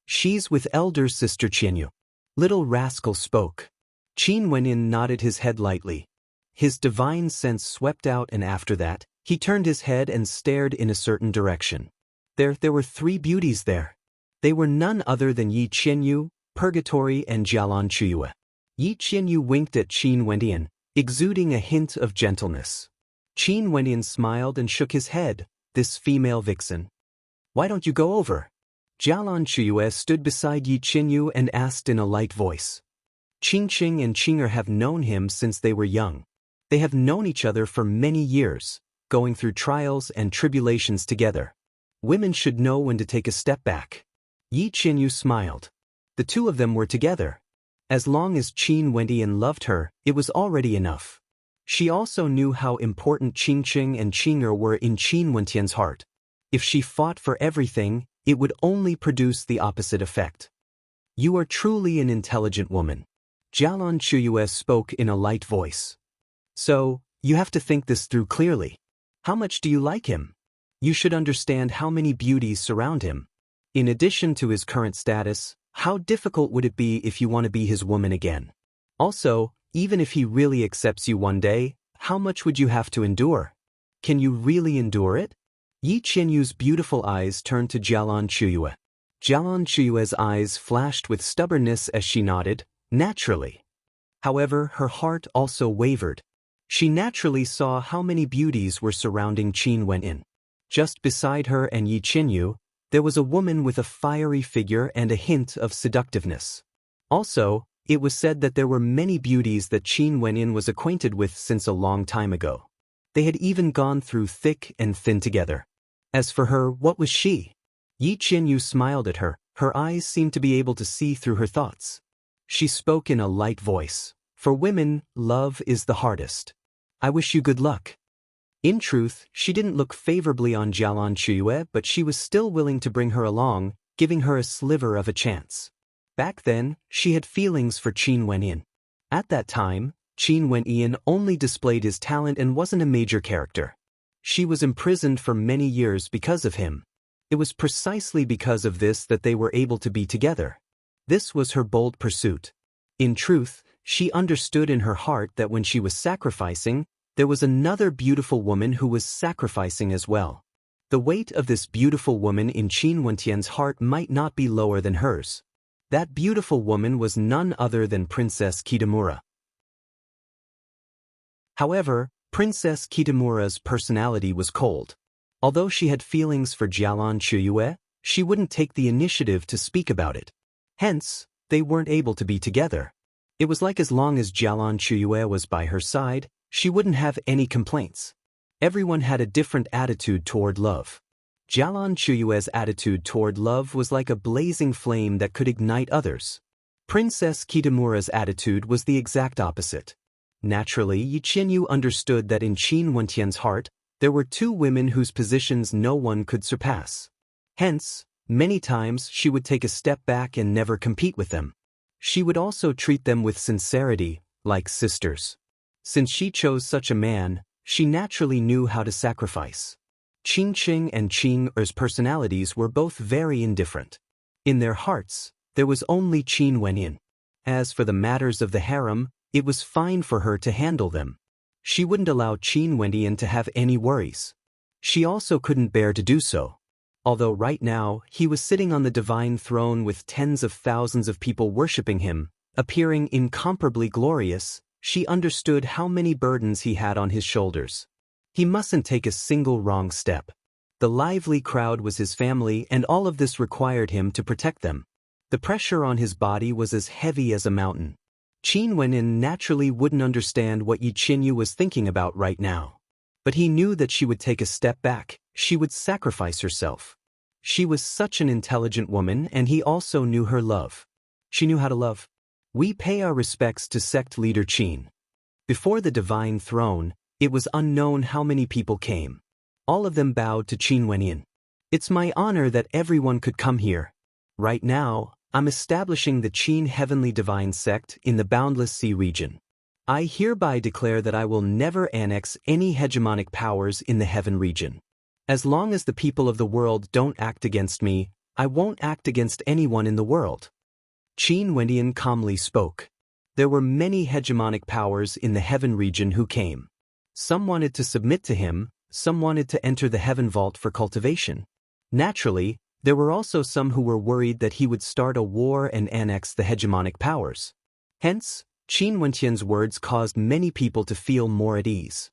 Speaker 1: She's with elder sister Qianyu. Little rascal spoke. Qin Wendian nodded his head lightly. His divine sense swept out, and after that, he turned his head and stared in a certain direction. There were 3 beauties there. They were none other than Yi Qianyu, Purgatory, and Jialan Chuyue. Yi Qianyu winked at Qin Wendian, exuding a hint of gentleness. Qin Wendian smiled and shook his head. This female vixen. Why don't you go over? Jialan Chuyue stood beside Yi Qianyu and asked in a light voice. Qingqing and Qinger have known him since they were young. They have known each other for many years, going through trials and tribulations together. Women should know when to take a step back. Yi Qianyu smiled. The 2 of them were together. As long as Qin Wendian loved her, it was already enough. She also knew how important Qingqing and Qinger were in Qin Wendian's heart. If she fought for everything, it would only produce the opposite effect. You are truly an intelligent woman. Jialan Chuyue spoke in a light voice. So, you have to think this through clearly. How much do you like him? You should understand how many beauties surround him. In addition to his current status, how difficult would it be if you want to be his woman again? Also, even if he really accepts you one day, how much would you have to endure? Can you really endure it? Yi Qianyu's beautiful eyes turned to Jialan Chuyue. Jialan Chuyue's eyes flashed with stubbornness as she nodded, naturally. However, her heart also wavered. She naturally saw how many beauties were surrounding Qin Wendian. Just beside her and Yi Qianyu, there was a woman with a fiery figure and a hint of seductiveness. Also, it was said that there were many beauties that Qin Wendian was acquainted with since a long time ago. They had even gone through thick and thin together. As for her, what was she? Yi Qianyu smiled at her. Her eyes seemed to be able to see through her thoughts. She spoke in a light voice. For women, love is the hardest. I wish you good luck. In truth, she didn't look favorably on Jialan Chuyue, but she was still willing to bring her along, giving her a sliver of a chance. Back then, she had feelings for Qin Wendian. At that time, Qin Wendian only displayed his talent and wasn't a major character. She was imprisoned for many years because of him. It was precisely because of this that they were able to be together. This was her bold pursuit. In truth, she understood in her heart that when she was sacrificing, there was another beautiful woman who was sacrificing as well. The weight of this beautiful woman in Qin Wendian's heart might not be lower than hers. That beautiful woman was none other than Princess Kitamura. However, Princess Kitamura's personality was cold. Although she had feelings for Jialan Chuyue, she wouldn't take the initiative to speak about it. Hence, they weren't able to be together. It was like as long as Jialan Chuyue was by her side, she wouldn't have any complaints. Everyone had a different attitude toward love. Jialan Chuyue's attitude toward love was like a blazing flame that could ignite others. Princess Kitamura's attitude was the exact opposite. Naturally, Yi Qianyu understood that in Qin Wendian's heart, there were 2 women whose positions no one could surpass. Hence, many times she would take a step back and never compete with them. She would also treat them with sincerity, like sisters. Since she chose such a man, she naturally knew how to sacrifice. Qingqing and Qinger's personalities were both very indifferent. In their hearts, there was only Qin Wendian. As for the matters of the harem, it was fine for her to handle them. She wouldn't allow Qin Wendian to have any worries. She also couldn't bear to do so. Although right now, he was sitting on the divine throne with tens of thousands of people worshipping him, appearing incomparably glorious, she understood how many burdens he had on his shoulders. He mustn't take a single wrong step. The lively crowd was his family, and all of this required him to protect them. The pressure on his body was as heavy as a mountain. Qin Wendian naturally wouldn't understand what Yi Qianyu was thinking about right now. But he knew that she would take a step back, she would sacrifice herself. She was such an intelligent woman, and he also knew her love. She knew how to love. We pay our respects to sect leader Qin. Before the divine throne, it was unknown how many people came. All of them bowed to Qin Wendian. It's my honor that everyone could come here. Right now, I'm establishing the Qin Heavenly Divine Sect in the Boundless Sea region. I hereby declare that I will never annex any hegemonic powers in the heaven region. As long as the people of the world don't act against me, I won't act against anyone in the world. Qin Wendian calmly spoke. There were many hegemonic powers in the heaven region who came. Some wanted to submit to him, some wanted to enter the heaven vault for cultivation. Naturally, there were also some who were worried that he would start a war and annex the hegemonic powers. Hence, Qin Wendian's words caused many people to feel more at ease.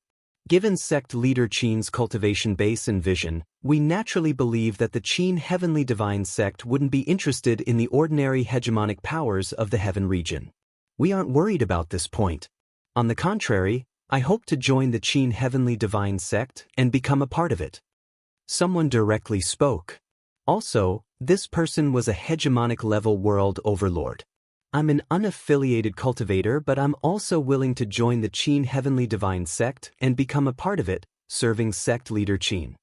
Speaker 1: Given sect leader Qin's cultivation base and vision, we naturally believe that the Qin Heavenly Divine Sect wouldn't be interested in the ordinary hegemonic powers of the heaven region. We aren't worried about this point. On the contrary, I hope to join the Qin Heavenly Divine Sect and become a part of it. Someone directly spoke. Also, this person was a hegemonic level world overlord. I'm an unaffiliated cultivator, but I'm also willing to join the Qin Heavenly Divine Sect and become a part of it, serving sect leader Qin.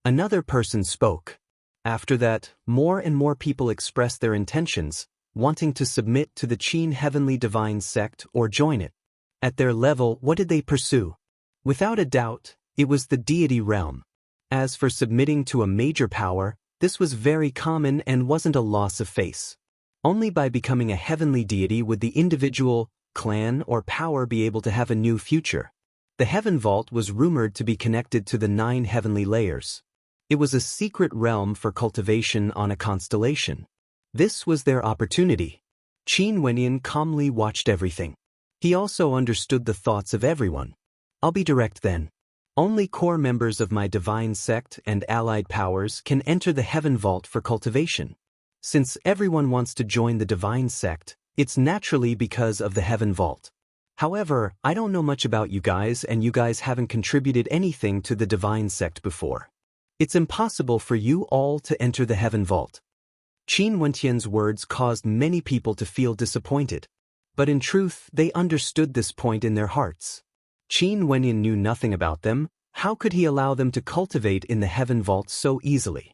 Speaker 1: Another person spoke. After that, more and more people expressed their intentions, wanting to submit to the Qin Heavenly Divine Sect or join it. At their level, what did they pursue? Without a doubt, it was the deity realm. As for submitting to a major power, this was very common and wasn't a loss of face. Only by becoming a heavenly deity would the individual, clan, or power be able to have a new future. The heaven vault was rumored to be connected to the 9 heavenly layers. It was a secret realm for cultivation on a constellation. This was their opportunity. Qin Wendian calmly watched everything. He also understood the thoughts of everyone. I'll be direct then. Only core members of my divine sect and allied powers can enter the heaven vault for cultivation. Since everyone wants to join the divine sect, it's naturally because of the heaven vault. However, I don't know much about you guys, and you guys haven't contributed anything to the divine sect before. It's impossible for you all to enter the heaven vault. Qin Wendian's words caused many people to feel disappointed. But in truth, they understood this point in their hearts. Qin Wendian knew nothing about them. How could he allow them to cultivate in the heaven vault so easily?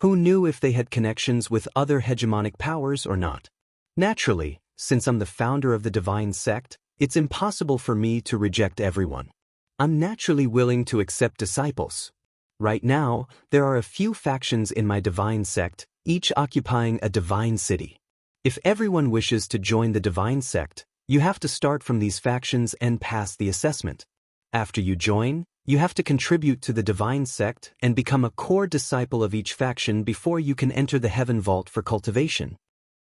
Speaker 1: Who knew if they had connections with other hegemonic powers or not? Naturally, since I'm the founder of the divine sect, it's impossible for me to reject everyone. I'm naturally willing to accept disciples. Right now, there are a few factions in my divine sect, each occupying a divine city. If everyone wishes to join the divine sect, you have to start from these factions and pass the assessment. After you join, you have to contribute to the divine sect and become a core disciple of each faction before you can enter the heaven vault for cultivation.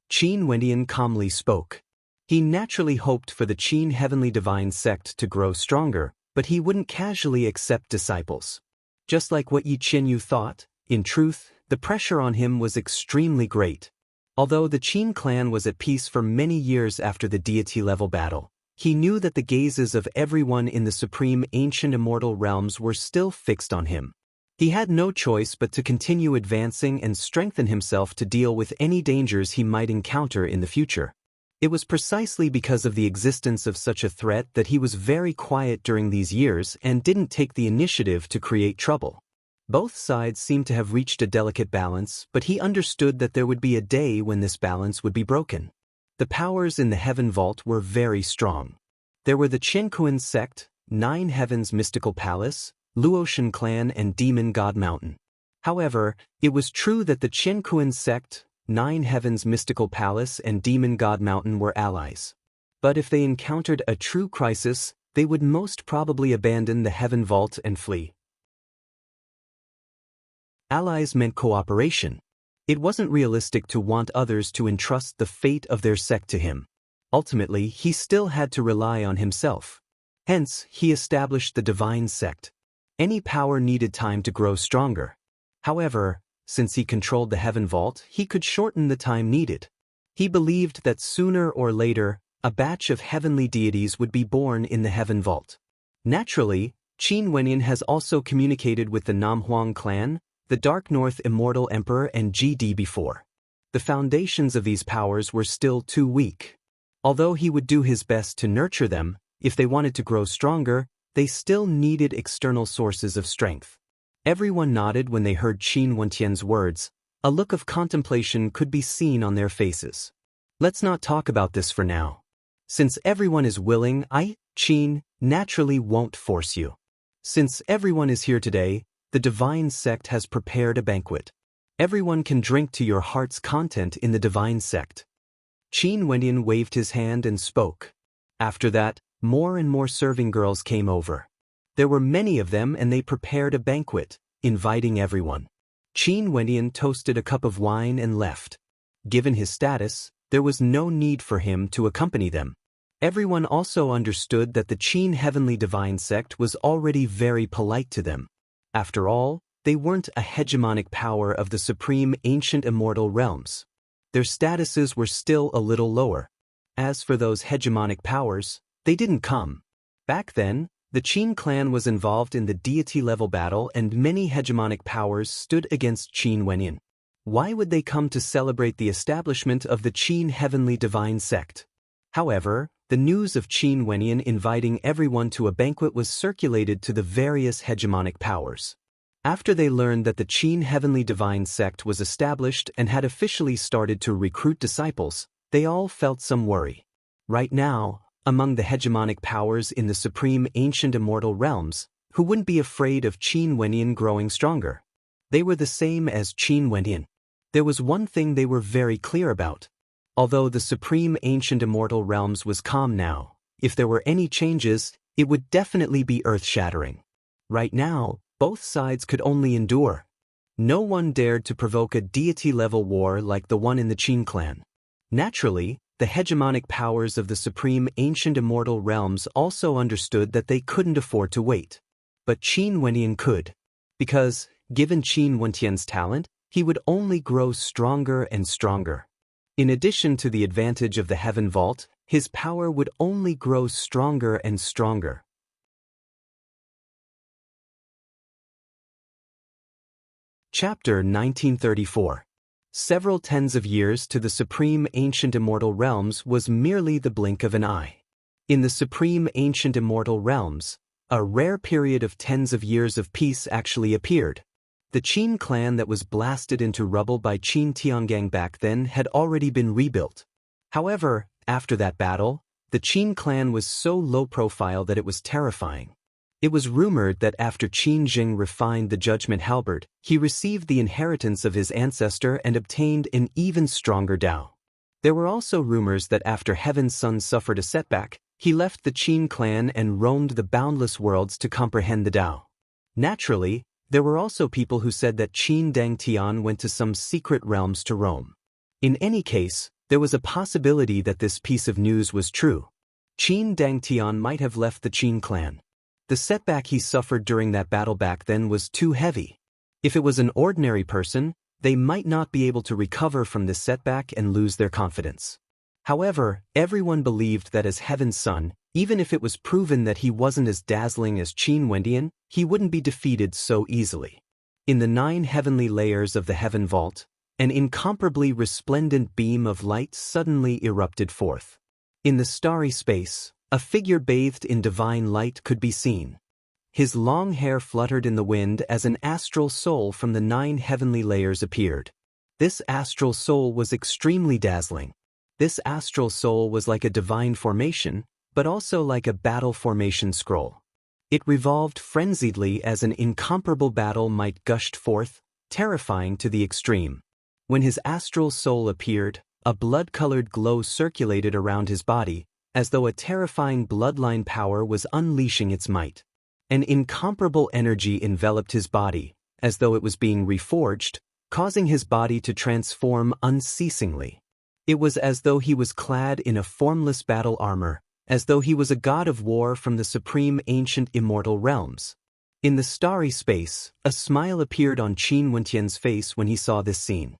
Speaker 1: Qin Wendian calmly spoke. He naturally hoped for the Qin Heavenly Divine Sect to grow stronger, but he wouldn't casually accept disciples. Just like what Yi Qinyu thought, in truth, the pressure on him was extremely great. Although the Qin clan was at peace for many years after the deity-level battle, he knew that the gazes of everyone in the supreme ancient immortal realms were still fixed on him. He had no choice but to continue advancing and strengthen himself to deal with any dangers he might encounter in the future. It was precisely because of the existence of such a threat that he was very quiet during these years and didn't take the initiative to create trouble. Both sides seemed to have reached a delicate balance, but he understood that there would be a day when this balance would be broken. The powers in the heaven vault were very strong. There were the Qianquan sect, 9 Heavens Mystical Palace, Luotian clan, and Demon God Mountain. However, it was true that the Qianquan sect, 9 Heavens Mystical Palace, and Demon God Mountain were allies. But if they encountered a true crisis, they would most probably abandon the heaven vault and flee. Allies meant cooperation. It wasn't realistic to want others to entrust the fate of their sect to him. Ultimately, he still had to rely on himself. Hence, he established the divine sect. Any power needed time to grow stronger. However, since he controlled the heaven vault, he could shorten the time needed. He believed that sooner or later, a batch of heavenly deities would be born in the heaven vault. Naturally, Qin Wendian has also communicated with the Namhuang clan, the Dark North Immortal Emperor, and GD before. The foundations of these powers were still too weak. Although he would do his best to nurture them, if they wanted to grow stronger, they still needed external sources of strength. Everyone nodded when they heard Qin Wendian's words. A look of contemplation could be seen on their faces. Let's not talk about this for now. Since everyone is willing, Qin, naturally won't force you. Since everyone is here today, the divine sect has prepared a banquet. Everyone can drink to your heart's content in the divine sect. Qin Wenyan waved his hand and spoke. After that, more and more serving girls came over. There were many of them and they prepared a banquet, inviting everyone. Qin Wenyan toasted a cup of wine and left. Given his status, there was no need for him to accompany them. Everyone also understood that the Qin Heavenly Divine Sect was already very polite to them. After all, they weren't a hegemonic power of the supreme ancient immortal realms. Their statuses were still a little lower. As for those hegemonic powers, they didn't come. Back then, the Qin clan was involved in the deity-level battle and many hegemonic powers stood against Qin Wenyan. Why would they come to celebrate the establishment of the Qin Heavenly Divine Sect? However, the news of Qin Wenyan inviting everyone to a banquet was circulated to the various hegemonic powers. After they learned that the Qin Heavenly Divine Sect was established and had officially started to recruit disciples, they all felt some worry. Right now, among the hegemonic powers in the supreme ancient immortal realms, who wouldn't be afraid of Qin Wenyan growing stronger? They were the same as Qin Wenyan. There was one thing they were very clear about. Although the supreme ancient immortal realms was calm now, if there were any changes, it would definitely be earth-shattering. Right now, both sides could only endure. No one dared to provoke a deity-level war like the one in the Qin clan. Naturally, the hegemonic powers of the supreme ancient immortal realms also understood that they couldn't afford to wait. But Qin Wenyan could. Because, given Qin Wenyan's talent, he would only grow stronger and stronger. In addition to the advantage of the Heaven Vault, his power would only grow stronger and stronger. Chapter 1934. Several tens of years to the supreme ancient immortal realms was merely the blink of an eye. In the supreme ancient immortal realms, a rare period of tens of years of peace actually appeared. The Qin clan that was blasted into rubble by Qin Tiangang back then had already been rebuilt. However, after that battle, the Qin clan was so low profile that it was terrifying. It was rumored that after Qin Jing refined the judgment halberd, he received the inheritance of his ancestor and obtained an even stronger Dao. There were also rumors that after Heaven's Son suffered a setback, he left the Qin clan and roamed the boundless worlds to comprehend the Dao. Naturally, there were also people who said that Qin Dang Tian went to some secret realms to roam. In any case, there was a possibility that this piece of news was true. Qin Dang Tian might have left the Qin clan. The setback he suffered during that battle back then was too heavy. If it was an ordinary person, they might not be able to recover from this setback and lose their confidence. However, everyone believed that as Heaven's Son, even if it was proven that he wasn't as dazzling as Qin Wenyan, he wouldn't be defeated so easily. In the 9 heavenly layers of the Heaven Vault, an incomparably resplendent beam of light suddenly erupted forth. In the starry space, a figure bathed in divine light could be seen. His long hair fluttered in the wind as an astral soul from the 9 heavenly layers appeared. This astral soul was extremely dazzling. This astral soul was like a divine formation, but also like a battle formation scroll. It revolved frenziedly as an incomparable battle might gushed forth, terrifying to the extreme. When his astral soul appeared, a blood-colored glow circulated around his body, as though a terrifying bloodline power was unleashing its might. An incomparable energy enveloped his body, as though it was being reforged, causing his body to transform unceasingly. It was as though he was clad in a formless battle armor, as though he was a god of war from the supreme ancient immortal realms. In the starry space, a smile appeared on Qin Wenyan's face when he saw this scene.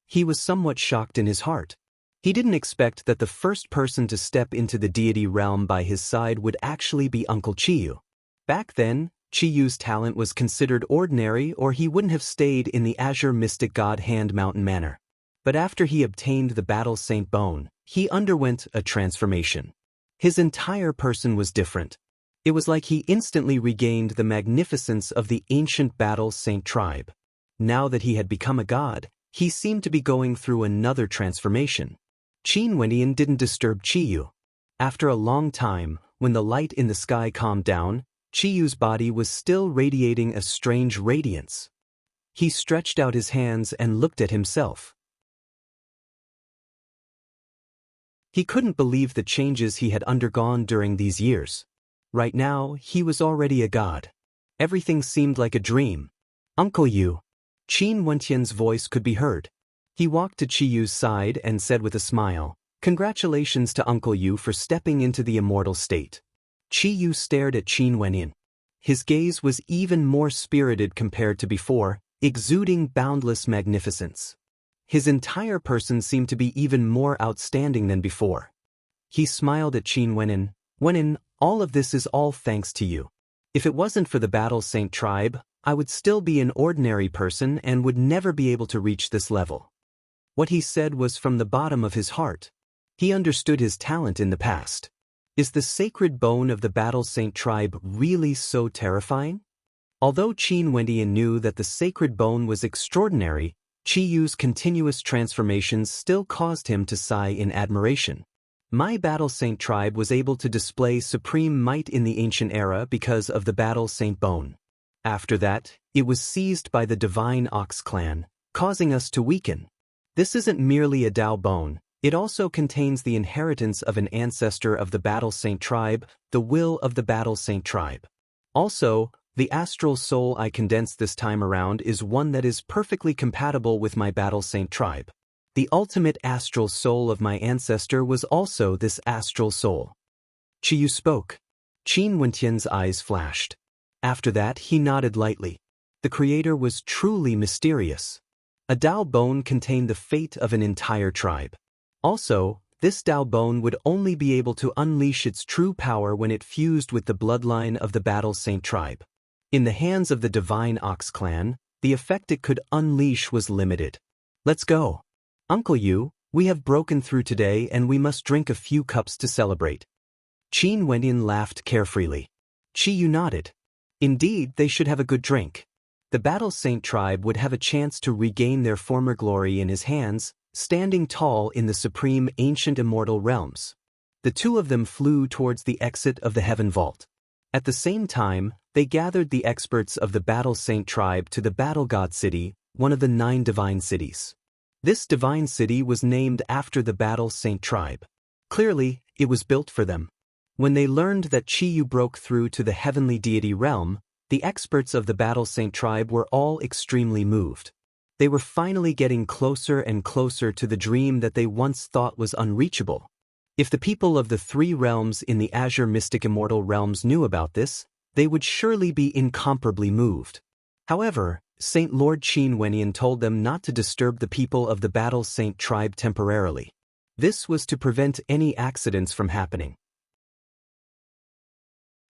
Speaker 1: He was somewhat shocked in his heart. He didn't expect that the first person to step into the deity realm by his side would actually be Uncle Qiyu. Back then, Qiyu's talent was considered ordinary or he wouldn't have stayed in the Azure Mystic God Hand Mountain Manor. But after he obtained the Battle Saint Bone, he underwent a transformation. His entire person was different. It was like he instantly regained the magnificence of the ancient Battle Saint tribe. Now that he had become a god, he seemed to be going through another transformation. Qin Wenyan didn't disturb Qiyu. After a long time, when the light in the sky calmed down, Chiyu's body was still radiating a strange radiance. He stretched out his hands and looked at himself. He couldn't believe the changes he had undergone during these years. Right now, he was already a god. Everything seemed like a dream. "Uncle Yu." Qin Wentian's voice could be heard. He walked to Chiyu's side and said with a smile, "Congratulations to Uncle Yu for stepping into the immortal state." Chiyu stared at Qin Wenyan. His gaze was even more spirited compared to before, exuding boundless magnificence. His entire person seemed to be even more outstanding than before. He smiled at Qin Wenyan. "Wenyan, all of this is all thanks to you. If it wasn't for the Battle Saint tribe, I would still be an ordinary person and would never be able to reach this level." What he said was from the bottom of his heart. He understood his talent in the past. Is the sacred bone of the Battle Saint tribe really so terrifying? Although Qin Wenyan knew that the sacred bone was extraordinary, Chiyu's continuous transformations still caused him to sigh in admiration. My Battle Saint tribe was able to display supreme might in the ancient era because of the Battle Saint bone. After that, it was seized by the Divine Ox clan, causing us to weaken. This isn't merely a Dao bone, it also contains the inheritance of an ancestor of the Battle Saint tribe, the will of the Battle Saint tribe. Also, the astral soul I condensed this time around is one that is perfectly compatible with my Battle Saint tribe. The ultimate astral soul of my ancestor was also this astral soul. Chiyu spoke. Qin Wentian's eyes flashed. After that, he nodded lightly. The creator was truly mysterious. A Dao bone contained the fate of an entire tribe. Also, this Dao bone would only be able to unleash its true power when it fused with the bloodline of the Battle Saint tribe. In the hands of the Divine Ox clan, the effect it could unleash was limited. "Let's go. Uncle Yu, we have broken through today and we must drink a few cups to celebrate." Qin Wenyan laughed carefreely. Chiyu nodded. Indeed, they should have a good drink. The Battle Saint tribe would have a chance to regain their former glory in his hands, standing tall in the supreme ancient immortal realms. The two of them flew towards the exit of the Heaven Vault. At the same time, they gathered the experts of the Battle Saint tribe to the Battle God City, one of the 9 divine cities. This divine city was named after the Battle Saint tribe. Clearly, it was built for them. When they learned that Chiyu broke through to the heavenly deity realm, the experts of the Battle Saint tribe were all extremely moved. They were finally getting closer and closer to the dream that they once thought was unreachable. If the people of the 3 realms in the Azure Mystic Immortal realms knew about this, they would surely be incomparably moved. However, Saint Lord Qin Wenyan told them not to disturb the people of the Battle Saint tribe temporarily. This was to prevent any accidents from happening.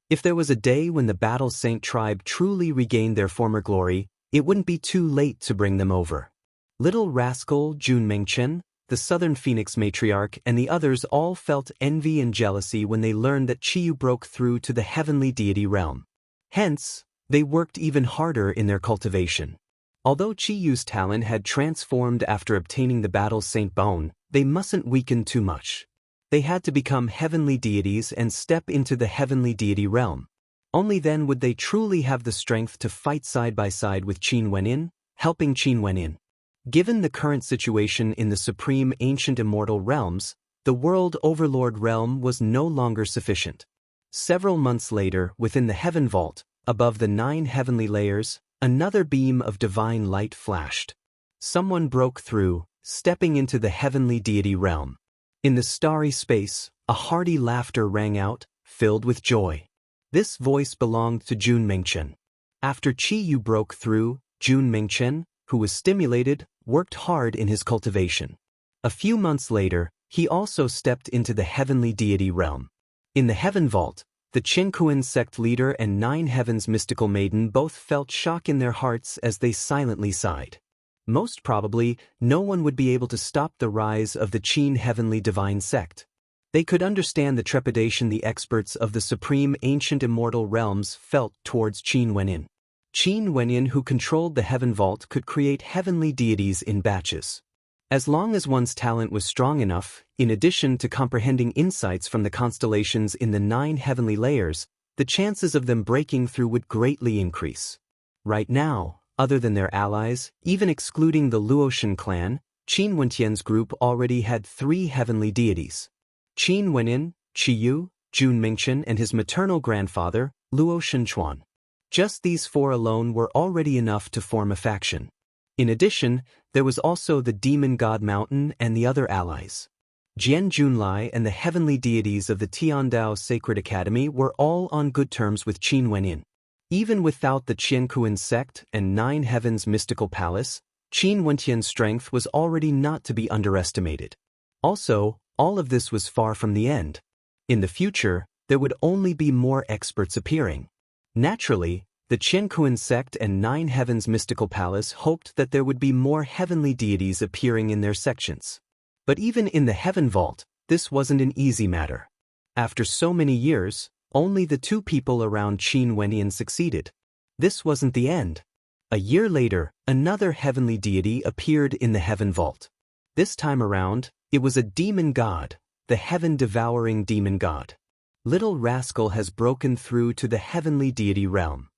Speaker 1: If there was a day when the Battle Saint tribe truly regained their former glory, it wouldn't be too late to bring them over. Little rascal Jun Mengchen, the Southern Phoenix matriarch, and the others all felt envy and jealousy when they learned that Chiyu broke through to the heavenly deity realm. Hence, they worked even harder in their cultivation. Although Chiyu's talent had transformed after obtaining the Battle Saint bone, they mustn't weaken too much. They had to become heavenly deities and step into the heavenly deity realm. Only then would they truly have the strength to fight side by side with Qin Wenyan, helping Qin Wenyan. Given the current situation in the supreme ancient immortal realms, the world overlord realm was no longer sufficient. Several months later, within the Heaven Vault, above the 9 heavenly layers, another beam of divine light flashed. Someone broke through, stepping into the heavenly deity realm. In the starry space, a hearty laughter rang out, filled with joy. This voice belonged to Jun Mengchen. After Chiyu broke through, Jun Mengchen, who was stimulated, worked hard in his cultivation. A few months later, he also stepped into the heavenly deity realm. In the Heaven Vault, the Qinkuan sect leader and 9 heavens mystical maiden both felt shock in their hearts as they silently sighed. Most probably, no one would be able to stop the rise of the Qin heavenly divine sect. They could understand the trepidation the experts of the supreme ancient immortal realms felt towards Qin Wenyan. Qin Wenyan, who controlled the Heaven Vault, could create heavenly deities in batches. As long as one's talent was strong enough, in addition to comprehending insights from the constellations in the 9 heavenly layers, the chances of them breaking through would greatly increase. Right now, other than their allies, even excluding the Luotian clan, Qin Wentian's group already had 3 heavenly deities. Qin Wenin, Qiyu, Jun Mingchen, and his maternal grandfather, Luo Shenchuan. Just these 4 alone were already enough to form a faction. In addition, there was also the Demon God Mountain and the other allies. Jian Junlai and the heavenly deities of the Tiandao Sacred Academy were all on good terms with Qin Wenin. Even without the Qiankuan sect and 9 Heavens mystical palace, Qin Wentian's strength was already not to be underestimated. Also, all of this was far from the end. In the future, there would only be more experts appearing. Naturally, the Qiankuan sect and 9 Heavens mystical palace hoped that there would be more heavenly deities appearing in their sections. But even in the Heaven Vault, this wasn't an easy matter. After so many years, only the 2 people around Qin Wenian succeeded. This wasn't the end. A year later, another heavenly deity appeared in the Heaven Vault. This time around, it was a demon god, the heaven-devouring demon god. Little Rascal has broken through to the heavenly deity realm.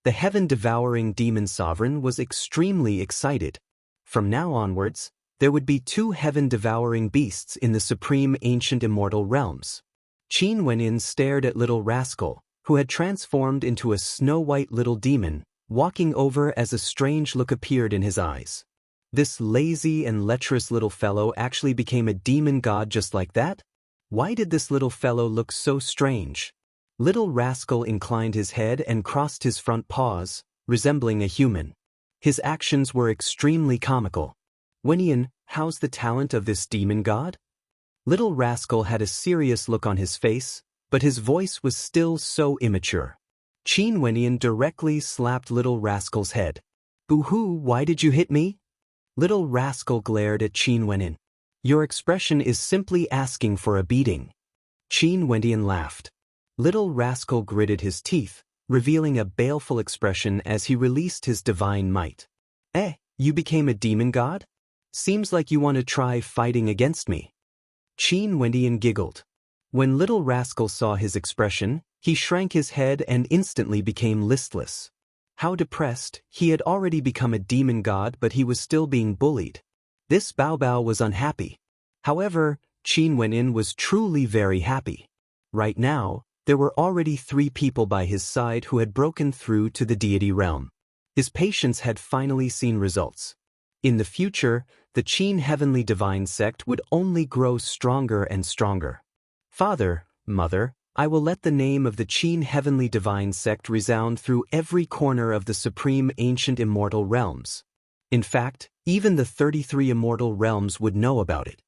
Speaker 1: The heaven-devouring demon sovereign was extremely excited. From now onwards, there would be 2 heaven-devouring beasts in the supreme ancient immortal realms. Qin Wenin stared at Little Rascal, who had transformed into a snow-white little demon, walking over as a strange look appeared in his eyes. This lazy and lecherous little fellow actually became a demon god just like that? Why did this little fellow look so strange? Little Rascal inclined his head and crossed his front paws, resembling a human. His actions were extremely comical. Wenian, how's the talent of this demon god? Little Rascal had a serious look on his face, but his voice was still so immature. Qin Wenian directly slapped Little Rascal's head. "Boo-hoo, why did you hit me?" Little Rascal glared at Qin Wenin. "Your expression is simply asking for a beating." Qin Wenian laughed. Little Rascal gritted his teeth, revealing a baleful expression as he released his divine might. You became a demon god? Seems like you want to try fighting against me." Qin Wenian giggled. When Little Rascal saw his expression, he shrank his head and instantly became listless. How depressed, he had already become a demon god but he was still being bullied. This Bao Bao was unhappy. However, Qin Wenin was truly very happy. Right now, there were already 3 people by his side who had broken through to the deity realm. His patience had finally seen results. In the future, the Qin Heavenly Divine Sect would only grow stronger and stronger. "Father, Mother, I will let the name of the Qin Heavenly Divine Sect resound through every corner of the supreme ancient immortal realms. In fact, even the 33 immortal realms would know about it."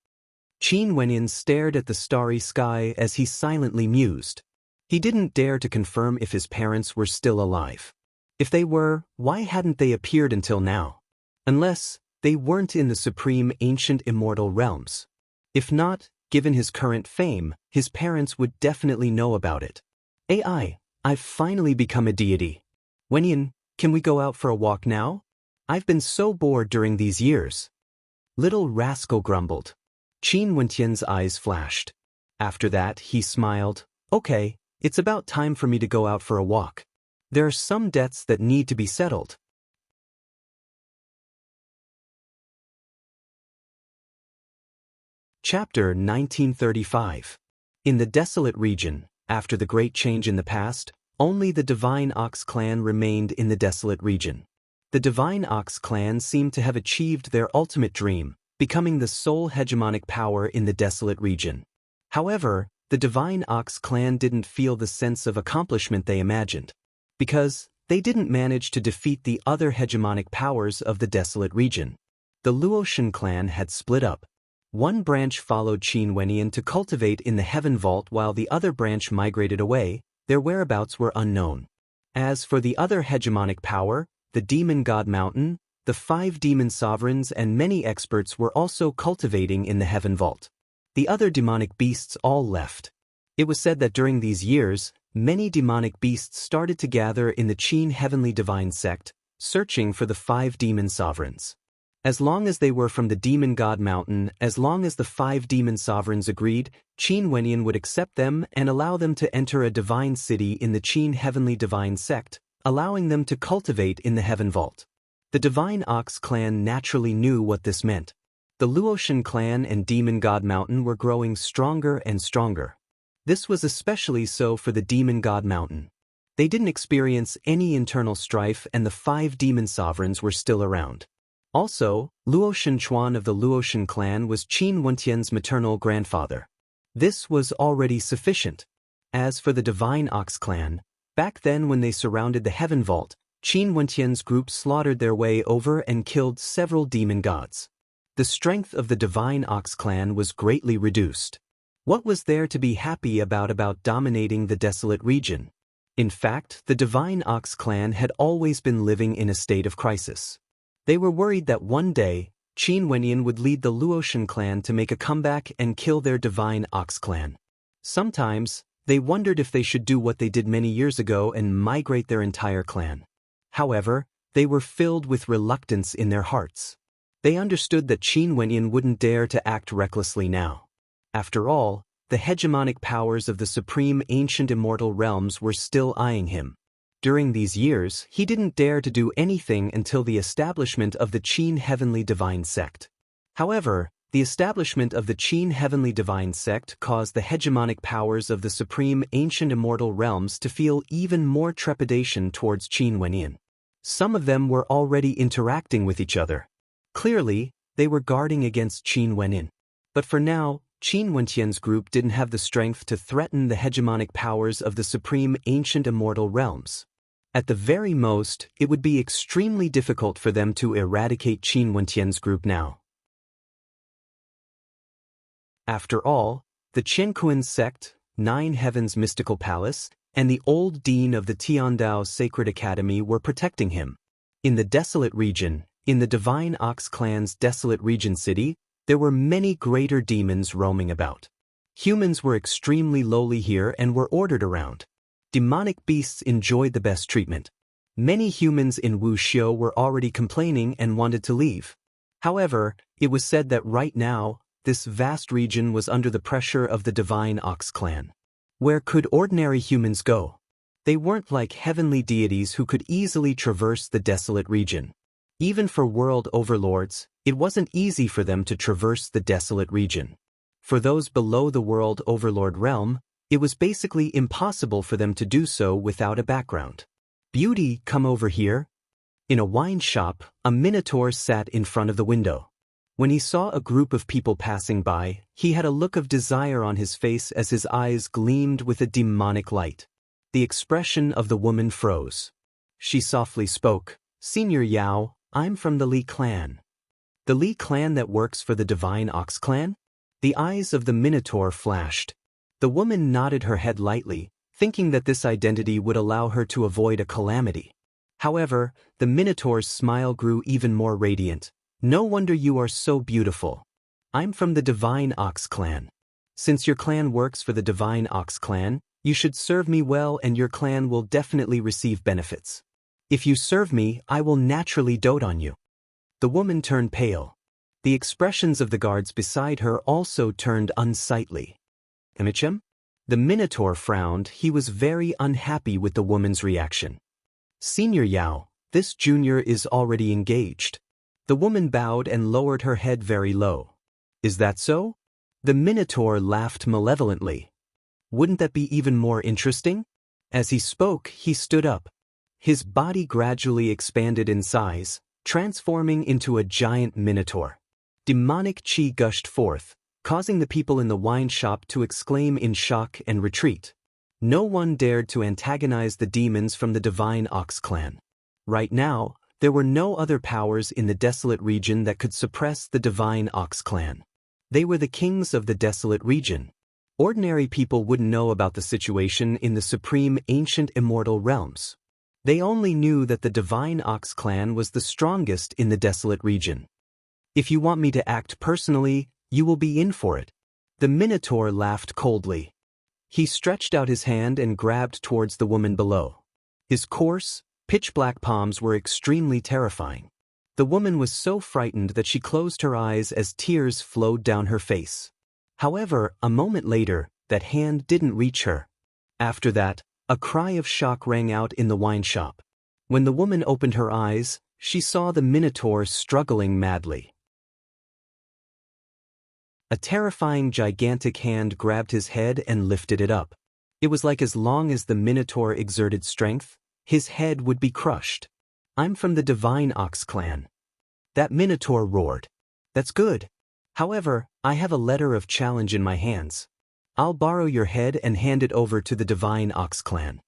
Speaker 1: Qin Wenin stared at the starry sky as he silently mused. He didn't dare to confirm if his parents were still alive. If they were, why hadn't they appeared until now? Unless they weren't in the supreme ancient immortal realms. If not, given his current fame, his parents would definitely know about it. I've finally become a deity. Wenian, can we go out for a walk now? I've been so bored during these years." Little Rascal grumbled. Qin Wentian's eyes flashed. After that, he smiled. "Okay, it's about time for me to go out for a walk. There are some debts that need to be settled." Chapter 1935. In the desolate region, after the great change in the past, only the Divine Ox clan remained in the desolate region. The Divine Ox clan seemed to have achieved their ultimate dream, becoming the sole hegemonic power in the desolate region. However, the Divine Ox clan didn't feel the sense of accomplishment they imagined, because they didn't manage to defeat the other hegemonic powers of the desolate region. The Luotian clan had split up. One branch followed Qin Wenian to cultivate in the Heaven Vault while the other branch migrated away. Their whereabouts were unknown. As for the other hegemonic power, the Demon God Mountain, the 5 demon sovereigns and many experts were also cultivating in the Heaven Vault. The other demonic beasts all left. It was said that during these years, many demonic beasts started to gather in the Qin Heavenly Divine Sect, searching for the 5 demon sovereigns. As long as they were from the demon god mountain, as long as the 5 demon sovereigns agreed, Qin Wenyan would accept them and allow them to enter a divine city in the Qin heavenly divine sect, allowing them to cultivate in the heaven vault. The divine ox clan naturally knew what this meant. The Luotian clan and demon god mountain were growing stronger and stronger. This was especially so for the demon god mountain. They didn't experience any internal strife and the 5 demon sovereigns were still around. Also, Luo Shenchuan of the Luotian clan was Qin Wentian's maternal grandfather. This was already sufficient. As for the Divine Ox clan, back then when they surrounded the Heaven Vault, Qin Wentian's group slaughtered their way over and killed several demon gods. The strength of the Divine Ox clan was greatly reduced. What was there to be happy about dominating the desolate region? In fact, the Divine Ox clan had always been living in a state of crisis. They were worried that one day, Qin Wenyan would lead the Luotian clan to make a comeback and kill their Divine Ox clan. Sometimes, they wondered if they should do what they did many years ago and migrate their entire clan. However, they were filled with reluctance in their hearts. They understood that Qin Wenyan wouldn't dare to act recklessly now. After all, the hegemonic powers of the supreme ancient immortal realms were still eyeing him. During these years, he didn't dare to do anything until the establishment of the Qin Heavenly Divine Sect. However, the establishment of the Qin Heavenly Divine Sect caused the hegemonic powers of the supreme ancient immortal realms to feel even more trepidation towards Qin Wenyan. Some of them were already interacting with each other. Clearly, they were guarding against Qin Wenyan. But for now, Qin Wentian's group didn't have the strength to threaten the hegemonic powers of the supreme ancient immortal realms. At the very most, it would be extremely difficult for them to eradicate Qin Wentian's group now. After all, the Qianquan sect, 9 Heavens Mystical Palace, and the old dean of the Tiandao Sacred Academy were protecting him. In the desolate region, in the Divine Ox clan's desolate region city, there were many greater demons roaming about. Humans were extremely lowly here and were ordered around. Demonic beasts enjoyed the best treatment. Many humans in Wuxiu were already complaining and wanted to leave. However, it was said that right now, this vast region was under the pressure of the Divine Ox clan. Where could ordinary humans go? They weren't like heavenly deities who could easily traverse the desolate region. Even for world overlords, it wasn't easy for them to traverse the desolate region. For those below the world overlord realm, it was basically impossible for them to do so without a background. Beauty, come over here. In a wine shop, a minotaur sat in front of the window. When he saw a group of people passing by, he had a look of desire on his face as his eyes gleamed with a demonic light. The expression of the woman froze. She softly spoke, "Senior Yao, I'm from the Li clan." "The Li clan that works for the Divine Ox clan?" The eyes of the minotaur flashed. The woman nodded her head lightly, thinking that this identity would allow her to avoid a calamity. However, the minotaur's smile grew even more radiant. "No wonder you are so beautiful. I'm from the Divine Ox clan. Since your clan works for the Divine Ox clan, you should serve me well and your clan will definitely receive benefits. If you serve me, I will naturally dote on you." The woman turned pale. The expressions of the guards beside her also turned unsightly. "Amichem?" The minotaur frowned. He was very unhappy with the woman's reaction. "Senior Yao, this junior is already engaged." The woman bowed and lowered her head very low. "Is that so?" The minotaur laughed malevolently. "Wouldn't that be even more interesting?" As he spoke, he stood up. His body gradually expanded in size, transforming into a giant minotaur. Demonic chi gushed forth, causing the people in the wine shop to exclaim in shock and retreat. No one dared to antagonize the demons from the Divine Ox clan. Right now, there were no other powers in the desolate region that could suppress the Divine Ox clan. They were the kings of the desolate region. Ordinary people wouldn't know about the situation in the supreme ancient immortal realms. They only knew that the Divine Ox clan was the strongest in the desolate region. "If you want me to act personally, you will be in for it." The minotaur laughed coldly. He stretched out his hand and grabbed towards the woman below. His coarse, Pitch-black palms were extremely terrifying. The woman was so frightened that she closed her eyes as tears flowed down her face. However, a moment later, that hand didn't reach her. After that, a cry of shock rang out in the wine shop. When the woman opened her eyes, she saw the Minotaur struggling madly. A terrifying gigantic hand grabbed his head and lifted it up. It was like as long as the Minotaur exerted strength, his head would be crushed. "I'm from the Divine Ox clan." That Minotaur roared. "That's good. However, I have a letter of challenge in my hands. I'll borrow your head and hand it over to the Divine Ox clan."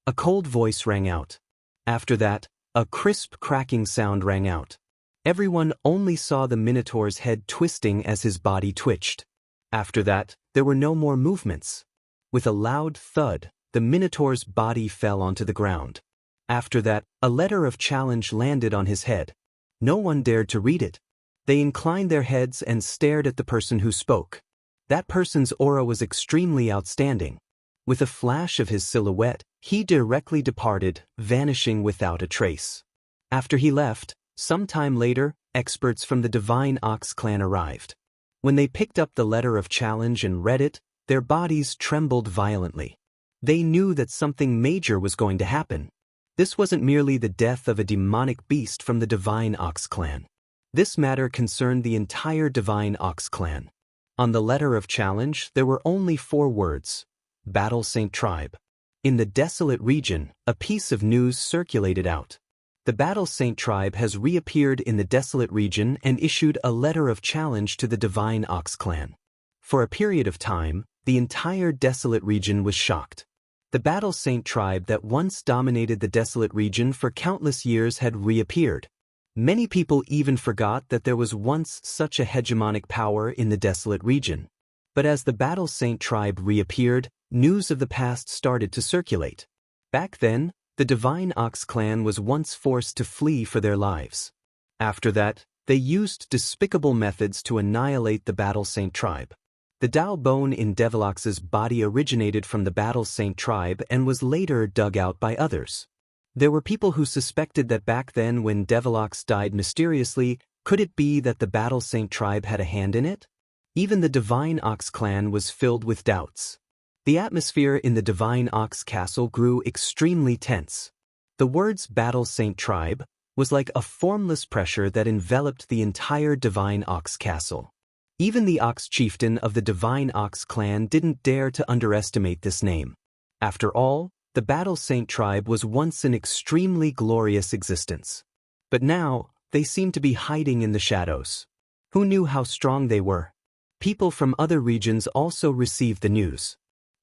Speaker 1: A cold voice rang out. After that, a crisp cracking sound rang out. Everyone only saw the Minotaur's head twisting as his body twitched. After that, there were no more movements. With a loud thud, the Minotaur's body fell onto the ground. After that, a letter of challenge landed on his head. No one dared to read it. They inclined their heads and stared at the person who spoke. That person's aura was extremely outstanding. With a flash of his silhouette, he directly departed, vanishing without a trace. After he left, some time later, experts from the Divine Ox clan arrived. When they picked up the letter of challenge and read it, their bodies trembled violently. They knew that something major was going to happen. This wasn't merely the death of a demonic beast from the Divine Ox clan. This matter concerned the entire Divine Ox clan. On the letter of challenge, there were only 4 words: Battle Saint Tribe. In the desolate region, a piece of news circulated out. The Battle Saint Tribe has reappeared in the desolate region and issued a letter of challenge to the Divine Ox clan. For a period of time, the entire desolate region was shocked. The Battle Saint Tribe that once dominated the desolate region for countless years had reappeared. Many people even forgot that there was once such a hegemonic power in the desolate region. But as the Battle Saint Tribe reappeared, news of the past started to circulate. Back then, the Divine Ox clan was once forced to flee for their lives. After that, they used despicable methods to annihilate the Battle Saint Tribe. The Dao bone in Devilox's body originated from the Battle Saint Tribe and was later dug out by others. There were people who suspected that back then when Devilox died mysteriously, could it be that the Battle Saint Tribe had a hand in it? Even the Divine Ox clan was filled with doubts. The atmosphere in the Divine Ox castle grew extremely tense. The words Battle Saint Tribe was like a formless pressure that enveloped the entire Divine Ox castle. Even the Ox chieftain of the Divine Ox clan didn't dare to underestimate this name. After all, the Battle Saint Tribe was once an extremely glorious existence. But now, they seemed to be hiding in the shadows. Who knew how strong they were? People from other regions also received the news.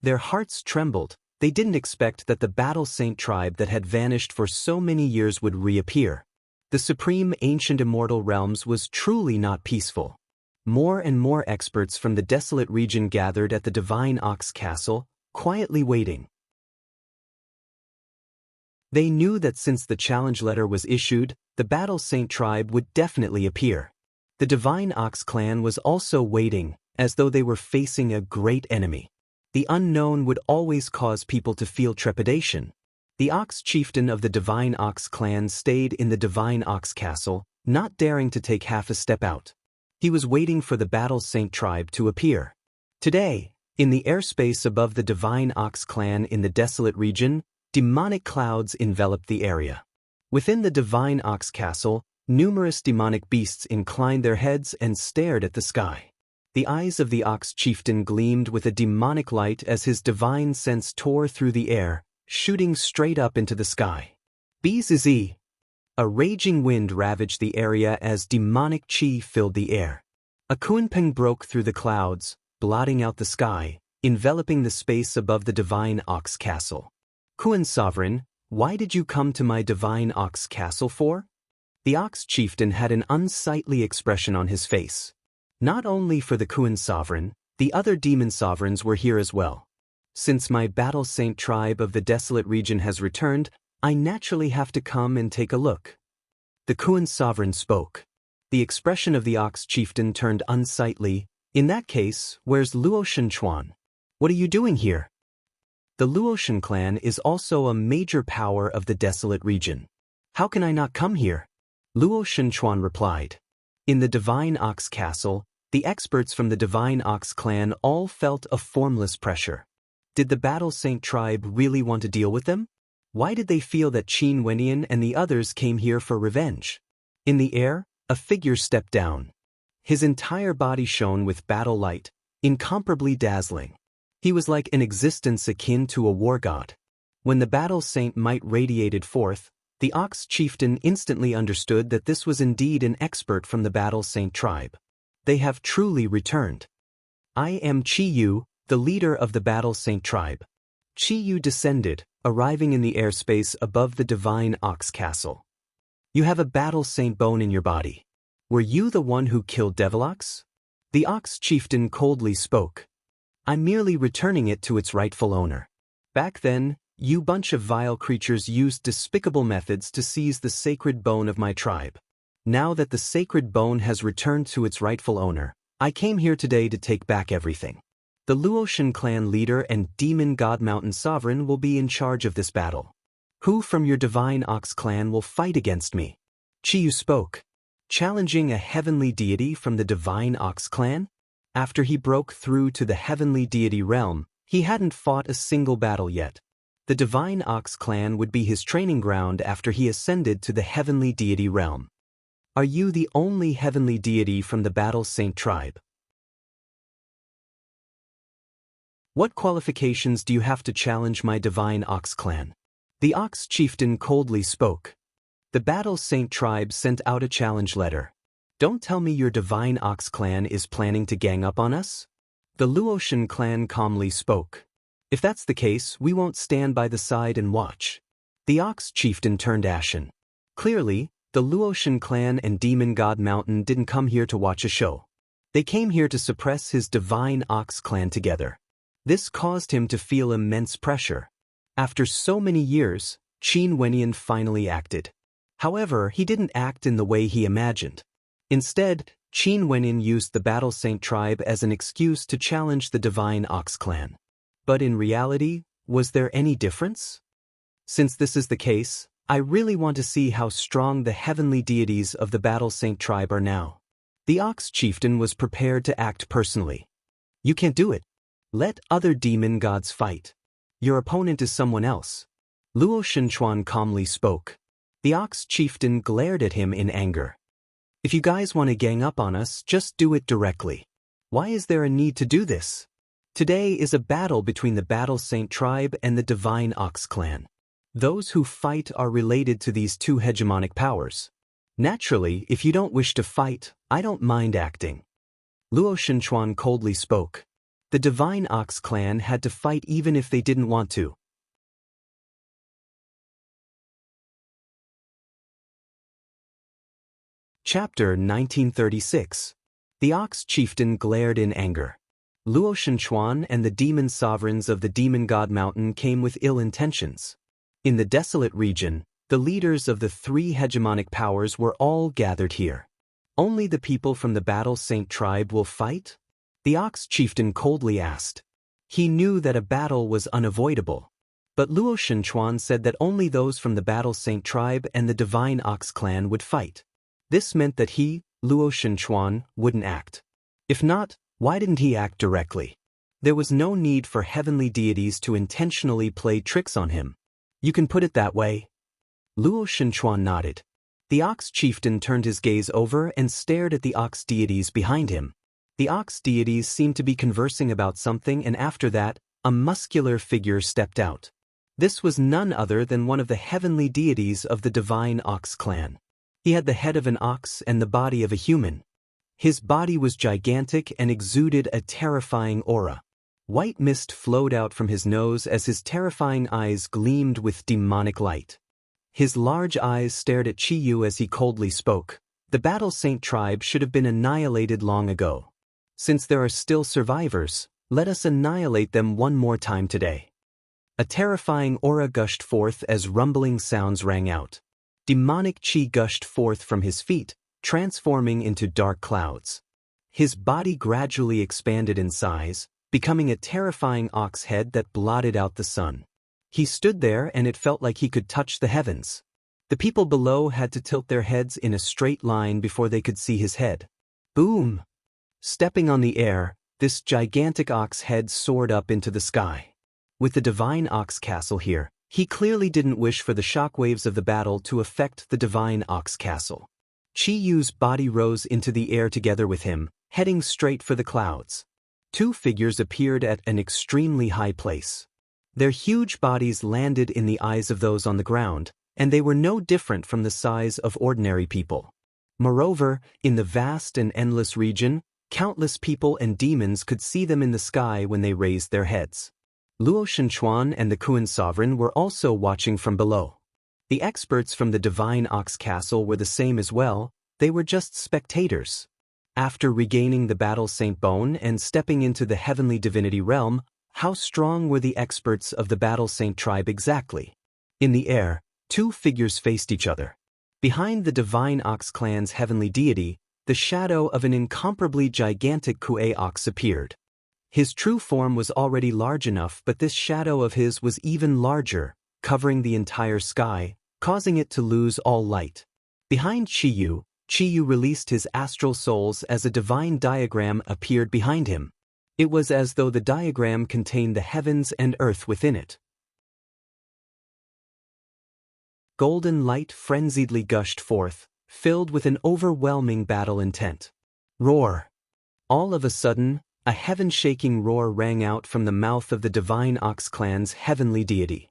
Speaker 1: Their hearts trembled. They didn't expect that the Battle Saint Tribe that had vanished for so many years would reappear. The supreme ancient immortal realms was truly not peaceful. More and more experts from the desolate region gathered at the Divine Ox castle, quietly waiting. They knew that since the challenge letter was issued, the Battle Saint Tribe would definitely appear. The Divine Ox clan was also waiting, as though they were facing a great enemy. The unknown would always cause people to feel trepidation. The Ox chieftain of the Divine Ox clan stayed in the Divine Ox castle, not daring to take half a step out. He was waiting for the Battle Saint Tribe to appear. Today, in the airspace above the Divine Ox clan in the desolate region, demonic clouds enveloped the area. Within the Divine Ox castle, numerous demonic beasts inclined their heads and stared at the sky. The eyes of the Ox chieftain gleamed with a demonic light as his divine sense tore through the air, shooting straight up into the sky. Bzzz! A raging wind ravaged the area as demonic chi filled the air. A kunpeng broke through the clouds, blotting out the sky, enveloping the space above the Divine Ox castle. Kuan Sovereign, why did you come to my Divine Ox castle for? The Ox chieftain had an unsightly expression on his face. Not only for the Kuan Sovereign, the other demon sovereigns were here as well. Since my Battle Saint Tribe of the desolate region has returned, I naturally have to come and take a look. The Kuan Sovereign spoke. The expression of the Ox chieftain turned unsightly. In that case, where's Luo Shenchuan? What are you doing here? The Luotian clan is also a major power of the desolate region. How can I not come here? Luo Shenchuan replied. In the Divine Ox Castle, the experts from the Divine Ox clan all felt a formless pressure. Did the Battle Saint tribe really want to deal with them? Why did they feel that Qin Wenyan and the others came here for revenge? In the air, a figure stepped down. His entire body shone with battle light, incomparably dazzling. He was like an existence akin to a war god. When the Battle Saint might radiated forth, the Ox chieftain instantly understood that this was indeed an expert from the Battle Saint tribe. They have truly returned. I am Qi Yu, the leader of the Battle Saint tribe. Qi Yu descended, arriving in the airspace above the Divine Ox Castle. You have a Battle Saint bone in your body. Were you the one who killed Devilox? The Ox chieftain coldly spoke. I'm merely returning it to its rightful owner. Back then, you bunch of vile creatures used despicable methods to seize the sacred bone of my tribe. Now that the sacred bone has returned to its rightful owner, I came here today to take back everything. The Luotian clan leader and Demon God Mountain Sovereign will be in charge of this battle. Who from your Divine Ox clan will fight against me? Qi Yu spoke, challenging a heavenly deity from the Divine Ox clan. After he broke through to the heavenly deity realm, he hadn't fought a single battle yet. The Divine Ox clan would be his training ground after he ascended to the heavenly deity realm. Are you the only heavenly deity from the Battle Saint tribe? What qualifications do you have to challenge my Divine Ox clan? The Ox chieftain coldly spoke. The Battle Saint tribe sent out a challenge letter. Don't tell me your Divine Ox clan is planning to gang up on us? The Luotian clan calmly spoke. If that's the case, we won't stand by the side and watch. The Ox chieftain turned ashen. Clearly, the Luotian clan and Demon God Mountain didn't come here to watch a show. They came here to suppress his Divine Ox clan together. This caused him to feel immense pressure. After so many years, Qin Wenyan finally acted. However, he didn't act in the way he imagined. Instead, Qin Wenyan used the Battle Saint tribe as an excuse to challenge the Divine Ox clan. But in reality, was there any difference? Since this is the case, I really want to see how strong the heavenly deities of the Battle Saint tribe are now. The Ox chieftain was prepared to act personally. You can't do it. Let other demon gods fight. Your opponent is someone else. Luo Shenchuan calmly spoke. The Ox chieftain glared at him in anger. If you guys want to gang up on us, just do it directly. Why is there a need to do this? Today is a battle between the Battle Saint tribe and the Divine Ox clan. Those who fight are related to these two hegemonic powers. Naturally, if you don't wish to fight, I don't mind acting. Luo Shenchuan coldly spoke. The Divine Ox clan had to fight even if they didn't want to. Chapter 1936. The Ox chieftain glared in anger. Luo Shenchuan and the demon sovereigns of the Demon God Mountain came with ill intentions. In the desolate region, the leaders of the three hegemonic powers were all gathered here. Only the people from the Battle Saint tribe will fight? The Ox chieftain coldly asked. He knew that a battle was unavoidable. But Luo Shenchuan said that only those from the Battle Saint tribe and the Divine Ox clan would fight. This meant that he, Luo Shenchuan, wouldn't act. If not, why didn't he act directly? There was no need for heavenly deities to intentionally play tricks on him. You can put it that way. Luo Shenchuan nodded. The Ox chieftain turned his gaze over and stared at the Ox deities behind him. The Ox deities seemed to be conversing about something, and after that, a muscular figure stepped out. This was none other than one of the heavenly deities of the Divine Ox clan. He had the head of an ox and the body of a human. His body was gigantic and exuded a terrifying aura. White mist flowed out from his nose as his terrifying eyes gleamed with demonic light. His large eyes stared at Qi Yu as he coldly spoke. The Battle Saint tribe should have been annihilated long ago. Since there are still survivors, let us annihilate them one more time today. A terrifying aura gushed forth as rumbling sounds rang out. Demonic qi gushed forth from his feet, transforming into dark clouds. His body gradually expanded in size, becoming a terrifying ox head that blotted out the sun. He stood there and it felt like he could touch the heavens. The people below had to tilt their heads in a straight line before they could see his head. Boom! Stepping on the air, this gigantic ox head soared up into the sky. With the divine ox castle here, he clearly didn't wish for the shockwaves of the battle to affect the divine ox castle. Chi Yu's body rose into the air together with him, heading straight for the clouds. Two figures appeared at an extremely high place. Their huge bodies landed in the eyes of those on the ground, and they were no different from the size of ordinary people. Moreover, in the vast and endless region, countless people and demons could see them in the sky when they raised their heads. Luo Shenchuan and the Kuan sovereign were also watching from below. The experts from the Divine Ox Castle were the same as well, they were just spectators. After regaining the Battle Saint Bone and stepping into the Heavenly Divinity realm, how strong were the experts of the Battle Saint tribe exactly? In the air, two figures faced each other. Behind the Divine Ox clan's heavenly deity, the shadow of an incomparably gigantic Kuei ox appeared. His true form was already large enough, but this shadow of his was even larger, covering the entire sky, causing it to lose all light. Behind Chi Yu released his astral souls as a divine diagram appeared behind him. It was as though the diagram contained the heavens and earth within it. Golden light frenziedly gushed forth, filled with an overwhelming battle intent. Roar! All of a sudden, a heaven-shaking roar rang out from the mouth of the Divine Ox clan's heavenly deity.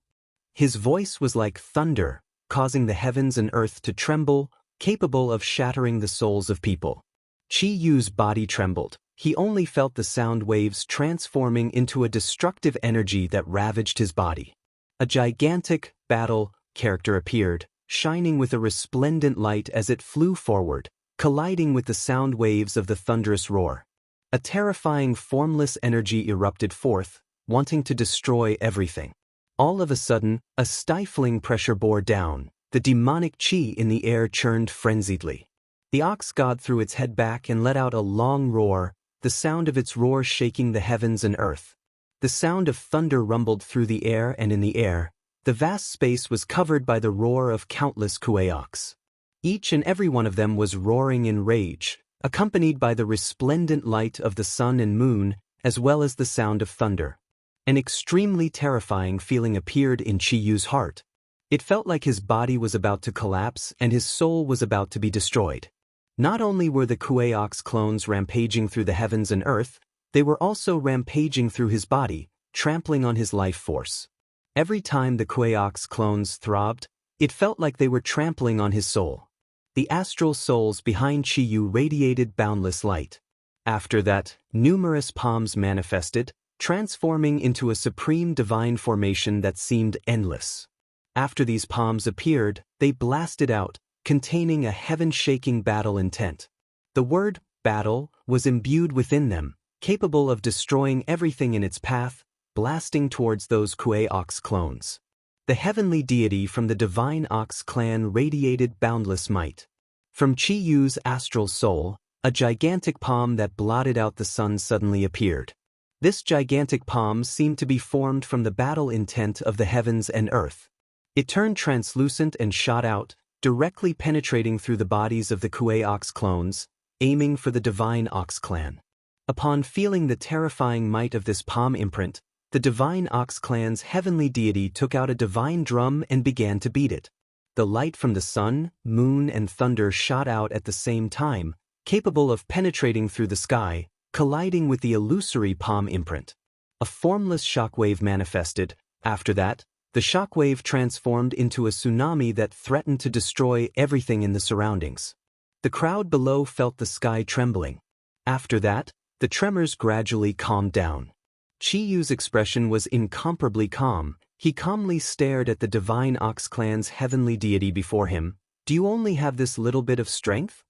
Speaker 1: His voice was like thunder, causing the heavens and earth to tremble, capable of shattering the souls of people. Chi Yu's body trembled. He only felt the sound waves transforming into a destructive energy that ravaged his body. A gigantic battle character appeared, shining with a resplendent light as it flew forward, colliding with the sound waves of the thunderous roar. A terrifying formless energy erupted forth, wanting to destroy everything. All of a sudden, a stifling pressure bore down. The demonic chi in the air churned frenziedly. The ox god threw its head back and let out a long roar, the sound of its roar shaking the heavens and earth. The sound of thunder rumbled through the air, and in the air, the vast space was covered by the roar of countless Kuei ox. Each and every one of them was roaring in rage, accompanied by the resplendent light of the sun and moon, as well as the sound of thunder. An extremely terrifying feeling appeared in Chi Yu's heart. It felt like his body was about to collapse and his soul was about to be destroyed. Not only were the Kuei ox clones rampaging through the heavens and earth, they were also rampaging through his body, trampling on his life force. Every time the Kuei ox clones throbbed, it felt like they were trampling on his soul. The astral souls behind Chi Yu radiated boundless light. After that, numerous palms manifested, transforming into a supreme divine formation that seemed endless. After these palms appeared, they blasted out, containing a heaven-shaking battle intent. The word battle was imbued within them, capable of destroying everything in its path, blasting towards those Kuei ox clones. The heavenly deity from the Divine Ox clan radiated boundless might. From Chi Yu's astral soul, a gigantic palm that blotted out the sun suddenly appeared. This gigantic palm seemed to be formed from the battle intent of the heavens and earth. It turned translucent and shot out, directly penetrating through the bodies of the Kuei ox clones, aiming for the Divine Ox clan. Upon feeling the terrifying might of this palm imprint, the Divine Ox clan's heavenly deity took out a divine drum and began to beat it. The light from the sun, moon, and thunder shot out at the same time, capable of penetrating through the sky, colliding with the illusory palm imprint. A formless shockwave manifested. After that, the shockwave transformed into a tsunami that threatened to destroy everything in the surroundings. The crowd below felt the sky trembling. After that, the tremors gradually calmed down. Chi Yu's expression was incomparably calm. He calmly stared at the Divine Ox clan's heavenly deity before him. "Do you only have this little bit of strength?"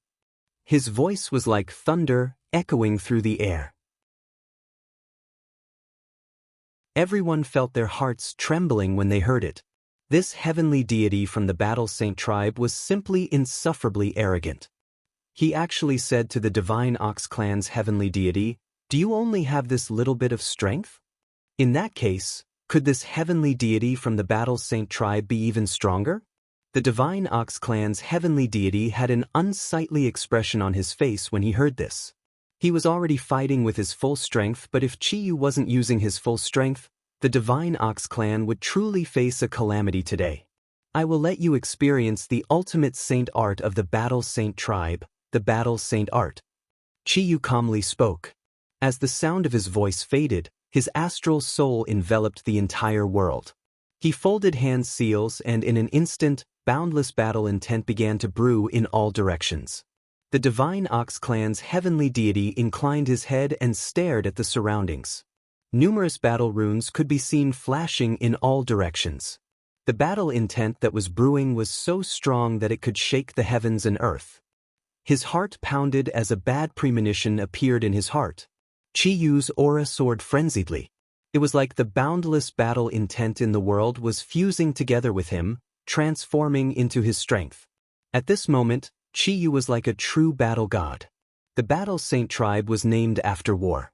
Speaker 1: His voice was like thunder, echoing through the air. Everyone felt their hearts trembling when they heard it. This heavenly deity from the Battle Saint tribe was simply insufferably arrogant. He actually said to the Divine Ox clan's heavenly deity, Do you only have this little bit of strength? In that case, could this heavenly deity from the Battle Saint tribe be even stronger? The divine Ox clan's heavenly deity had an unsightly expression on his face when he heard this. He was already fighting with his full strength, but if Chiyu wasn't using his full strength, the divine Ox clan would truly face a calamity today. I will let you experience the ultimate saint art of the Battle Saint tribe, the Battle Saint art. Chiyu calmly spoke. As the sound of his voice faded, his astral soul enveloped the entire world. He folded hand seals and in an instant, boundless battle intent began to brew in all directions. The divine Ox clan's heavenly deity inclined his head and stared at the surroundings. Numerous battle runes could be seen flashing in all directions. The battle intent that was brewing was so strong that it could shake the heavens and earth. His heart pounded as a bad premonition appeared in his heart. Chiyu's aura soared frenziedly. It was like the boundless battle intent in the world was fusing together with him, transforming into his strength. At this moment, Chiyu was like a true battle god. The Battle Saint tribe was named after war.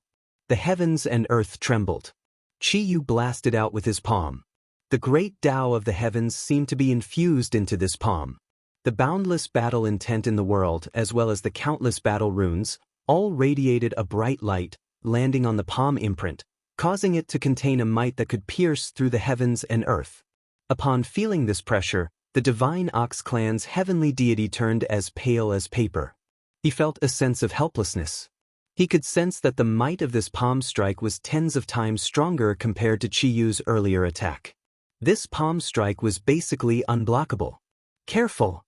Speaker 1: The heavens and earth trembled. Chiyu blasted out with his palm. The great Tao of the heavens seemed to be infused into this palm. The boundless battle intent in the world, as well as the countless battle runes, all radiated a bright light, landing on the palm imprint, causing it to contain a might that could pierce through the heavens and earth. Upon feeling this pressure, the divine Ox clan's heavenly deity turned as pale as paper. He felt a sense of helplessness. He could sense that the might of this palm strike was tens of times stronger compared to Chiyu's earlier attack. This palm strike was basically unblockable. Careful!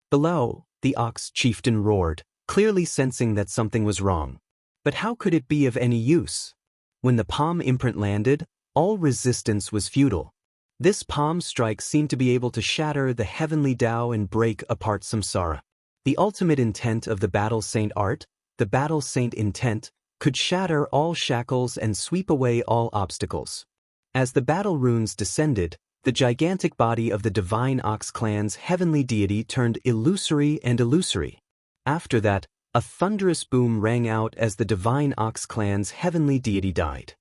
Speaker 1: Below, the Ox chieftain roared, clearly sensing that something was wrong. But how could it be of any use? When the palm imprint landed, all resistance was futile. This palm strike seemed to be able to shatter the heavenly Tao and break apart samsara. The ultimate intent of the Battle Saint art, the Battle Saint intent, could shatter all shackles and sweep away all obstacles. As the battle runes descended, the gigantic body of the divine Ox clan's heavenly deity turned illusory and illusory. After that, a thunderous boom rang out as the divine Ox clan's heavenly deity died.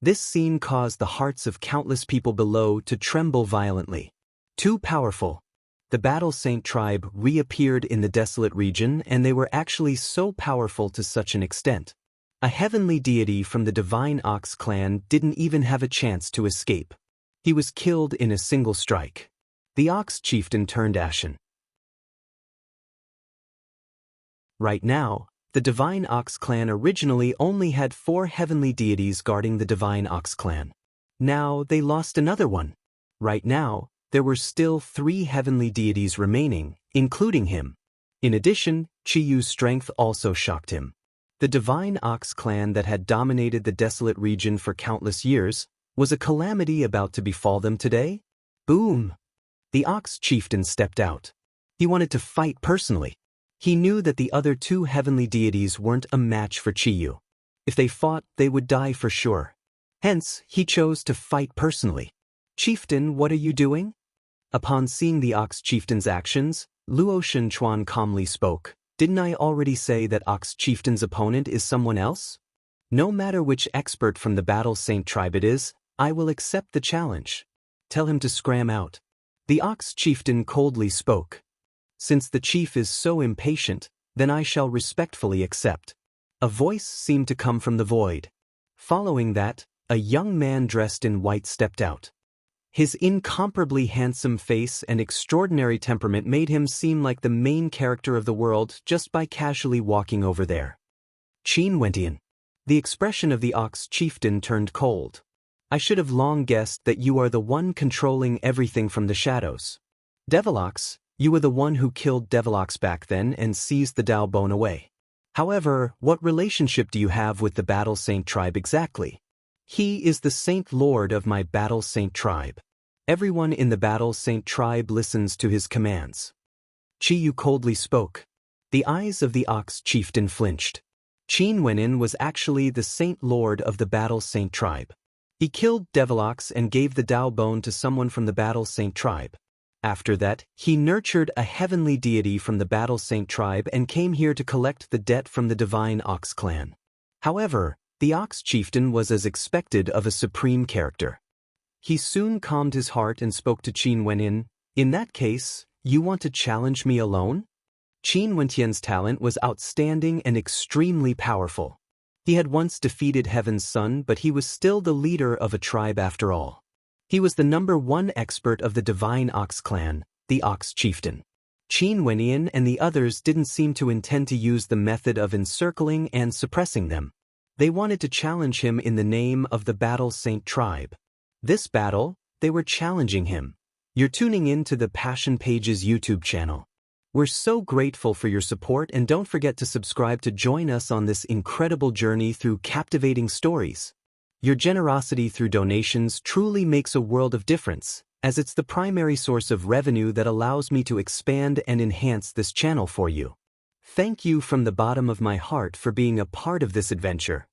Speaker 1: This scene caused the hearts of countless people below to tremble violently. Too powerful. The Battle Saint tribe reappeared in the desolate region, and they were actually so powerful to such an extent. A heavenly deity from the divine Ox clan didn't even have a chance to escape. He was killed in a single strike. The Ox chieftain turned ashen. Right now, the divine Ox clan originally only had 4 heavenly deities guarding the divine Ox clan. Now they lost another one. Right now, there were still 3 heavenly deities remaining, including him. In addition, Chiyu's strength also shocked him. The divine Ox clan that had dominated the desolate region for countless years, was a calamity about to befall them today? Boom! The Ox chieftain stepped out. He wanted to fight personally. He knew that the other 2 heavenly deities weren't a match for Chiyu. If they fought, they would die for sure. Hence, he chose to fight personally. Chieftain, what are you doing? Upon seeing the Ox chieftain's actions, Luo Shenchuan calmly spoke. Didn't I already say that Ox chieftain's opponent is someone else? No matter which expert from the Battle Saint tribe it is, I will accept the challenge. Tell him to scram out. The Ox chieftain coldly spoke. Since the chief is so impatient, then I shall respectfully accept. A voice seemed to come from the void. Following that, a young man dressed in white stepped out. His incomparably handsome face and extraordinary temperament made him seem like the main character of the world just by casually walking over there. Qin Wentian. The expression of the Ox chieftain turned cold. I should have long guessed that you are the one controlling everything from the shadows. Devilox, you were the one who killed Devilox back then and seized the Dao bone away. However, what relationship do you have with the Battle Saint tribe exactly? He is the Saint Lord of my Battle Saint tribe. Everyone in the Battle Saint tribe listens to his commands. Chiyu coldly spoke. The eyes of the Ox chieftain flinched. Qin Wenin was actually the Saint Lord of the Battle Saint tribe. He killed Devilox and gave the Dao bone to someone from the Battle Saint tribe. After that, he nurtured a heavenly deity from the Battle Saint tribe and came here to collect the debt from the divine Ox clan. However, The Ox Chieftain was as expected of a supreme character. He soon calmed his heart and spoke to Qin Wenyin. In that case, you want to challenge me alone? Qin Wentian's talent was outstanding and extremely powerful. He had once defeated Heaven's Son, but he was still the leader of a tribe after all. He was the #1 expert of the Divine Ox clan, the Ox Chieftain. Qin Wenyin and the others didn't seem to intend to use the method of encircling and suppressing them. They wanted to challenge him in the name of the Battle Saint tribe. This battle, they were challenging him. You're tuning in to the Passion Pages YouTube channel. We're so grateful for your support, and don't forget to subscribe to join us on this incredible journey through captivating stories. Your generosity through donations truly makes a world of difference, as it's the primary source of revenue that allows me to expand and enhance this channel for you. Thank you from the bottom of my heart for being a part of this adventure.